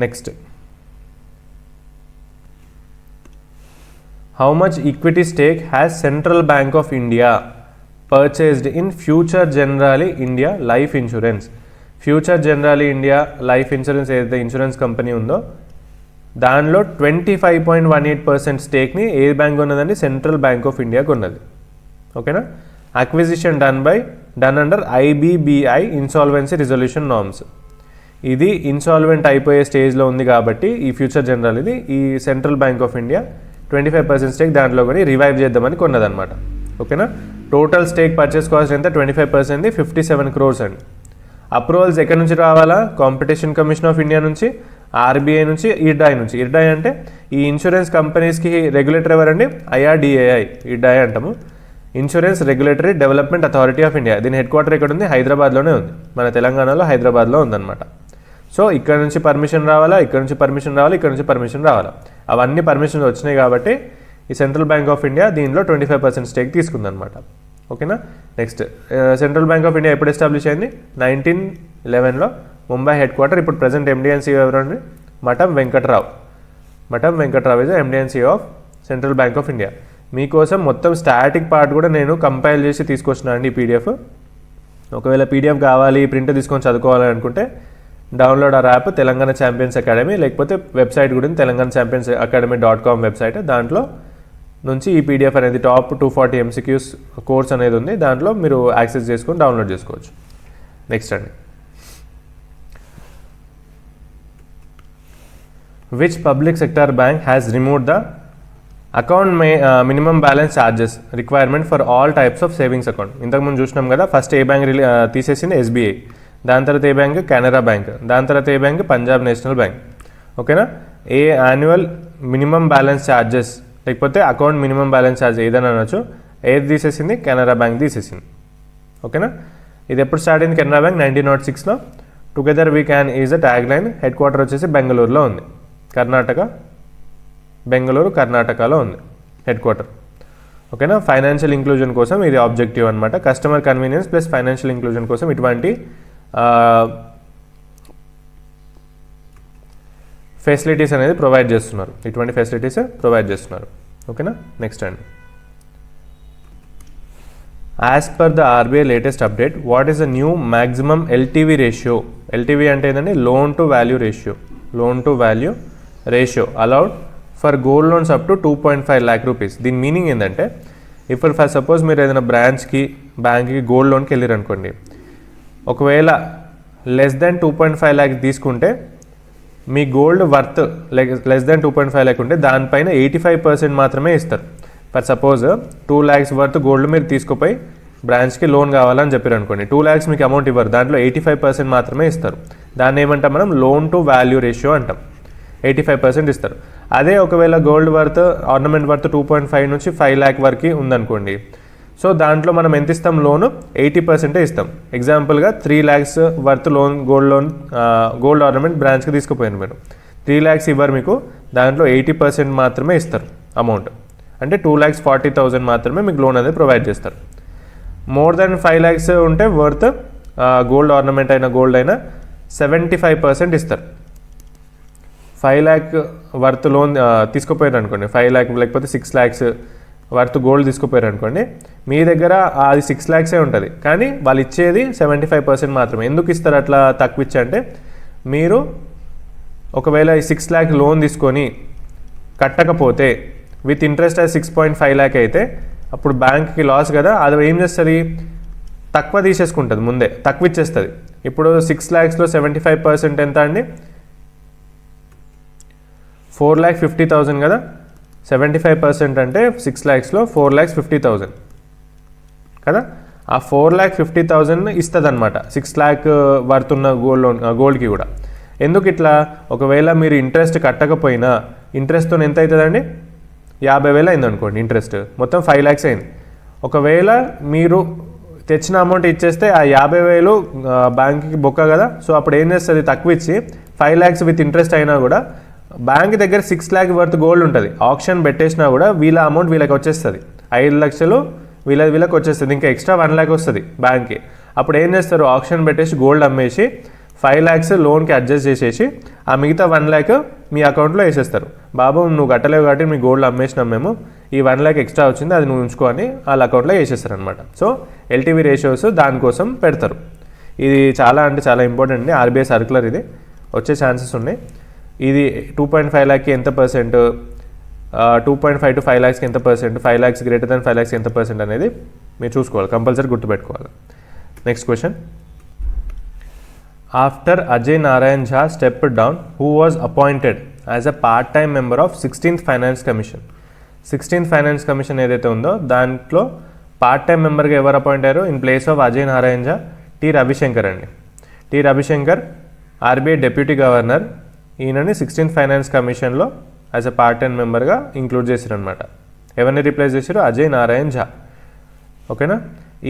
Next, how much equity stake has central Bank of India purchased in Future Generali India Life Insurance. Future Generali India Life Insurance ఏదైతే ఇన్సూరెన్స్ కంపెనీ ఉందో దానిలో 25.18% స్టేక్ని ఏ బ్యాంక్ ఉన్నదండి? సెంట్రల్ బ్యాంక్ ఆఫ్ ఇండియాకి ఉన్నది. ఓకేనా? Acquisition done under IBBI insolvency resolution norms. ఇది ఇన్సాల్వెంట్ అయిపోయే స్టేజ్లో ఉంది కాబట్టి ఈ ఫ్యూచర్ జనరల్ ఇది ఈ Central Bank of India 25% stake దాంట్లో కొని రివైవ్ చేద్దామని కొన్నదనమాట. ఓకేనా? టోటల్ స్టేక్ పర్చేస్ కాస్ట్ ఎంత? 25%, 57 crores అండి. అప్రూవల్స్ ఎక్కడి నుంచి రావాలా? కాంపిటీషన్ కమిషన్ ఆఫ్ ఇండియా నుంచి, ఆర్బీఐ నుంచి, ఇర్డాయ్ నుంచి. ఇర్డాయ్ అంటే ఈ ఇన్సూరెన్స్ కంపెనీస్కి రెగ్యులేటర్ ఎవరండి? IRDAI, ఇర్డాయ్ అంటాము. Insurance regulatory development authority of India. దీని హెడ్ క్వార్టర్ ఎక్కడ ఉంది? హైదరాబాద్లోనే ఉంది. మన తెలంగాణలో హైదరాబాద్లో ఉందన్నమాట. సో ఇక్కడ నుంచి పర్మిషన్ రావాలా, ఇక్కడ నుంచి పర్మిషన్ రావాలి, ఇక్కడ నుంచి పర్మిషన్ రావాలా. అవన్నీ పర్మిషన్స్ వచ్చినాయి కాబట్టి ఈ సెంట్రల్ బ్యాంక్ ఆఫ్ ఇండియా దీనిలో 25% స్టేక్ తీసుకుందనమాట. ఓకేనా? Next, central Bank of India ఎప్పుడు ఎస్టాబ్లిష్ అయింది? 1911లో ముంబై హెడ్ క్వార్టర్. ఇప్పుడు ప్రజెంట్ ఎండీ అండ్ సిఇఓ ఎవరండి? మఠం వెంకట్రావు. మఠం Venkatrao is MD and CEO of central Bank of India. మీకోసం మొత్తం స్టాటిక్ పార్ట్ కూడా నేను కంపైల్ చేసి తీసుకొచ్చినా అండి ఈ పీడిఎఫ్. ఒకవేళ పీడిఎఫ్ కావాలి, ప్రింట్ తీసుకొని చదువుకోవాలి అనుకుంటే download or app Telangana champions academy, లేకపోతే వెబ్సైట్ గురించి తెలంగాణ ఛాంపియన్స్ అకాడమీ.com వెబ్సైట్. దాంట్లో నుంచి ఈ పీడిఎఫ్ అనేది టాప్ 240 MCQs కోర్స్ అనేది ఉంది. దాంట్లో మీరు యాక్సెస్ చేసుకొని డౌన్లోడ్ చేసుకోవచ్చు. నెక్స్ట్ అండి, which public sector bank has removed the account minimum balance charges requirement for all types of savings account. ఇంతకుముందు చూసినాం కదా, ఫస్ట్ ఏ బ్యాంక్ తీసేసింది? SBI. దాని తర్వాత ఏ బ్యాంక్? కెనరా బ్యాంక్. దాని తర్వాత ఏ బ్యాంక్? Punjab national bank. ఓకేనా? ఏ యాన్యువల్ మినిమం బ్యాలెన్స్ ఛార్జెస్ లేకపోతే అకౌంట్ మినిమం బ్యాలెన్స్ ఛార్జ్ ఏదైనా అనొచ్చు. ఏది తీసేసింది? కెనరా బ్యాంక్ తీసేసింది. ఓకేనా? ఇది ఎప్పుడు స్టార్ట్ అయింది? కెనరా బ్యాంక్ 1906లో. Together we can is a tag line. Head quarter వచ్చేసి బెంగళూరులో ఉంది, కర్ణాటక. బెంగళూరు కర్ణాటకలో ఉంది హెడ్ క్వార్టర్. ఓకేనా? ఫైనాన్షియల్ ఇంక్లూజన్ కోసం ఇది ఆబ్జెక్టివ్ అనమాట. Customer convenience plus financial inclusion కోసం ఇటువంటి ఫెసిలిటీస్ అనేది ప్రొవైడ్ చేస్తున్నారు. ఇటువంటి ఫెసిలిటీస్ ప్రొవైడ్ చేస్తున్నారు. ఓకేనా? నెక్స్ట్ అండి, as per the RBI latest update, what is the new maximum LTV ratio? LTV అంటే ఏంటంటే loan to value ratio. Loan to value ratio allowed for gold loans up to 2.5 lakh rupees. దీని meaning ఏంటంటే, ఇప్పుడు for suppose మీరు ఏదైనా బ్రాంచ్కి, బ్యాంక్కి gold లోన్కి వెళ్ళారు అనుకోండి, ఒకవేళ లెస్ దాన్ 2.5 lakh తీసుకుంటే మీ gold worth less than 2.5 lakh ఉంటే దానిపైన 85% మాత్రమే ఇస్తారు. For suppose 2 lakhs worth gold మీరు తీసుకుపోయి బ్రాంచ్కి లోన్ కావాలని చెప్పారు అనుకోండి, 2 lakhs మీకు అమౌంట్ ఇవ్వరు, దాంట్లో 85% మాత్రమే ఇస్తారు. దాన్ని ఏమంటాం మనం? లోన్ టు వాల్యూ రేషియో అంటాం. 85% ఇస్తారు. అదే ఒకవేళ గోల్డ్ వర్త్, ఆర్నమెంట్ వర్త్ 2.5 నుంచి 5 lakh వరకు ఉందనుకోండి, సో దాంట్లో మనం ఎంత ఇస్తాం? లోను 80% ఇస్తాం. ఎగ్జాంపుల్గా 3 lakhs worth loan, gold ornament బ్రాంచ్కి తీసుకుపోయాను మీరు, 3 lakhs ఇవ్వరు మీకు, దాంట్లో 80% మాత్రమే ఇస్తారు అమౌంట్. అంటే 2,40,000 మాత్రమే మీకు లోన్ అనేది ప్రొవైడ్ చేస్తారు. మోర్ దాన్ 5 lakhs ఉంటే వర్త్ గోల్డ్ ఆర్నమెంట్ అయినా గోల్డ్ అయినా 75% ఇస్తారు. 5 lakh వర్త్ లోన్ తీసుకుపోయారు అనుకోండి, 5 lakh లేకపోతే 6 lakhs వర్త్ గోల్డ్ తీసుకుపోయారు అనుకోండి, మీ దగ్గర అది 6 lakhs ఉంటుంది, కానీ వాళ్ళు ఇచ్చేది 75% మాత్రమే. ఎందుకు ఇస్తారు అట్లా తక్కువ ఇచ్చి అంటే, మీరు ఒకవేళ ఈ 6 lakh లోన్ తీసుకొని కట్టకపోతే విత్ ఇంట్రెస్ట్ అది 6.5 lakh అయితే అప్పుడు బ్యాంక్కి లాస్ కదా. అది ఏం చేస్తుంది? తక్కువ తీసేసుకుంటుంది, ముందే తక్కువ ఇచ్చేస్తుంది. ఇప్పుడు 6 lakhsలో 75% ఎంత అండి? 4,50,000 కదా. 75% అంటే 6 lakhsలో 4,50,000 కదా. ఆ 4,50,000 ఇస్తుంది అనమాట 6 lakh వర్త్ ఉన్న గోల్డ్కి కూడా. ఎందుకు ఇట్లా? ఒకవేళ మీరు ఇంట్రెస్ట్ కట్టకపోయినా, ఇంట్రెస్ట్తో ఎంత అవుతుందండి? 50,000 అయింది అనుకోండి ఇంట్రెస్ట్, మొత్తం 5 lakhs అయింది. ఒకవేళ మీరు తెచ్చిన అమౌంట్ ఇచ్చేస్తే ఆ 50,000 బ్యాంక్కి బొక్క కదా. సో అప్పుడు ఏం చేస్తుంది? తక్కువ ఇచ్చి 5 lakhs విత్ ఇంట్రెస్ట్ అయినా కూడా బ్యాంక్ దగ్గర 6 lakh వర్త్ గోల్డ్ ఉంటుంది, ఆప్షన్ పెట్టేసినా కూడా వీళ్ళ అమౌంట్ వీళ్ళకి వచ్చేస్తుంది. 5 lakhs వీళ్ళకి వచ్చేస్తుంది, ఇంకా ఎక్స్ట్రా 1 lakh వస్తుంది బ్యాంక్కి. అప్పుడు ఏం చేస్తారు? ఆప్షన్ పెట్టేసి గోల్డ్ అమ్మేసి 5 lakhs లోన్కి అడ్జస్ట్ చేసేసి ఆ మిగతా 1 lakh మీ అకౌంట్లో వేసేస్తారు. బాబు నువ్వు కట్టలేవు కాబట్టి మీ గోల్డ్ అమ్మేసినాం మేము, ఈ 1 lakh ఎక్స్ట్రా వచ్చింది అది నువ్వు ఉంచుకొని వాళ్ళ అకౌంట్లో వేసేస్తారు అనమాట. సో LTV రేషియోస్ దానికోసం పెడతారు. ఇది చాలా అంటే చాలా ఇంపార్టెంట్ అండి. RBI సర్క్యులర్ ఇది వచ్చే ఛాన్సెస్ ఉన్నాయి. ఇది 2.5 lakhకి ఎంత పర్సెంట్, 2.5 to 5 lakhsకి ఎంత percent, 5 lakhs greater than 5 lakhs ఎంత పర్సెంట్ అనేది మీరు చూసుకోవాలి, కంపల్సరీ గుర్తుపెట్టుకోవాలి. Next question, after Ajay Narayan Jha stepped down, who was appointed as a part time member of 16th finance commission. 16th finance commission ఏదైతే ఉందో దాంట్లో పార్ట్ టైం మెంబర్గా ఎవరు అపాయింట్ అయ్యారు? In place of Ajay Narayan Jha, T Rabi Sankar అండి. T Rabi Sankar RBI deputy governor. ఈయనని 16th ఫైనాన్స్ కమిషన్లో as a part time మెంబర్గా ఇంక్లూడ్ చేశారు అనమాట. ఎవరిని రీప్లేస్ చేశారు? అజయ్ నారాయణ్ ఝా. ఓకేనా.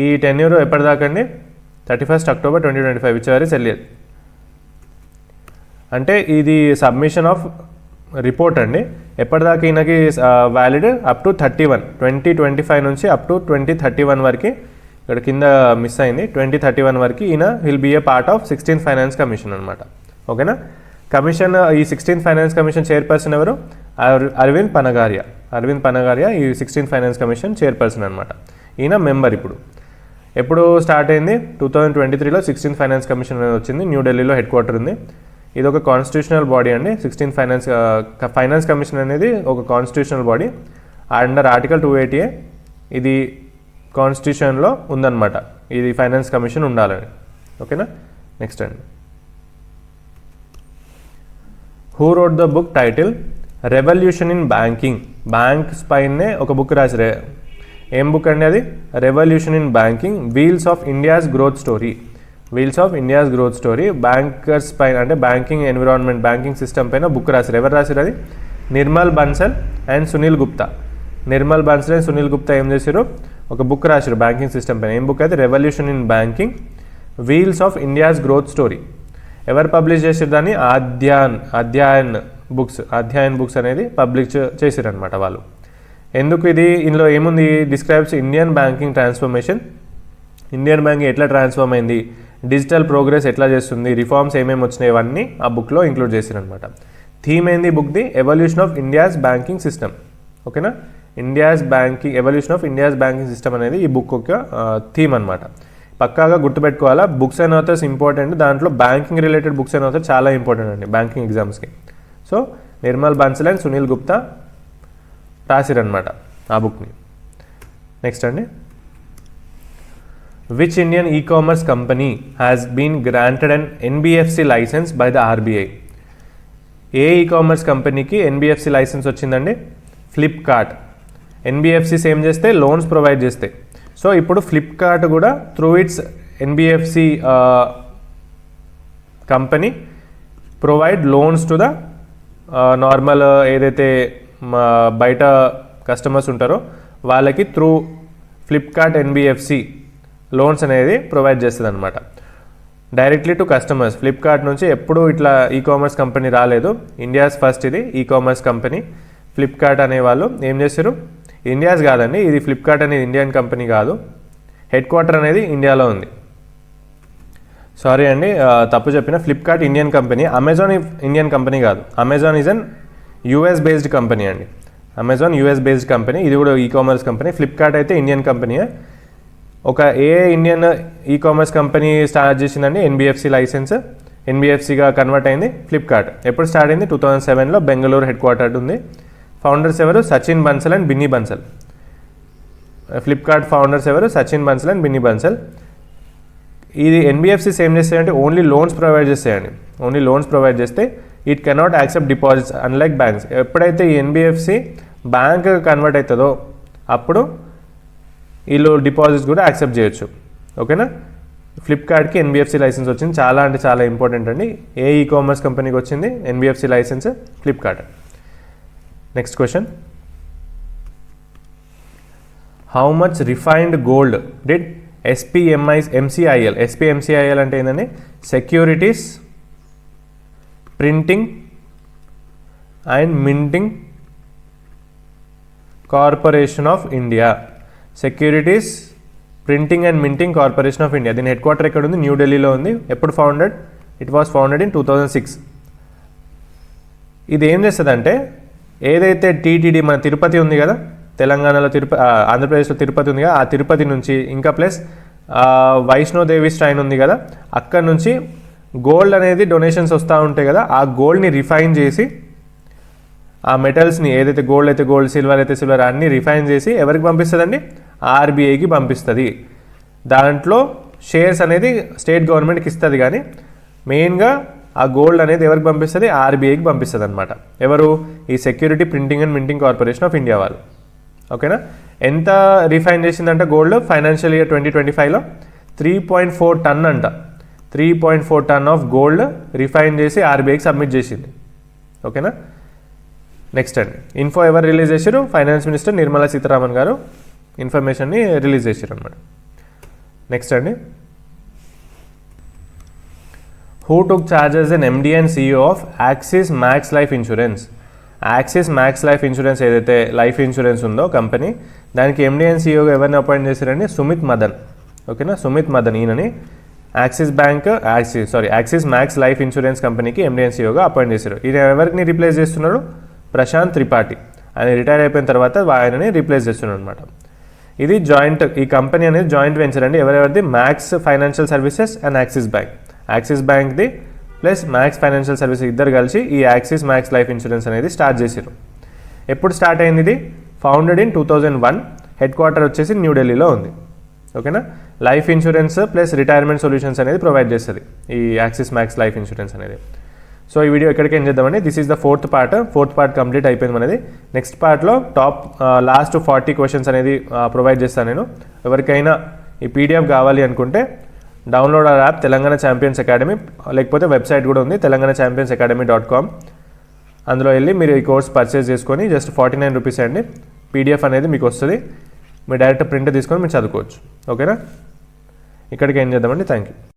ఈ టెన్యూర్ ఎప్పటిదాకా అండి? 31st October 2025, which ever is earlier. అంటే ఇది సబ్మిషన్ ఆఫ్ రిపోర్ట్ అండి. ఎప్పటిదాకా ఈయనకి వ్యాలిడ్? అప్ టు 2025 నుంచి అప్ టు 2031 వరకు ఇక్కడ కింద మిస్ అయింది. 2031 వరకు ఈయన will be a part of 16th finance commission అనమాట. ఓకేనా. కమిషన్ ఈ 16th ఫైనాన్స్ కమిషన్ చైర్పర్సన్ ఎవరు? అరవింద్ పనగారియా ఈ 16th ఫైనాన్స్ కమిషన్ చైర్పర్సన్ అనమాట. ఈయన మెంబర్. ఇప్పుడు ఎప్పుడు స్టార్ట్ అయింది? 2023లో 16th ఫైనాన్స్ కమిషన్ అనేది వచ్చింది. న్యూఢిల్లీలో హెడ్ క్వార్టర్ ఉంది. ఇది ఒక కాన్స్టిట్యూషనల్ బాడీ అండి. 16th ఫైనాన్స్ కమిషన్ అనేది ఒక constitutional body under article 280A. ఇది కాన్స్టిట్యూషన్లో ఉందన్నమాట, ఇది ఫైనాన్స్ కమిషన్ ఉండాలని. ఓకేనా. నెక్స్ట్ అండి, who road the book title revolution in banking? Banks పైనే ఒక బుక్ రాసిరే. ఏం బుక్ అండి అది? Revolution in banking, wheels of India's growth story. Bankers పైన అంటే బ్యాంకింగ్ ఎన్విరాన్మెంట్, బ్యాంకింగ్ సిస్టమ్ పైన బుక్ రాసిరు. ఎవరు రాసిరు అది? నిర్మల్ బన్సల్ అండ్ సునీల్ గుప్తా. ఏం చేశారు? ఒక బుక్ రాశారు బ్యాంకింగ్ సిస్టమ్ పైన. ఏం బుక్ అయితే? Revolution in banking, wheels of India's growth story. ఎవరు పబ్లిష్ చేసారు దాన్ని? అధ్యాయన్ బుక్స్ అనేది పబ్లిష్ చేశారు అనమాట వాళ్ళు. ఎందుకు ఇది? ఇందులో ఏముంది? Describes Indian banking transformation. Indian banking ఎట్లా ట్రాన్స్ఫార్మ్ అయింది, డిజిటల్ ప్రోగ్రెస్ ఎట్లా చేస్తుంది, రిఫార్మ్స్ ఏమేమి వచ్చినాయి, ఇవన్నీ ఆ బుక్లో ఇంక్లూడ్ చేశారు అనమాట. థీమ్ ఏంది బుక్ది? Evolution of India's banking system. ఓకేనా. Evolution of India's banking system అనేది ఈ బుక్ యొక్క థీమ్ అనమాట. పక్కాగా గుర్తుపెట్టుకోవాలా. Books and authors important. దాంట్లో banking related books and authors చాలా ఇంపార్టెంట్ అండి బ్యాంకింగ్ ఎగ్జామ్స్కి. సో నిర్మల్ బన్సల్ అండ్ సునీల్ గుప్తా రాసిరనమాట ఆ బుక్ని. నెక్స్ట్ అండి, which Indian e-commerce company has been granted and NBFC licence by the RBI? ఏ ఈ-కామర్స్ కంపెనీకి ఎన్బిఎఫ్సి లైసెన్స్ వచ్చిందండి? ఫ్లిప్కార్ట్. ఎన్బిఎఫ్సిస్ ఏం చేస్తే? లోన్స్ ప్రొవైడ్ చేస్తాయి. సో ఇప్పుడు ఫ్లిప్కార్ట్ కూడా through it's NBFC company provide loans to the normal ఏదైతే బయట కస్టమర్స్ ఉంటారో వాళ్ళకి త్రూ ఫ్లిప్కార్ట్ ఎన్బిఎఫ్సి లోన్స్ అనేది ప్రొవైడ్ చేస్తుంది అనమాట, డైరెక్ట్లీ టు కస్టమర్స్. ఫ్లిప్కార్ట్ నుంచి ఎప్పుడు ఇట్లా ఈ-కామర్స్ కంపెనీ రాలేదు. ఇండియాస్ ఫస్ట్ ఇది ఈ-కామర్స్ కంపెనీ. ఫ్లిప్కార్ట్ అనే వాళ్ళు ఏం చేశారు? ఇండియాస్ కాదండి, ఇది ఫ్లిప్కార్ట్ అనేది ఇండియన్ కంపెనీ కాదు. హెడ్ క్వార్టర్ అనేది ఇండియాలో ఉంది. సారీ అండి, తప్పు చెప్పిన. Flipkart Indian company. Amazon Indian company కాదు. Amazon is an US based company అండి. అమెజాన్ యూఎస్ బేస్డ్ కంపెనీ, ఇది కూడా ఈ-కామర్స్ కంపెనీ. ఫ్లిప్కార్ట్ అయితే ఇండియన్ కంపెనీయే. ఒక ఇండియన్ ఈ-కామర్స్ కంపెనీ స్టార్ట్ చేసిందండి ఎన్బిఎఫ్సి లైసెన్స్. ఎన్బిఎఫ్సిగా కన్వర్ట్ అయింది ఫ్లిప్కార్ట్. ఎప్పుడు స్టార్ట్ అయింది? 2007లో బెంగళూరు హెడ్ క్వార్టర్ ఉంది. ఫౌండర్స్ ఎవరు? సచిన్ బన్సల్ అండ్ బిన్నీ బన్సల్. ఫ్లిప్కార్ట్ ఫౌండర్స్ ఎవరు? సచిన్ బన్సల్ అండ్ బిన్నీ బన్సల్. ఇది ఎన్బిఎఫ్సిస్ ఏం చేస్తాయంటే ఓన్లీ లోన్స్ ప్రొవైడ్ చేస్తాయండి. ఓన్లీ లోన్స్ ప్రొవైడ్ చేస్తే it cannot accept deposits unlike banks. ఎప్పుడైతే ఈ ఎన్బిఎఫ్సి బ్యాంక్ కన్వర్ట్ అవుతుందో అప్పుడు వీళ్ళు డిపాజిట్స్ కూడా యాక్సెప్ట్ చేయొచ్చు. ఓకేనా. ఫ్లిప్కార్ట్కి ఎన్బిఎఫ్సి లైసెన్స్ వచ్చింది. చాలా అంటే చాలా ఇంపార్టెంట్ అండి. ఏ ఈ-కామర్స్ కంపెనీకి వచ్చింది NBFC licence? Flipkart. Next question, how much refined gold did SPMCIL? SPMCIL అంటే ఏంటంటే securities printing and minting corporation of India. Securities printing and minting corporation of India. దీని హెడ్ క్వార్టర్ ఎక్కడ ఉంది? న్యూఢిల్లీలో ఉంది. ఎప్పుడు founded? It was founded in 2006. ఇది ఏం చేస్తుందంటే ఏదైతే టీటీడీ మన తిరుపతి ఉంది కదా, తెలంగాణలో ఆంధ్రప్రదేశ్లో తిరుపతి ఉంది కదా, ఆ తిరుపతి నుంచి ఇంకా ప్లస్ వైష్ణోదేవి స్ట్రైన్ ఉంది కదా, అక్కడ నుంచి గోల్డ్ అనేది డొనేషన్స్ వస్తూ ఉంటాయి కదా, ఆ గోల్డ్ని రిఫైన్ చేసి ఆ మెటల్స్ని ఏదైతే గోల్డ్ అయితే గోల్డ్, సిల్వర్ అయితే సిల్వర్ అన్నీ రిఫైన్ చేసి ఎవరికి పంపిస్తుందండి? ఆర్బీఐకి పంపిస్తుంది. దాంట్లో షేర్స్ అనేది స్టేట్ గవర్నమెంట్కి ఇస్తుంది, కానీ మెయిన్గా ఆ గోల్డ్ అనేది ఎవరికి పంపిస్తుంది? ఆర్బీఐకి పంపిస్తుంది అనమాట. ఎవరు? ఈ security printing and minting corporation of India వాళ్ళు. ఓకేనా. ఎంత రిఫైన్ చేసిందంటే గోల్డ్ ఫైనాన్షియల్ ఇయర్ 2025లో 3.4 టన్ అంట. 3.4 టన్ ఆఫ్ గోల్డ్ రిఫైన్ చేసి ఆర్బీఐకి సబ్మిట్ చేసింది. ఓకేనా. నెక్స్ట్ అండి, ఇన్ఫో ఎవరు రిలీజ్ చేశారు? ఫైనాన్స్ మినిస్టర్ నిర్మలా సీతారామన్ గారు ఇన్ఫర్మేషన్ని రిలీజ్ చేశారు అనమాట. నెక్స్ట్ అండి, who took charges and MD and CEO of axis Max Life insurance? Axis Max Life Insurance ఏదైతే లైఫ్ ఇన్సూరెన్స్ ఉందో కంపెనీ, దానికి ఎండీ అండ్ సిఇఓగా ఎవరిని అపాయింట్ చేశారండి? సుమిత్ మదన్. ఓకేనా. సుమిత్ మదన్ ఈయనని యాక్సిస్ మ్యాక్స్ లైఫ్ ఇన్సూరెన్స్ కంపెనీకి ఎండీ అండ్ సీఈఓగా అపాయింట్ చేశారు. ఈయన ఎవరిని రీప్లేస్ చేస్తున్నారు? ప్రశాంత్ త్రిపాఠి. ఆయన రిటైర్ అయిపోయిన తర్వాత ఆయనని రీప్లేస్ చేస్తున్నారు అనమాట. ఇది జాయింట్, ఈ కంపెనీ అనేది జాయింట్ వెంచర్ అండి. ఎవరెవరిది? Max Financial Services and Axis బ్యాంక్ది ప్లస్ మ్యాక్స్ ఫైనాన్షియల్ సర్వీసెస్ ఇద్దరు కలిసి ఈ యాక్సిస్ మ్యాక్స్ లైఫ్ ఇన్సూరెన్స్ అనేది స్టార్ట్ చేశారు. ఎప్పుడు స్టార్ట్ అయింది ఇది? Founded in 2001. హెడ్ క్వార్టర్ వచ్చేసి న్యూఢిల్లీలో ఉంది. ఓకేనా. Life insurance plus retirement solutions అనేది ప్రొవైడ్ చేస్తుంది ఈ యాక్సిస్ మ్యాక్స్ లైఫ్ ఇన్సూరెన్స్ అనేది. సో ఈ వీడియో ఎక్కడికి ఏం చేద్దామండి, this is the fourth part complete అయిపోయింది మనది. నెక్స్ట్ పార్ట్లో లాస్ట్ 40 క్వశ్చన్స్ అనేది ప్రొవైడ్ చేస్తాను నేను. ఎవరికైనా ఈ పీడిఎఫ్ కావాలి అనుకుంటే download app Telangana champions academy, లేకపోతే వెబ్సైట్ కూడా ఉంది telanganachampionsacademy.com. అందులో వెళ్ళి మీరు ఈ కోర్స్ పర్చేస్ చేసుకొని జస్ట్ 49 రూపీస్ అండి. పీడిఎఫ్ అనేది మీకు వస్తుంది, మీరు డైరెక్ట్ ప్రింట్ తీసుకొని మీరు చదువుకోవచ్చు. ఓకేనా. ఇక్కడికి ఏం చేద్దామండి. Thank you.